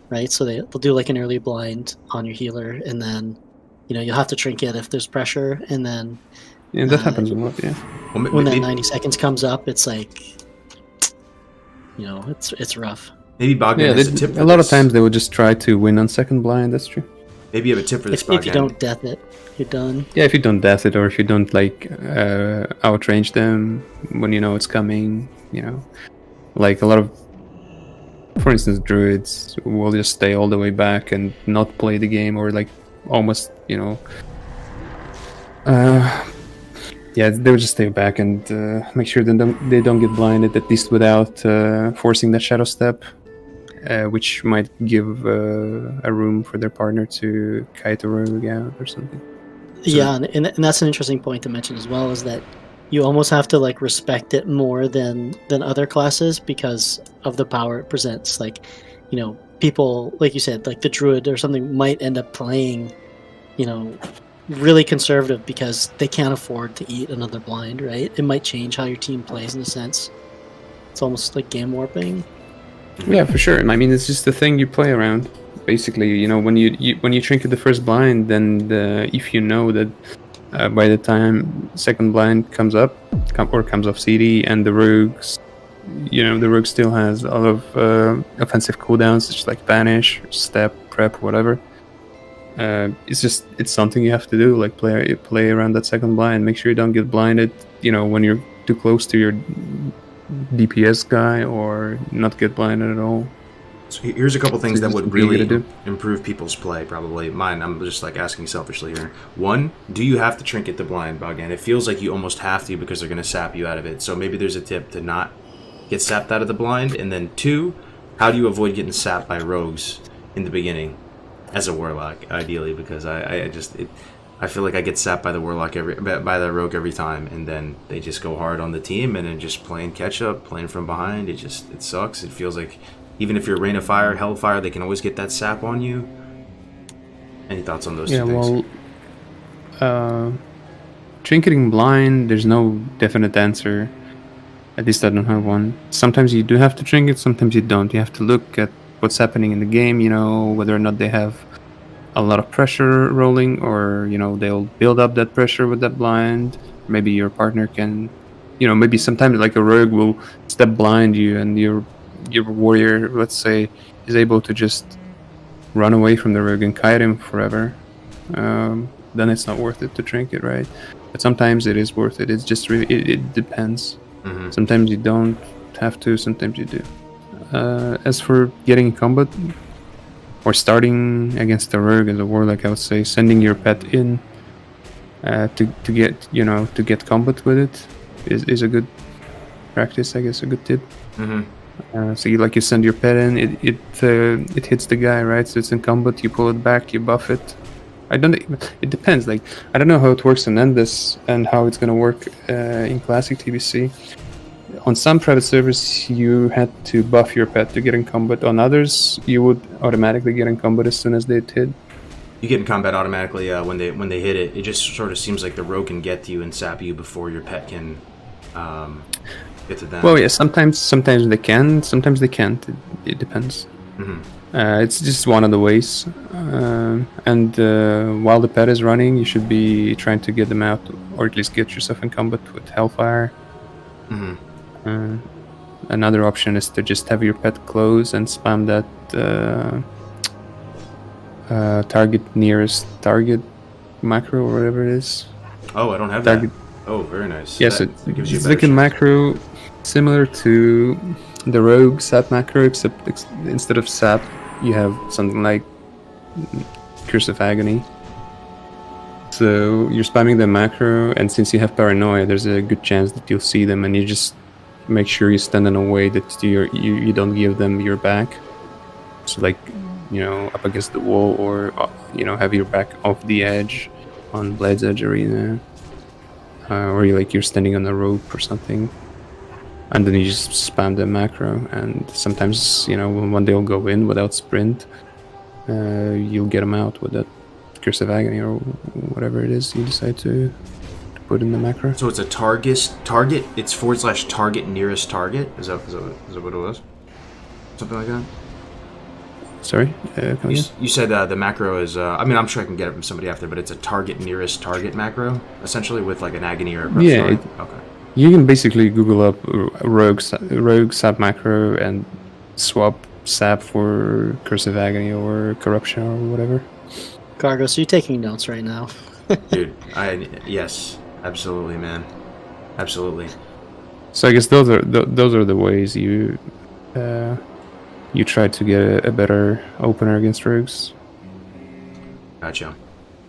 right? So they'll do like an early blind on your healer, and then you'll have to trinket if there's pressure, and then that happens a lot. Yeah. When that 90 seconds comes up, it's like it's rough. Maybe Bogdan has a tip for a lot of times they would just try to win on second blind. That's true. Maybe you have a tip for this, If you don't death it, you're done. Yeah, if you don't death it, or if you don't like outrange them when you know it's coming, like a lot of, for instance, druids will just stay all the way back and not play the game, or like almost, they would just stay back and make sure that they don't get blinded, at least without forcing that shadow step. Which might give a room for their partner to kite a rogue out or something. Yeah, and that's an interesting point to mention as well, is that you almost have to like respect it more than other classes because of the power it presents. Like, people, like you said, like the druid or something might end up playing, really conservative because they can't afford to eat another blind, right? It might change how your team plays in a sense. It's almost like game warping. Yeah, for sure. I mean, it's just the thing you play around. Basically, when you trinket the first blind, then if you know that by the time second blind comes up or comes off CD, and the rogues, the rogue still has a lot of offensive cooldowns, such like banish, step, prep, whatever. It's something you have to do, like play around that second blind. Make sure you don't get blinded. When you're too close to your DPS guy, or not get blinded at all. So here's a couple things that would really improve people's play. Probably mine. I'm just like asking selfishly here. One, do you have to trinket the blind, Bogdan? It feels like you almost have to because they're going to sap you out of it. So maybe there's a tip to not get sapped out of the blind. And then two, how do you avoid getting sapped by rogues in the beginning as a warlock, ideally? Because I feel like I get sapped by the warlock by the rogue every time, and then they just go hard on the team, and then just playing catch up, playing from behind. It sucks. It feels like even if you're Rain of Fire, Hellfire, they can always get that sap on you. Any thoughts on those two things? Well, trinketing blind, there's no definite answer. At least I don't have one. Sometimes you do have to trinket, sometimes you don't. You have to look at what's happening in the game, whether or not they have a lot of pressure rolling, or they'll build up that pressure with that blind. Maybe your partner can, maybe sometimes like a rogue will step blind you, and your warrior, let's say, is able to just run away from the rogue and kite him forever. Then it's not worth it to trinket, right? But sometimes it is worth it. It's just really it depends. Mm-hmm. Sometimes you don't have to, sometimes you do. As for getting in combat or starting against a rogue as a warlock, I would say sending your pet in to get combat with it is a good practice, I guess, a good tip. Mm-hmm. So you send your pet in, it hits the guy, right? So it's in combat, you pull it back, you buff it. It depends. Like, I don't know how it works in Endless and how it's gonna work in Classic TBC. On some private servers, you had to buff your pet to get in combat. On others, you would automatically get in combat as soon as they hit. You get in combat automatically when they hit it. It just sort of seems like the rogue can get to you and sap you before your pet can get to them. Well, yeah, sometimes they can, sometimes they can't. It depends. Mm-hmm. It's just one of the ways. And while the pet is running, you should be trying to get them out, or at least get yourself in combat with Hellfire. Mm-hmm. Another option is to just have your pet close and spam that target nearest target macro, or whatever it is. Oh, I don't have that. Oh, very nice. Yes, it gives you it's like a macro similar to the rogue sap macro, except instead of sap, you have something like Curse of Agony. So you're spamming the macro, and since you have paranoia, there's a good chance that you'll see them, and you just make sure you stand in a way that you don't give them your back. So up against the wall, or have your back off the edge, on Blade's Edge Arena, or you're standing on a rope or something, and then you just spam the macro, and sometimes when they'll go in without sprint, you'll get them out with that Curse of Agony or whatever it is you decide to put in the macro. So it's a target. It's / target nearest target. Is that what it was? Something like that. Sorry, you said the macro is. I'm sure I can get it from somebody after, but it's a target nearest target macro, essentially with like an agony or a okay. You can basically Google up rogue sap macro and swap sap for Curse of Agony or Corruption or whatever. Cargo, so you're taking notes right now. Dude, yes, absolutely, man, absolutely. So I guess those are the ways you try to get a better opener against rogues. Gotcha.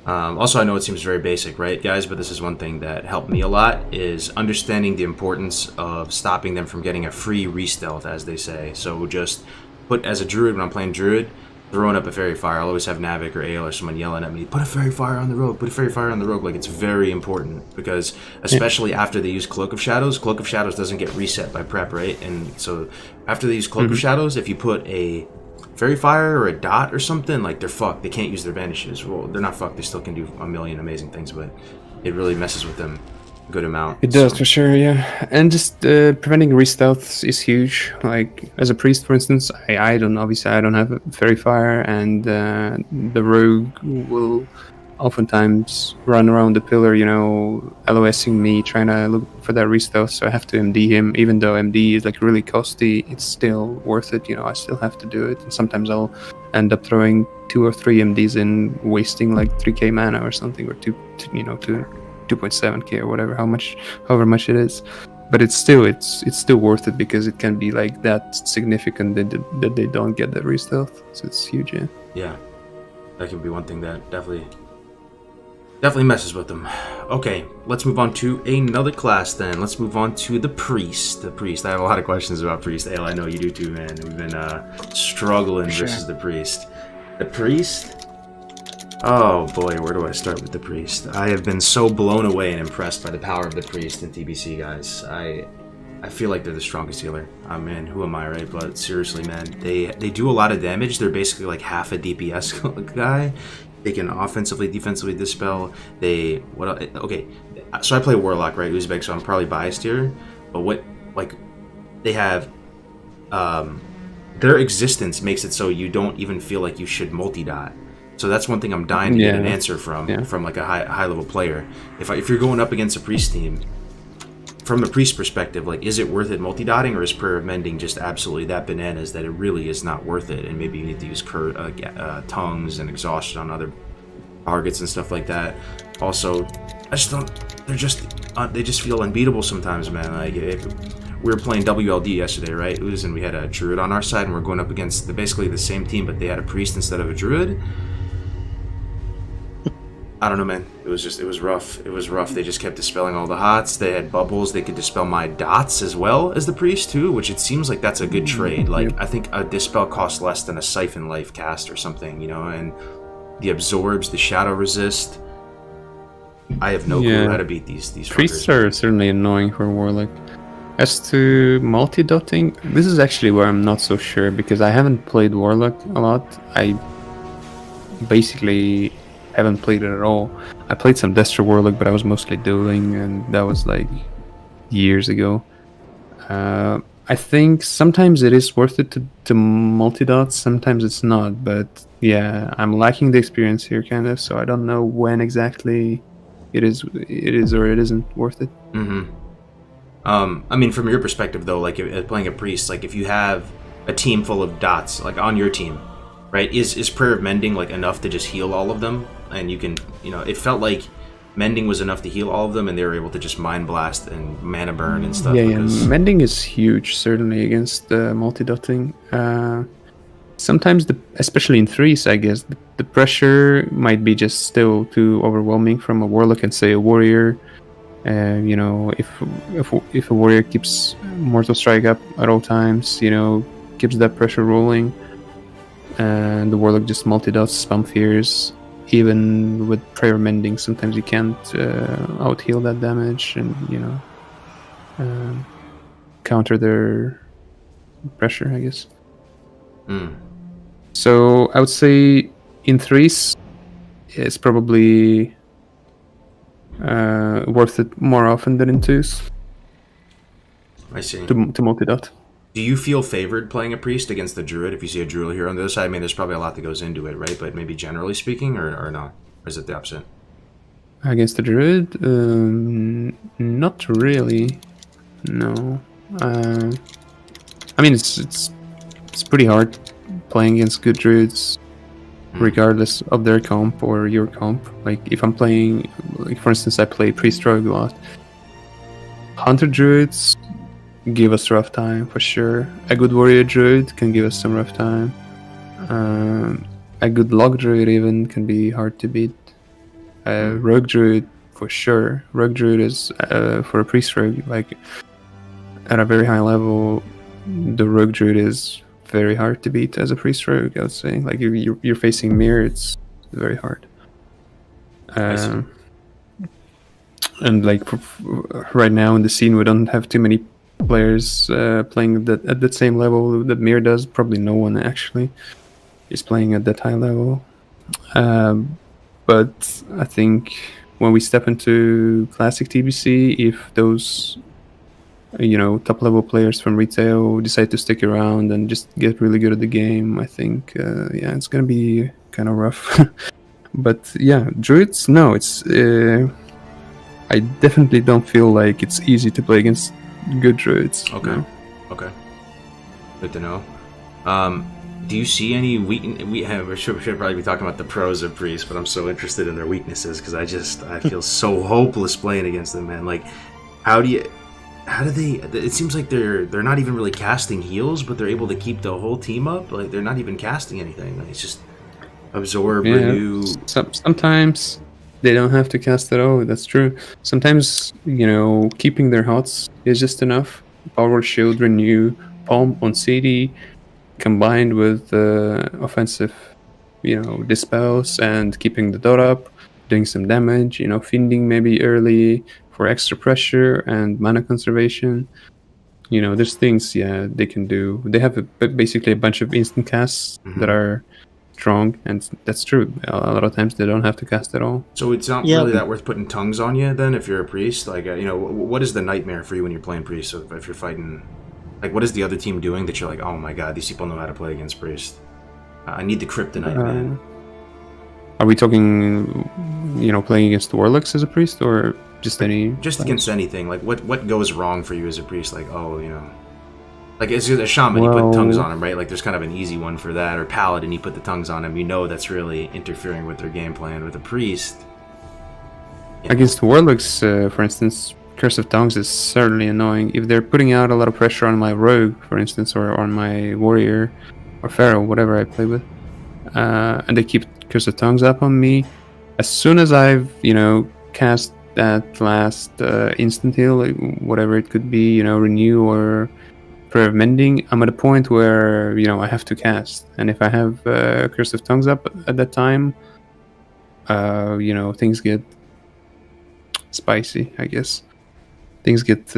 Also, I know it seems very basic, right, guys? But this is one thing that helped me a lot, is understanding the importance of stopping them from getting a free re-stealth, as they say. So just put, as a druid, when I'm playing druid, throwing up a fairy fire, I'll always have Navik or Ale or someone yelling at me, put a fairy fire on the rogue, put a fairy fire on the rogue. Like, it's very important, because especially after they use Cloak of Shadows doesn't get reset by prep, right? And so after they use Cloak of Shadows, if you put a fairy fire or a dot or something, like, they're fucked. They can't use their banishes. Well, they're not fucked. They still can do a million amazing things, but it really messes with them a good amount. It does, for sure, yeah. And just preventing re-stealths is huge. Like, as a priest, for instance, I don't have a fairy fire, and the rogue will oftentimes run around the pillar, LOSing me, trying to look for that re-stealth, so I have to MD him. Even though MD is like really costly, it's still worth it, I still have to do it. And sometimes I'll end up throwing 2 or 3 MDs in, wasting like 3k mana or something, or 2.7k or whatever, however much it is. But it's still worth it, because it can be like that significant that they don't get that re-stealth. So it's huge, yeah. Yeah, that can be one thing that definitely messes with them. Okay, let's move on to another class then. Let's move on to the Priest. I have a lot of questions about Priest. Ale, I know you do too, man. We've been struggling versus the Priest. The Priest? Oh boy, where do I start with the Priest? I have been so blown away and impressed by the power of the Priest in TBC, guys. I feel like they're the strongest healer. Man, who am I, right? But seriously, man, they do a lot of damage. They're basically like half a DPS guy. They can offensively, defensively dispel. Okay, so I play Warlock, right? Uzbek, so I'm probably biased here. But they have, their existence makes it so you don't even feel like you should multi-dot. So that's one thing I'm dying to get an answer from like a high level player. If you're going up against a priest team, from a priest perspective, like, is it worth it multi-dotting, or is Prayer of Mending just absolutely that bananas that it really is not worth it, and maybe you need to use tongues and exhaustion on other targets and stuff like that. Also, I just don't. They just feel unbeatable sometimes, man. Like, if we were playing WLD yesterday, right? And we had a druid on our side, and we're going up against basically the same team, but they had a priest instead of a druid. I don't know, man. It was rough. It was rough. They just kept dispelling all the hots. They had bubbles. They could dispel my dots as well as the priest too, which it seems like that's a good trade. Like, I think a dispel costs less than a Siphon Life cast or something, and the absorbs, the shadow resist. I have no clue how to beat these priests fuckers. are certainly annoying for Warlock. As to multi-dotting, this is actually where I'm not so sure, because I haven't played Warlock a lot. I basically haven't played it at all. I played some Destro Warlock, but I was mostly dueling, and that was like years ago. I think sometimes it is worth it to multi-dot, sometimes it's not, but yeah, I'm lacking the experience here, kind of, so I don't know when exactly it is or it isn't worth it. I mean, from your perspective though, like, playing a priest, like, if you have a team full of dots, like on your team, right, is Prayer of Mending like enough to just heal all of them? And you can, it felt like Mending was enough to heal all of them, and they were able to just Mind Blast and Mana Burn and stuff. Yeah, Mending is huge, certainly, against multi-dotting. Sometimes, especially in threes, I guess, the pressure might be just still too overwhelming from a Warlock and, say, a Warrior. If a Warrior keeps Mortal Strike up at all times, keeps that pressure rolling, and the Warlock just multi-dots, spam fears, even with prayer mending, sometimes you can't out heal that damage, and counter their pressure, I guess. So I would say in threes, it's probably worth it more often than in twos. I see. To multi-dot. Do you feel favored playing a priest against the druid if you see a druid here on the other side? I mean, there's probably a lot that goes into it, right? But maybe generally speaking, or not? Or is it the opposite? Against the druid? Not really. No. I mean, it's pretty hard playing against good druids, regardless of their comp or your comp. Like, if I'm playing, like, for instance, I play priest rogue a lot. Hunter druids give us rough time for sure. A good warrior druid can give us some rough time. A good log druid even can be hard to beat. Rogue druid for sure. Rogue druid is for a priest rogue, like at a very high level. The rogue druid is very hard to beat as a priest rogue, I would say. Like, you're facing mirror, it's very hard. And like right now in the scene, we don't have too many players playing at that same level that Mir does. Probably no one actually is playing at that high level. But I think when we step into classic TBC, if those top level players from retail decide to stick around and just get really good at the game, I think it's gonna be kind of rough. But yeah, druids, no, it's I definitely don't feel like it's easy to play against good druids. Okay. No? Okay. Good to know. Do you see any we should probably be talking about the pros of priests, but I'm so interested in their weaknesses because I feel so hopeless playing against them, man. Like, how do they? It seems like they're not even really casting heals, but they're able to keep the whole team up. Like, they're not even casting anything. Like, it's just absorb, renew. Sometimes they don't have to cast at all. That's true. Sometimes keeping their hots is just enough. Power shield, renew, palm on CD, combined with offensive, dispels and keeping the dot up, doing some damage. Fiending maybe early for extra pressure and mana conservation. There's things they can do. They have basically a bunch of instant casts that are strong, and that's true. A lot of times they don't have to cast at all. So it's not really that worth putting tongues on you then if you're a priest. Like, what is the nightmare for you when you're playing priest? So if you're fighting, like, what is the other team doing that you're like, oh my god, these people know how to play against priest? I need the kryptonite, man. Are we talking, playing against warlocks as a priest, or just any? Just against anything. Like, what goes wrong for you as a priest? Like, like, as a shaman, you put tongues on him, right? Like, there's kind of an easy one for that. Or paladin, you put the tongues on him. That's really interfering with their game plan. With a priest, against warlocks, for instance, Curse of Tongues is certainly annoying. If they're putting out a lot of pressure on my rogue, for instance, or on my warrior or pharaoh, whatever I play with, and they keep Curse of Tongues up on me, as soon as I've cast that last instant heal, like, whatever it could be, renew or prayer of mending, I'm at a point where I have to cast, and if I have Curse of Tongues up at that time, things get spicy, I guess. Things get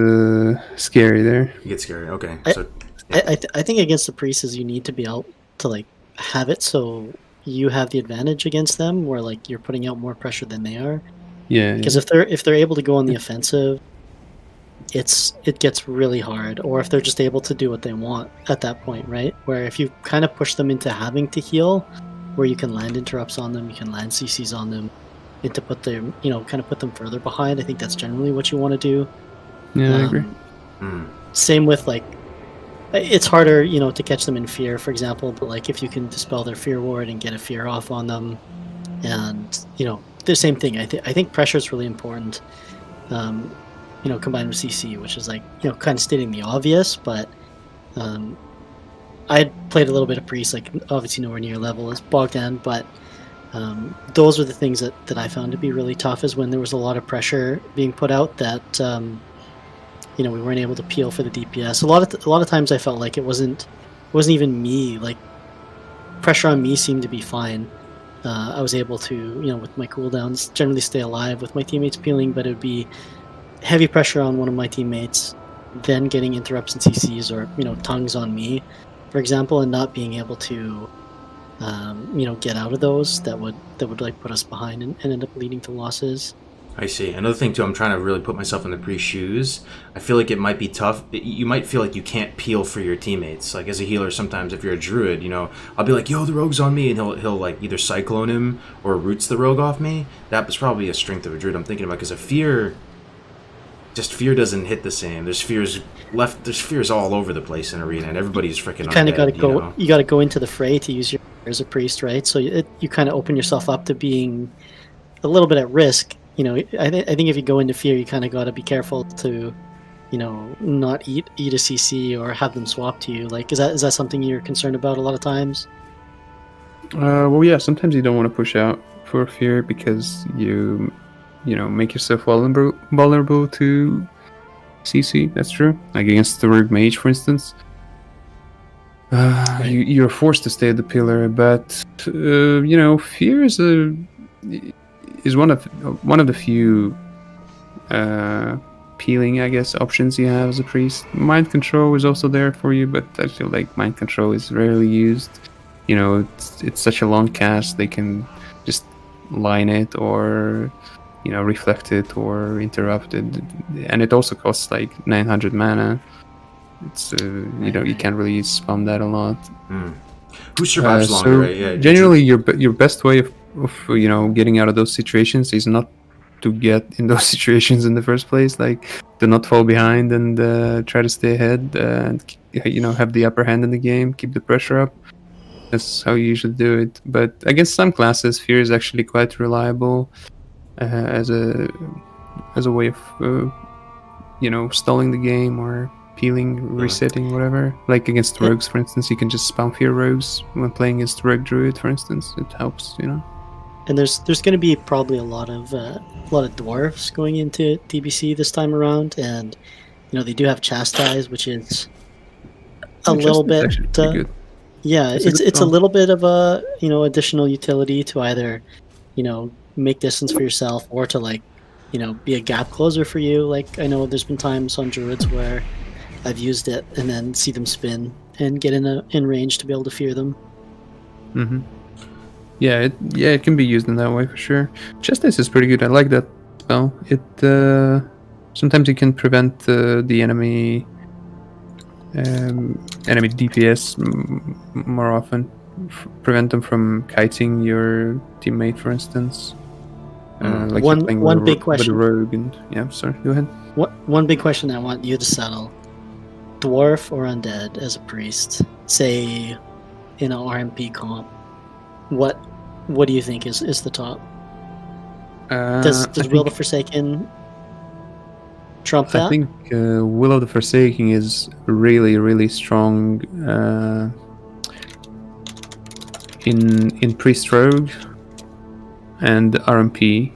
scary there. You get scary. Okay. I think against the priests, you need to be able to, like, have it so you have the advantage against them, where, like, you're putting out more pressure than they are. Yeah. Because if they're able to go on the offensive, it gets really hard. Or if they're just able to do what they want at that point, right? Where if you kind of push them into having to heal, where you can land interrupts on them, you can land CCs on them, and to put them, kind of put them further behind. I think that's generally what you want to do. Yeah, I agree. Same with, like, it's harder, to catch them in fear, for example. But, like, if you can dispel their fear ward and get a fear off on them, and the same thing. I think pressure is really important. Combined with CC, which is, like, kind of stating the obvious, but I played a little bit of priest, like, obviously nowhere near level as Bogdan, but those are the things that I found to be really tough, is when there was a lot of pressure being put out that we weren't able to peel for the DPS. A lot of times I felt like it wasn't even me. Like, pressure on me seemed to be fine, I was able to, with my cooldowns, generally stay alive with my teammates peeling, but it would be heavy pressure on one of my teammates, then getting interrupts and CCs or, tongues on me, for example, and not being able to, get out of those. That would like put us behind and end up leading to losses. I see. Another thing too, I'm trying to really put myself in the priest's shoes. I feel like it might be tough. You might feel like you can't peel for your teammates. Like as a healer, sometimes if you're a druid, I'll be like, "Yo, the rogue's on me," and he'll like either cyclone him or roots the rogue off me. That was probably a strength of a druid I'm thinking about, because a fear doesn't hit the same. There's fears all over the place in arena, and everybody's freaking. You kind of got to go. You got to go into the fray to use your as a priest, right? So you kind of open yourself up to being a little bit at risk. I think if you go into fear, you kind of got to be careful to, not eat a CC or have them swap to you. Like, is that something you're concerned about a lot of times? Well, yeah. Sometimes you don't want to push out for fear because you make yourself vulnerable to CC. That's true. Like against the rogue mage, for instance. You're forced to stay at the pillar, but fear is one of the few peeling, I guess, options you have as a priest. Mind control is also there for you, but I feel like mind control is rarely used. It's such a long cast, they can just line it or reflect it or interrupt it, and it also costs like 900 mana. It's you can't really spam that a lot. Who survives longer? So right? Yeah, generally, your best way of getting out of those situations is not to get in those situations in the first place. Like, to not fall behind and try to stay ahead and have the upper hand in the game, keep the pressure up. That's how you usually do it. But against some classes, fear is actually quite reliable as a way of stalling the game or peeling, resetting, whatever. Like against rogues, for instance, you can just spam fear rogues when playing against rogue druid, for instance. It helps, And there's going to be probably a lot of dwarves going into TBC this time around, and they do have chastise, which is a little bit. Good. Yeah, it's a little bit of a additional utility to either make distance for yourself or to be a gap closer for you. Like, I know there's been times on druids where I've used it and then see them spin and get in range to be able to fear them. Mm-hmm. Yeah, it can be used in that way for sure. Chastise is pretty good. I like that spell. It sometimes you can prevent the enemy DPS more often. Prevent them from kiting your teammate, for instance. Like one big question. With a rogue and sorry, go ahead. One big question I want you to settle: dwarf or undead as a priest? Say in an RMP comp. What do you think is the top? Does Will of the Forsaken trump that? I think Will of the Forsaken is really, really strong in Priest Rogue and RMP.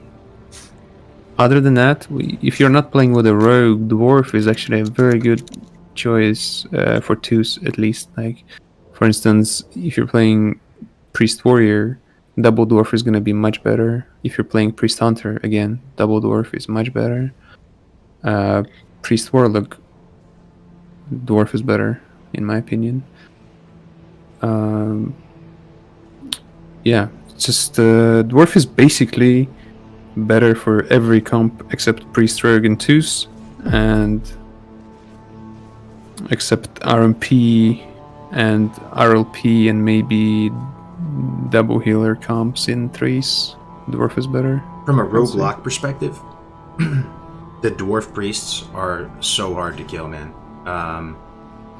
Other than that, if you're not playing with a Rogue, Dwarf is actually a very good choice for twos, at least. Like, for instance, if you're playing Priest Warrior, Double Dwarf is going to be much better. If you're playing Priest Hunter, again, Double Dwarf is much better. Priest Warlock, Dwarf is better, in my opinion. Just Dwarf is basically better for every comp except Priest Rogue and twos, and except RMP and RLP and maybe double healer comps in threes. Dwarf is better. From a roguelike perspective, the dwarf priests are so hard to kill, man.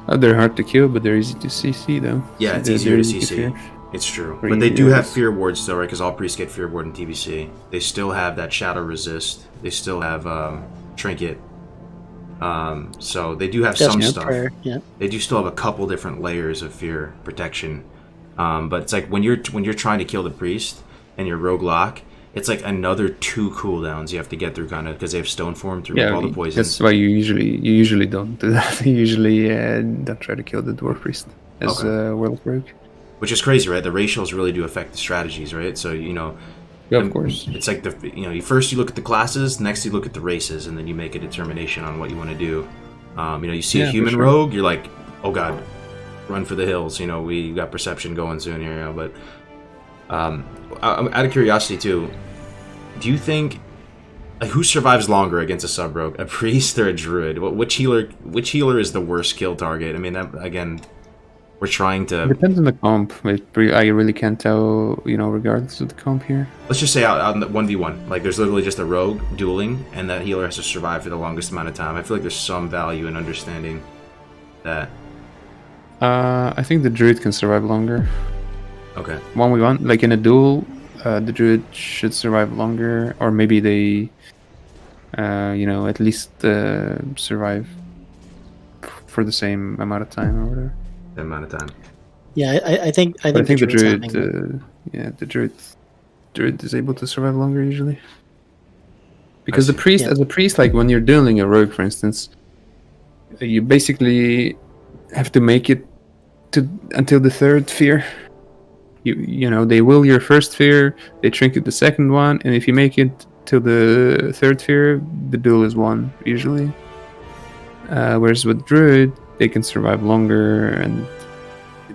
They're hard to kill, but they're easy to CC, though. Yeah, it's easier to CC. It's true. But they do have fear wards, though, right? Because all priests get fear ward in TBC. They still have that shadow resist. They still have trinket. So they do have some stuff. Prayer, yeah. They do still have a couple different layers of fear protection. But it's like when you're trying to kill the priest and you're roguelike, it's like another 2 cooldowns you have to get through, kind of, because they have stone form through all the poisons. That's why you usually don't do that. You usually don't try to kill the dwarf priest as World Rogue. which is crazy, right? The ratios really do affect the strategies, right? So Yeah, of course. it's like first you look at the classes, next you look at the races, and then you make a determination on what you want to do. You see a Yeah, for human sure. rogue, you're like, oh god, run for the hills. We got perception going soon here. But out of curiosity too, do you think who survives longer against a sub rogue, a priest or a druid? Which healer is the worst kill target? I mean, that, again, we're trying It to. depends on the comp. I really can't tell, regardless of the comp here. Let's just say out in the 1v1, like there's literally just a rogue dueling, and that healer has to survive for the longest amount of time. I feel like there's some value in understanding that. I think the druid can survive longer. Okay. 1v1, like in a duel, the druid should survive longer, or maybe they, at least survive for the same amount of time or whatever. That amount of time. Yeah, I think But I think the druid's druid, having- the druid is able to survive longer usually. Because the see. priest, Yeah. as a priest, like when you're dueling a rogue, for instance, you basically have to make it to until the third sphere. They will your first sphere, they trinket the second one, and if you make it to the third sphere, the duel is won usually. Whereas with druid, they can survive longer and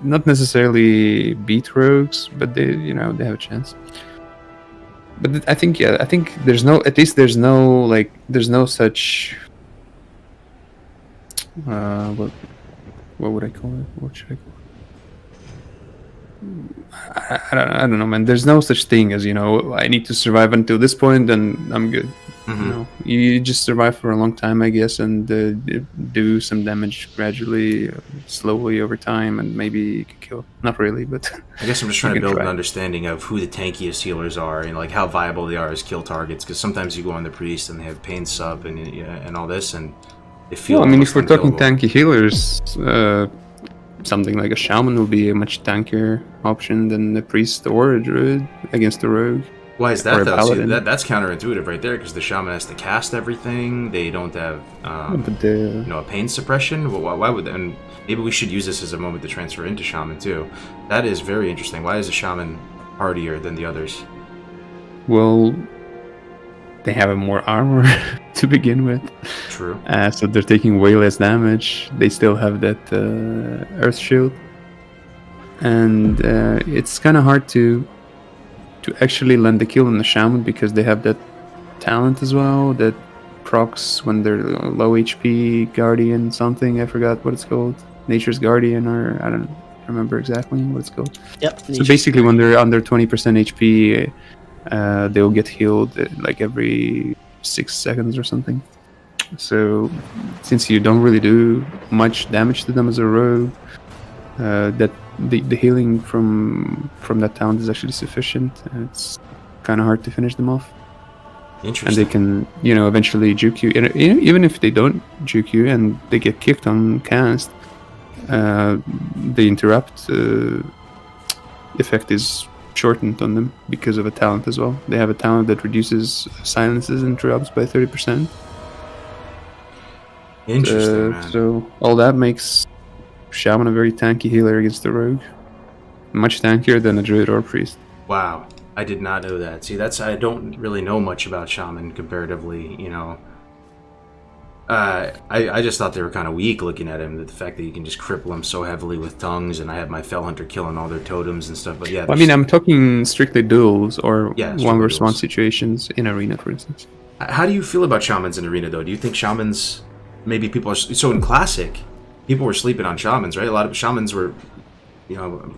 not necessarily beat rogues, but they have a chance. But I think there's no such what would I call it? What should I call it? I don't know, man. There's no such thing as I need to survive until this point and I'm good. You just survive for a long time, I guess, and do some damage gradually, slowly over time, and maybe you can kill. Not really, but I guess I'm just trying to build an understanding of who the tankiest healers are and like how viable they are as kill targets. Because sometimes you go on the priest and they have pain sub and all this, and they feel. Well, I mean, if we're talking unkillable. tanky healers, something like a shaman will be a much tankier option than the priest or a druid against a rogue. Why is or that a though? See, paladin. that's counterintuitive right there because the shaman has to cast everything. They don't have But the a pain suppression. Well, why would? And maybe we should use this as a moment to transfer into shaman too. That is very interesting. Why is the shaman hardier than the others? well, they have more armor to begin with. True. So they're taking way less damage. They still have that earth shield, and it's kind of hard to actually land the kill on the shaman because they have that talent as well that procs when they're low HP guardian something. I forgot what it's called. Nature's Guardian, or I don't remember exactly what it's called. Yep. So basically, when they're under 20% HP, they'll get healed like every 6 seconds or something. So since you don't really do much damage to them as a rogue, that the healing from that talent is actually sufficient. And it's kind of hard to finish them off. And Interesting. they can, eventually juke you. And even if they don't juke you and they get kicked on cast, the interrupt effect is shortened on them because of a talent as well. They have a talent that reduces silences and interrupts by 30%. Interesting, man. So all that makes Shaman a very tanky healer against the rogue. Much tankier than a druid or priest. Wow, I did not know that. See, I don't really know much about shaman comparatively. I just thought they were kind of weak looking at him. The fact that you can just cripple them so heavily with tongues, and I had my fell hunter killing all their totems and stuff. But yeah, I mean, I'm talking strictly duels or strictly 1v1 duels. situations in arena, for instance. How do you feel about shamans in arena, though? Do you think shamans, maybe people are so in classic, people were sleeping on shamans, right? A lot of shamans were,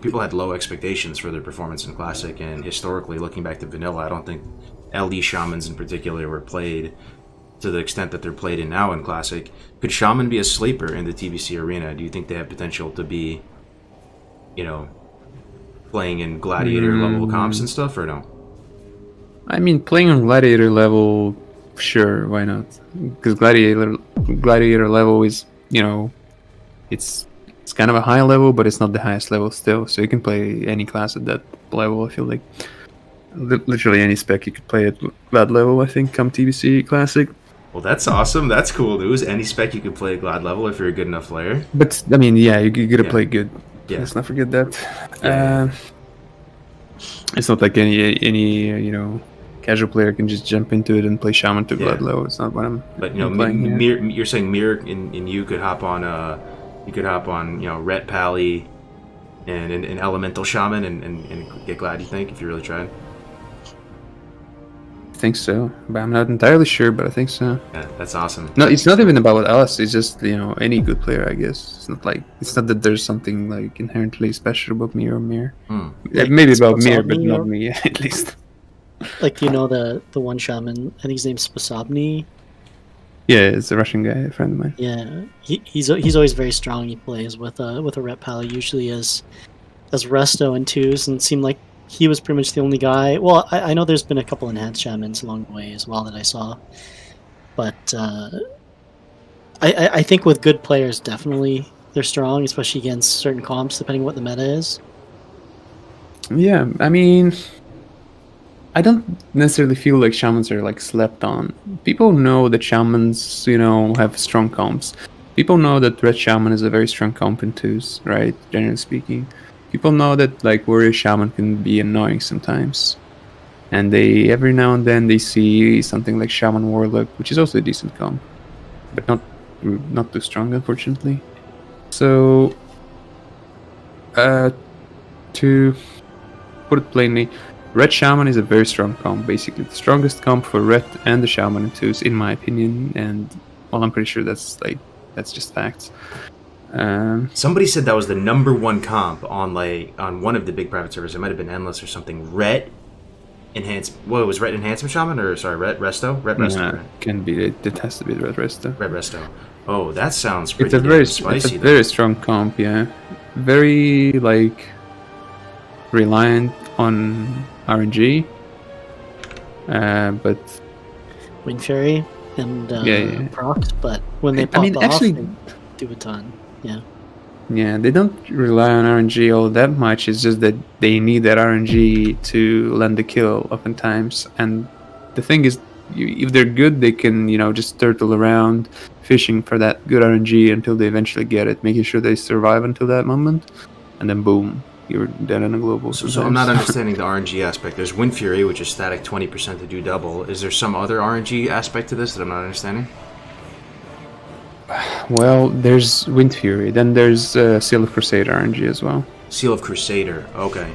people had low expectations for their performance in classic, and historically, looking back to vanilla, I don't think LD shamans in particular were played to the extent that they're played in now in classic. Could shaman be a sleeper in the TBC arena? Do you think they have potential to be, playing in gladiator level comps and stuff, or no? I mean, playing on gladiator level, sure, why not? Because gladiator level is, it's kind of a high level, but it's not the highest level still. So you can play any class at that level. I feel like literally any spec you could play at glad level. I think come TBC classic. Well, that's awesome. That's cool news. Any spec you can play at glad level if you're a good enough player. But I mean, yeah, you gotta play good. Yeah. Let's not forget that. Yeah. It's not like any casual player can just jump into it and play shaman to Bloodlow. It's not what I'm. But I'm playing here. you're saying Mir and you could hop on Ret Pally and an elemental shaman and get glad, you think, if you really tried? I think so, but I'm not entirely sure. But I think so. Yeah, that's awesome. No, it's not even about us. It's just any good player, I guess. It's not that there's something like inherently special about me or Mir. Like, Maybe about Mir, Sposobny but not or- me at least. Like, the one shaman, I think his name's Sposobny. Yeah, it's a Russian guy, a friend of mine. Yeah, he's always very strong. He plays with a Ret Pally, usually as resto and twos, and it seemed like he was pretty much the only guy. Well, I know there's been a couple enhanced shamans along the way as well that I saw, but I think with good players, definitely they're strong, especially against certain comps, depending on what the meta is. Yeah, I mean, I don't necessarily feel like shamans are like slept on. People know that shamans, have strong comps. People know that red shaman is a very strong comp in twos, right? Generally speaking, people know that like warrior shaman can be annoying sometimes, and they every now and then they see something like shaman warlock, which is also a decent comp, but not too strong, unfortunately. So, to put it plainly, red shaman is a very strong comp, basically the strongest comp for red and the shaman in twos, in my opinion. And well, I'm pretty sure that's just facts. Somebody said that was the number one comp on one of the big private servers. It might have been Endless or something. Ret Enhancement Shaman, or sorry, Ret Resto? Ret Resto. Nah, right? can be it has to be the red resto. Ret Resto. Oh, that sounds pretty spicy. It's a very strong comp, yeah. Very reliant on RNG. But Wind Fury and procs, but when they pop off, actually, they do a ton. Yeah. Yeah, they don't rely on RNG all that much. It's just that they need that RNG to land the kill oftentimes. And the thing is, if they're good, they can, just turtle around fishing for that good RNG until they eventually get it, making sure they survive until that moment. And then boom, you're dead on a global. So I'm not understanding the RNG aspect. There's Wind Fury, which is static 20% to do double. Is there some other RNG aspect to this that I'm not understanding? Well, there's Wind Fury, then there's Seal of Crusader RNG as well. Seal of Crusader, okay.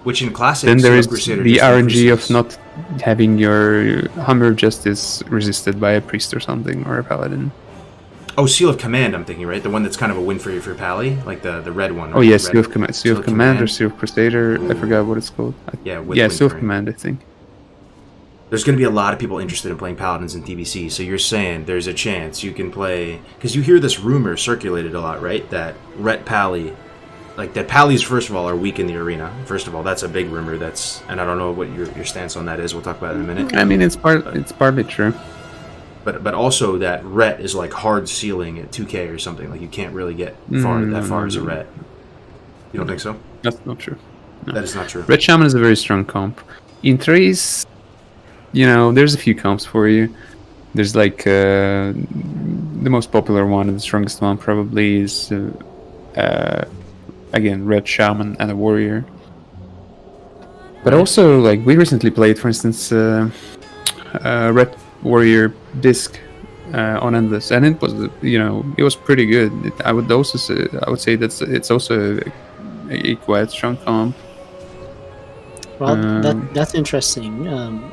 Which in Classic, Then there Seal is of Crusader the just RNG of increases. not having your Hammer of Justice resisted by a priest or something, or a paladin. Oh, Seal of Command, I'm thinking, right? The one that's kind of a win for you for Pally, like the red one. Right? Oh yeah, The red- Seal of Command or Seal of Crusader. I forgot what it's called. Yeah, with Yeah, Wind Seal of Fury. Command, I think. There's going to be a lot of people interested in playing Paladins in TBC, so you're saying there's a chance you can play... Because you hear this rumor circulated a lot, right? That Ret Pally... that Pallies, first of all, are weak in the arena. First of all, that's a big rumor. And I don't know what your stance on that is. We'll talk about it in a minute. I mean, it's partly true. But also that Ret is like hard ceiling at 2K or something. Like you can't really get that far as a Ret. You don't think so? That's not true. No. That is not true. Red Shaman is a very strong comp. In threes, there's a few comps for you. There's the most popular one and the strongest one probably is again Red Shaman and a warrior. But also we recently played, for instance, Red Warrior Disc on Endless, and it was it was pretty good. I would say it's also a quite strong comp. Well, that's interesting.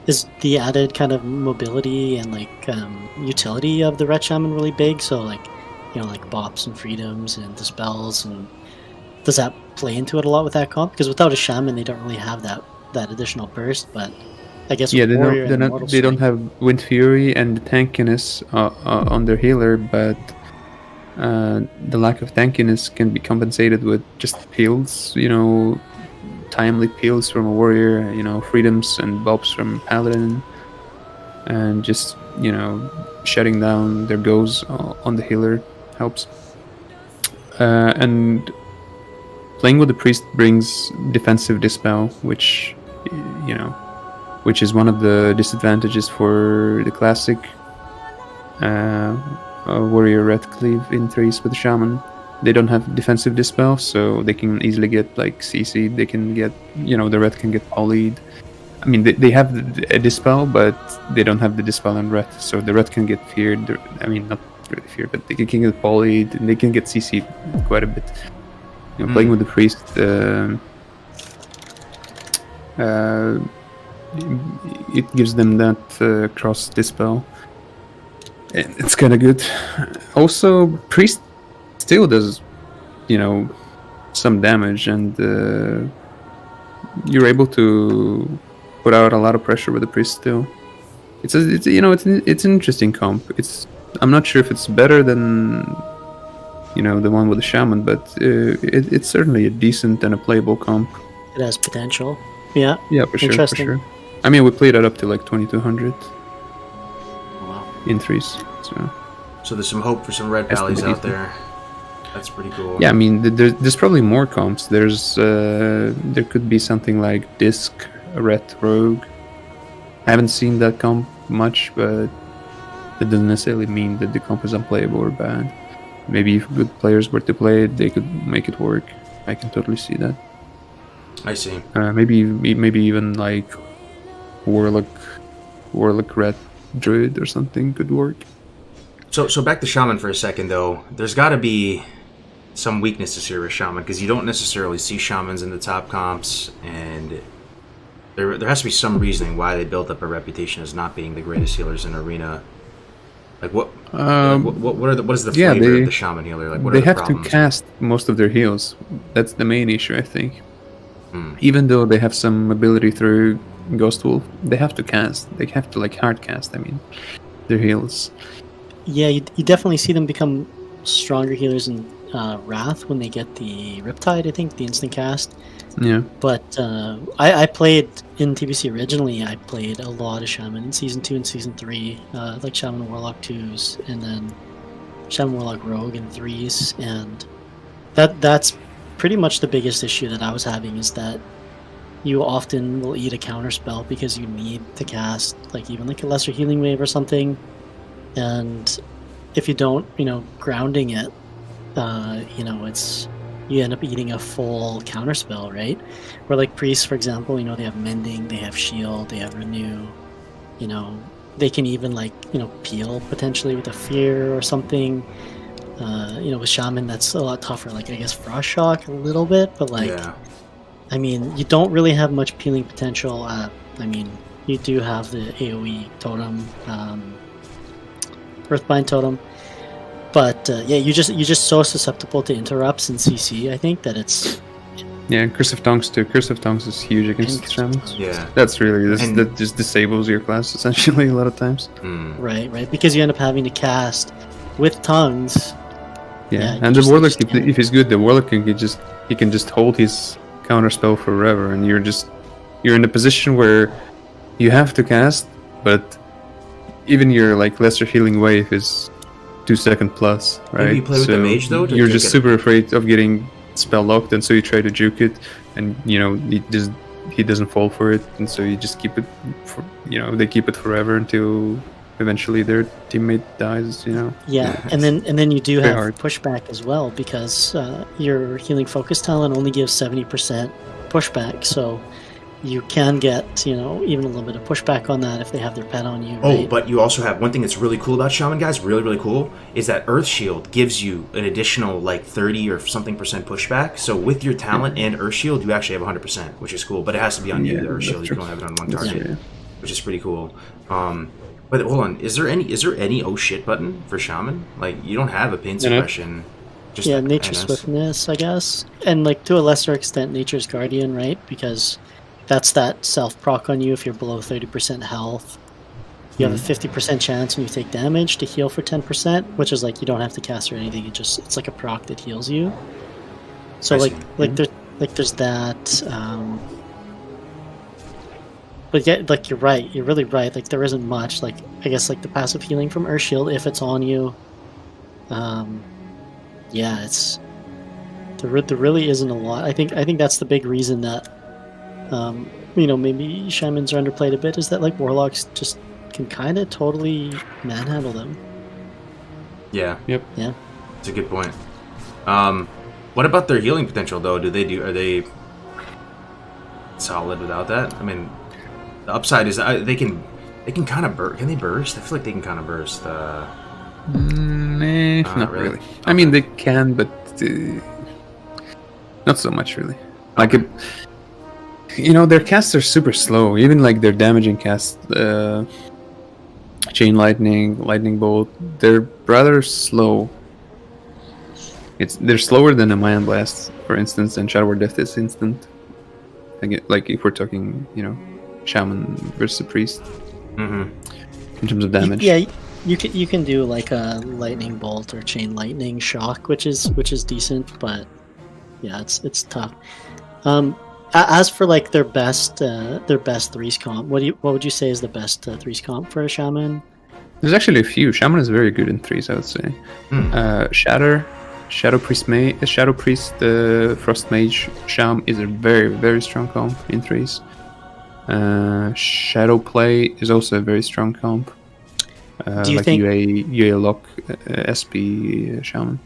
Is the added kind of mobility and utility of the Red Shaman really big? So bops and freedoms and dispels, and does that play into it a lot with that comp? Because without a shaman, they don't really have that additional burst. But I guess Yeah, with Warrior and Immortal they don't Strength- have Wind Fury and the tankiness on their healer, but the lack of tankiness can be compensated with just pills, timely pills from a warrior, freedoms and bops from paladin, and just shutting down their goes on the healer helps. And playing with the priest brings defensive dispel, which is one of the disadvantages for the classic warrior red cleave in threes with the shaman. they don't have defensive dispel, so they can easily get like CC. They can get, the red can get polyed. I mean, they have a dispel, but they don't have the dispel on red, so the red can get feared. I mean, not really feared, but they can get polyed and they can get CC quite a bit. Playing with the priest, it gives them that cross dispel. It's kind of good. Also, priest still does, some damage, and you're able to put out a lot of pressure with the priest still. It's an interesting comp. I'm not sure if it's better than the one with the shaman, but it's certainly a decent and a playable comp. It has potential. Yeah. Yeah, for sure. Interesting. For sure. I mean, we played it up to like 2200 Wow. in threes. So there's some hope for some red pallies out there. That's pretty cool. Yeah, I mean, there's probably more comps. There could be something like Disc, Ret Rogue. I haven't seen that comp much, but it doesn't necessarily mean that the comp is unplayable or bad. Maybe if good players were to play it, they could make it work. I can totally see that. I see. Maybe even like Warlock Red Druid or something could work. So back to Shaman for a second, though. There's got to be some weaknesses here with Shaman, because you don't necessarily see Shamans in the top comps, and there has to be some reasoning why they built up a reputation as not being the greatest healers in Arena. Like what is the flavor of the Shaman healer? Like what they are the have problems? to cast most of their heals. That's the main issue, I think. Even though they have some ability through Ghost Wolf, they have to cast. They have to like hard cast. I mean, their heals. Yeah, you definitely see them become stronger healers in Wrath when they get the Riptide, I think, the instant cast. Yeah. But I played in TBC originally. I played a lot of Shaman in Season 2 and Season 3, like Shaman Warlock 2s, and then Shaman Warlock Rogue in 3s, and that's pretty much the biggest issue that I was having, is that you often will eat a counter spell because you need to cast like even like a lesser healing wave or something, and if you don't, grounding it, it's you end up eating a full counter spell, right? Where like priests, for example, they have mending, they have shield, they have renew, they can even like peel potentially with a fear or something. With shaman that's a lot tougher, like I guess frost shock a little bit, but like Yeah. I mean, you don't really have much peeling potential. I mean, you do have the AoE totem, Earthbind totem, but yeah, you're just so susceptible to interrupts in CC. I think that it's Yeah, and Curse of Tongues too. Curse of Tongues is huge against shamans. Yeah. That's really And- that just disables your class essentially a lot of times. right, because you end up having to cast with tongues. Yeah, Yeah, you and the just warlock, understand. if he's good, the warlock can just hold his counter spell forever, and you're in a position where you have to cast, but even your like lesser healing wave is 2 second plus, right? Maybe you play with the mage, though, to You're take just it- super afraid of getting spell locked, and so you try to juke it, and he doesn't fall for it, and so you just keep it for, they keep it forever until eventually their teammate dies. Yeah, and then you do Very have hard. pushback as well, because your healing focus talent only gives 70% pushback, so you can get even a little bit of pushback on that if they have their pet on you. Oh, right? but you also have one thing that's really cool about Shaman, guys, really cool, is that Earth Shield gives you an additional like 30 or something percent pushback. So with your talent and Earth Shield, you actually have 100%, which is cool. But it has to be on you, Yeah, the Earth that's Shield. You true. can only have it on one That's target, true, yeah. which is pretty cool. But hold on, is there any oh shit button for Shaman? Like, you don't have a pain No, no. suppression. Just Yeah, NS. Nature's Swiftness, I guess, and like to a lesser extent, Nature's Guardian, right? Because that's that self proc on you if you're below 30% health. You have a 50% chance when you take damage to heal for 10%, which is like you don't have to cast or anything. It's like a proc that heals you. So I like see. there's that. But yeah, like you're right. You're really right. Like there isn't much. Like I guess like the passive healing from Earthshield if it's on you. Yeah, it's there really isn't a lot. I think that's the big reason that maybe shamans are underplayed a bit, is that like warlocks just can kind of totally manhandle them. Yeah, Yep. Yeah. it's a good point. What about their healing potential though? Are they solid without that? I mean, the upside is they can kind of burst. Can they burst? I feel like they can kind of burst. Not really. I mean, they can, but not so much really. Like, their casts are super slow. Even like their damaging cast, Chain Lightning, Lightning Bolt, they're rather slow. They're slower than a Mayan Blast, for instance, and Shadow Word Death is instant. Like if we're talking, Shaman versus a Priest, in terms of damage. Yeah, you can do like a Lightning Bolt or Chain Lightning Shock, which is decent, but yeah, it's tough. As for like their best threes comp, what would you say is the best threes comp for a Shaman? There's actually a few. Shaman is very good in threes, I would say. Shadow Priest, Frost Mage, Sham is a very, very strong comp in threes. Shadow Play is also a very strong comp. Do you think UA Lock, SP Shaman?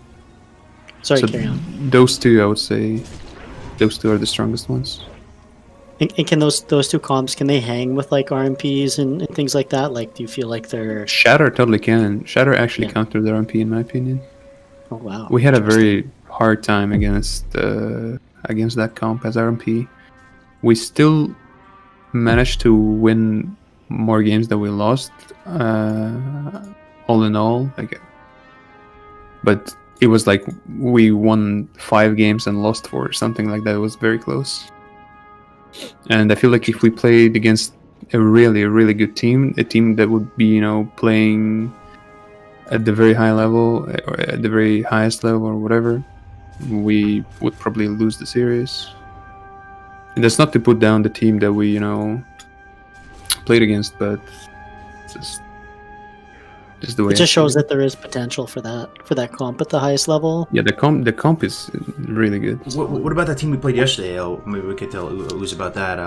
Sorry, carry on. Those two, I would say, those two are the strongest ones. And can those two comps, can they hang with like RMPs and things like that? Like, do you feel like they're... Shatter totally can. Shatter actually countered the RMP in my opinion. Oh wow! We had a very hard time against that comp as RMP. We still managed to win more games than we lost, all in all. But it was like we won 5 games and lost 4, something like that. It was very close. And I feel like if we played against a really, really good team, a team that would be, playing at the very high level or at the very highest level or whatever, we would probably lose the series. And that's not to put down the team that we, played against, but just the way it just shows that there is potential for that comp at the highest level. Yeah, the comp is really good. What about that team we played yesterday? Maybe we could tell Uz about that.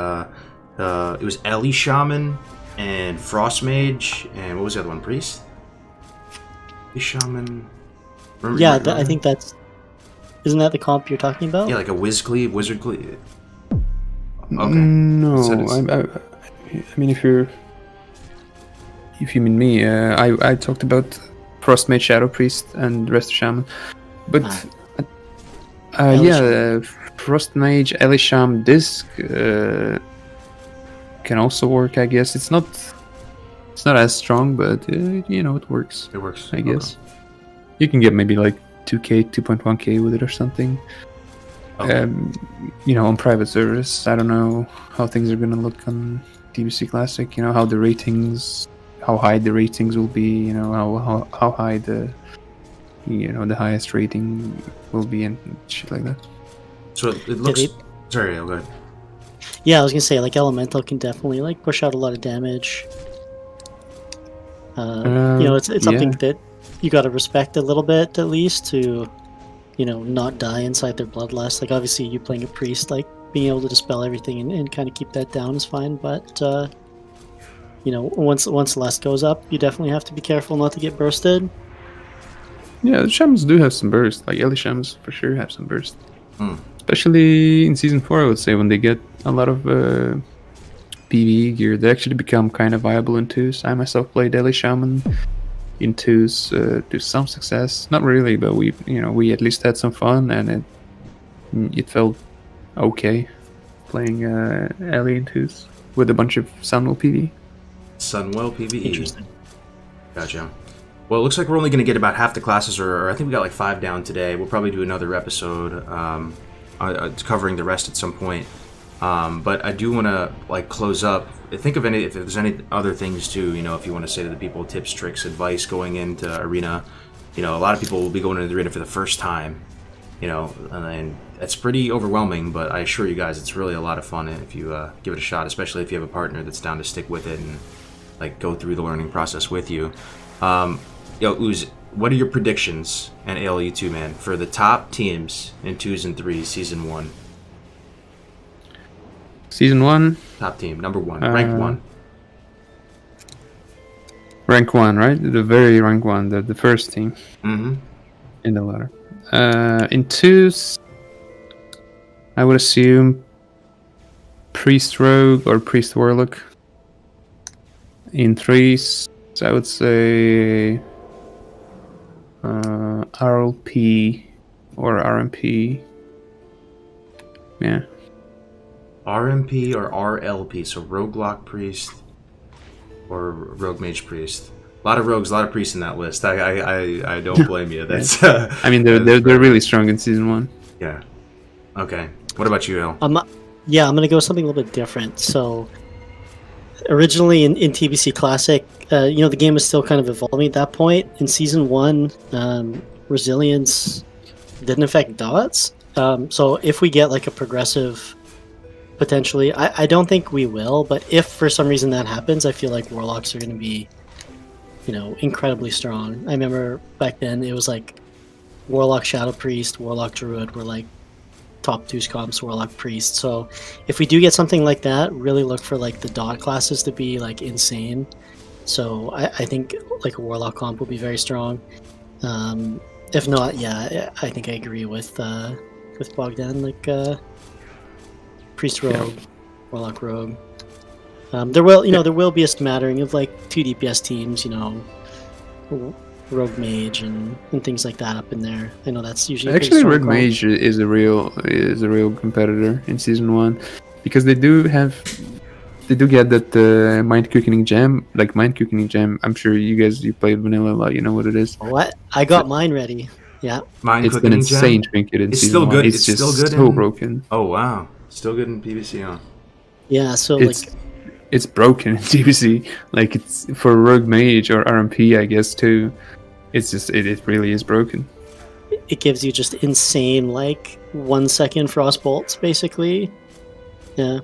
It was Ellie Shaman and Frost Mage, and what was the other one? Priest? Shaman. Remember? I think isn't that the comp you're talking about? Yeah, like a Wizard Cleave. Okay. No, I mean if you mean me, I talked about Frost Mage, Shadow Priest, and the rest of Shaman, but Frost Mage, Elisham, Disc can also work. I guess it's not as strong, but it works. It works, I guess. You can get maybe like 2k, 2.1k with it or something. Okay. On private servers. I don't know how things are gonna look on TBC Classic. How high the ratings will be. How high the the highest rating will be and shit like that. So it looks. Sorry, go ahead. Yeah, I was gonna say like Elemental can definitely like push out a lot of damage. It's something that you gotta respect a little bit at least to, not die inside their bloodlust. Like obviously you playing a priest, like being able to dispel everything and kind of keep that down is fine. But once lust goes up, you definitely have to be careful not to get bursted. Yeah, the shamans do have some burst. Like Ellie Shams for sure have some burst. Especially in Season 4, I would say, when they get a lot of PvE gear, they actually become kind of viable in 2s. I myself played Ellie Shaman in 2s to some success. Not really, but we at least had some fun, and it felt okay playing Ellie in 2s with a bunch of Sunwell PvE. Sunwell PvE. Interesting. Gotcha. Well, it looks like we're only going to get about half the classes, or I think we got like 5 down today. We'll probably do another episode covering the rest at some point. But I do want to close up. Think of if there's any other things too. If you want to say to the people, tips, tricks, advice going into arena. A lot of people will be going into the arena for the first time. And it's pretty overwhelming. But I assure you guys, it's really a lot of fun if you give it a shot, especially if you have a partner that's down to stick with it and go through the learning process with you. Uz, what are your predictions, and ALE too, man, for the top teams in 2s and 3s Season 1? Season 1? Top team, number 1, rank 1. Rank 1, right? The very rank 1, the first team. Mm-hmm. In the latter. In twos, I would assume Priest Rogue or Priest Warlock. In threes, I would say RLP or RMP. Yeah. RMP or RLP, so Roguelock Priest or Rogue Mage Priest. A lot of rogues, a lot of priests in that list. I don't blame you. That's. I mean, they're really strong in season 1. Yeah. Okay. What about you, El? I'm gonna go something a little bit different. So originally in TBC Classic, the game was still kind of evolving at that point. In season 1, resilience didn't affect dots. So if we get like a progressive, potentially, I don't think we will, but if for some reason that happens, I feel like warlocks are going to be, incredibly strong. I remember back then it was like warlock shadow priest, warlock druid were like top 2 comps, warlock priest. So if we do get something like that, really look for like the dot classes to be like insane. So I think like a warlock comp will be very strong. If not, yeah, I think I agree with Bogdan, like priest rogue, warlock rogue. There will be a smattering of like 2 DPS teams, rogue mage and things like that up in there. I know that's usually actually rogue mage is a real competitor in season 1 because they do get that mind quickening gem. Like mind quickening gem, I'm sure you played vanilla a lot. You know what it is. What? I got mine ready. Yeah. Mind it's an insane trinket in it's season still 1. good. It's just still good. So broken. Oh wow, still good in PvC, huh? Yeah. So it's broken in TBC. Like it's for rogue mage or RMP, I guess too. It's just it really is broken. It gives you just insane like 1 second frost bolts basically. Yeah,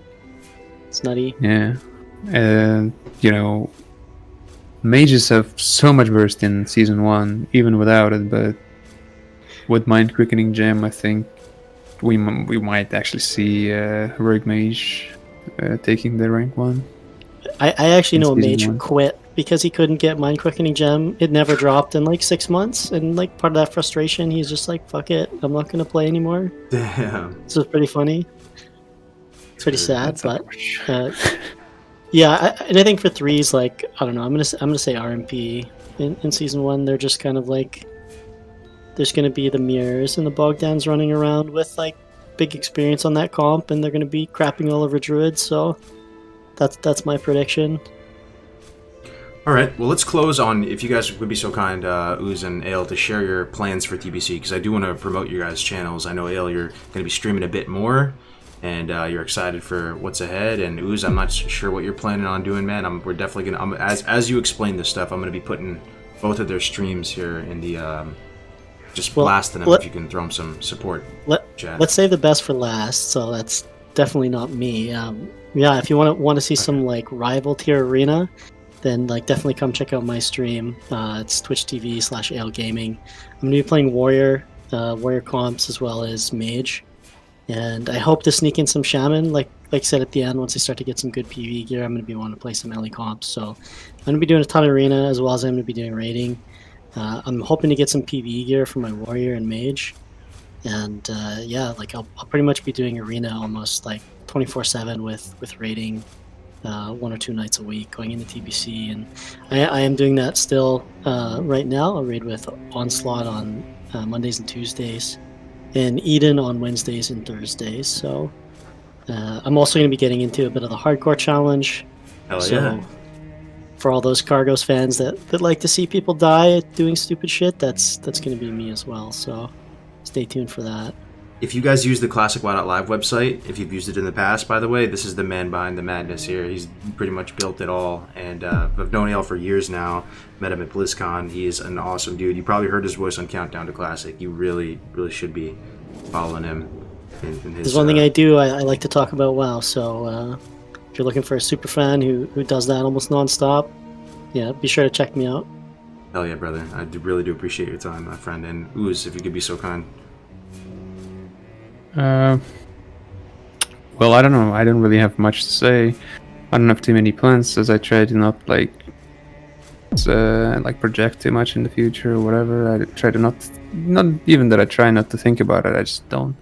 it's nutty. Yeah, and mages have so much burst in season 1 even without it, but with mind quickening gem, I think we might actually see rogue mage taking the rank 1. I actually know a mage who 1. quit because he couldn't get mind quickening gem. It never dropped in like 6 months, and like part of that frustration, he's just like, "Fuck it, I'm not gonna play anymore." Damn. So it's pretty funny. It's pretty sad, That's but yeah. And I think for threes, like I don't know, I'm gonna say RMP in season 1. They're just kind of like there's gonna be the mirrors and the Bogdans running around with like big experience on that comp, and they're gonna be crapping all over druids. So that's my prediction. All right, well, let's close on, if you guys would be so kind, Uz and Ale, to share your plans for TBC, because I do want to promote your guys' channels. I know, Ale, you're going to be streaming a bit more, and you're excited for what's ahead. And Uz, I'm not sure what you're planning on doing, man. We're definitely going to, as you explain this stuff, I'm going to be putting both of their streams here in the, blasting them if you can throw them some support. Let's save the best for last, so that's definitely not me. Yeah, if you want to see some like rival tier arena, then like definitely come check out my stream. It's Twitch TV/Ale Gaming. I'm gonna be playing warrior comps as well as mage, and I hope to sneak in some shaman. Like I said at the end, once I start to get some good PV gear, I'm gonna be wanting to play some LE comps. So I'm gonna be doing a ton of arena as well as I'm gonna be doing raiding. I'm hoping to get some PV gear for my warrior and mage, and yeah, like I'll pretty much be doing arena almost like 24/7 with raiding. 1 or 2 nights a week going into TBC, and I am doing that still right now. I'll raid with Onslaught on Mondays and Tuesdays, and Eden on Wednesdays and Thursdays. So I'm also going to be getting into a bit of the hardcore challenge. Hell so yeah. For all those Cargos fans that like to see people die doing stupid shit, that's going to be me as well. So stay tuned for that. If you guys use the Classic Live website, if you've used it in the past, by the way, this is the man behind the madness here. He's pretty much built it all, and I've known Ale for years now. Met him at BlizzCon. He is an awesome dude. You probably heard his voice on Countdown to Classic. You really, really should be following him. In his, There's one thing I do. I like to talk about WoW. So if you're looking for a super fan who does that almost nonstop, yeah, be sure to check me out. Hell yeah, brother. I really do appreciate your time, my friend. And Uz, if you could be so kind. Well, I don't know. I don't really have much to say. I don't have too many plans, as I try to not like like project too much in the future or whatever. I try to not even that I try not to think about it. I just don't.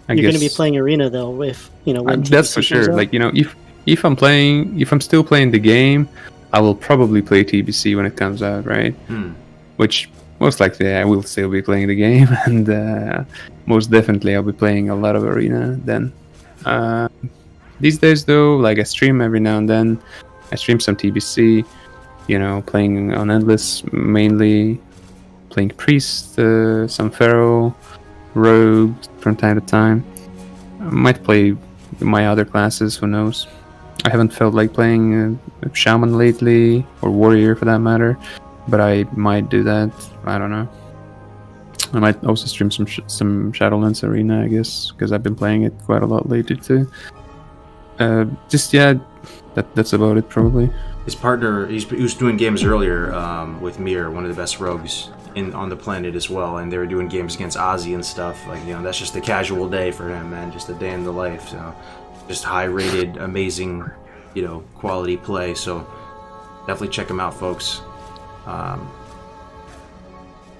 You're going to be playing Arena though, if when TBC that's for sure. out. Like if I'm still playing the game, I will probably play TBC when it comes out, right? Which most likely I will still be playing the game, and most definitely I'll be playing a lot of Arena then. These days though, like I stream every now and then. I stream some TBC, playing on Endless mainly, playing Priest, some Pharaoh, Rogue from time to time. I might play my other classes, who knows. I haven't felt like playing Shaman lately, or Warrior for that matter, but I might do that. I don't know. I might also stream some Shadowlands Arena, I guess, because I've been playing it quite a lot lately too. That's about it probably. His partner, he was doing games earlier with Mir, one of the best rogues on the planet as well, and they were doing games against Ozzy and stuff. Like, that's just a casual day for him, man. Just a day in the life. So, just high-rated, amazing, quality play. So, definitely check him out, folks. I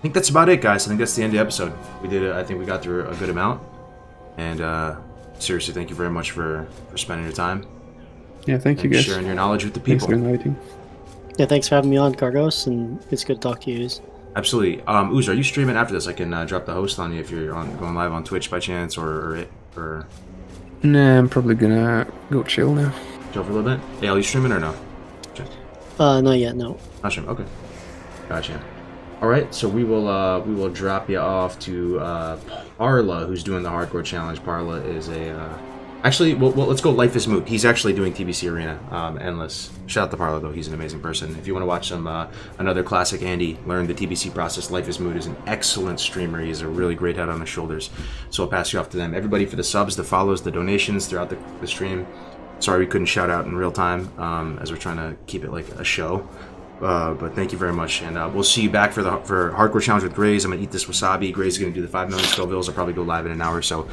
think that's about it, guys. I think that's the end of the episode. We did. I think we got through a good amount, and seriously, thank you very much for spending your time. Yeah, thank you guys. Sharing your knowledge with the people. Thanks for inviting. Yeah, thanks for having me on, Cargos, and it's good to talk to you. Absolutely. Uz, are you streaming after this? I can drop the host on you if you're going live on Twitch by chance, or. Nah, I'm probably gonna go chill now. Chill for a little bit. Yeah, are you streaming or no? Not yet. No. Not streaming. Okay. Gotcha. All right, so we will drop you off to Parla, who's doing the hardcore challenge. Parla is a actually, well, let's go. Life is Moot. He's actually doing TBC Arena, Endless. Shout out to Parla though; he's an amazing person. If you want to watch some another classic Andy learn the TBC process, Life is Moot is an excellent streamer. He has a really great head on his shoulders. So I'll pass you off to them. Everybody for the subs, the follows, the donations throughout the stream. Sorry we couldn't shout out in real time as we're trying to keep it like a show. But thank you very much, and we'll see you back for Hardcore Challenge with Grays. I'm gonna eat this wasabi. Grays is gonna do the 5 million Scovilles. I'll probably go live in an hour or so.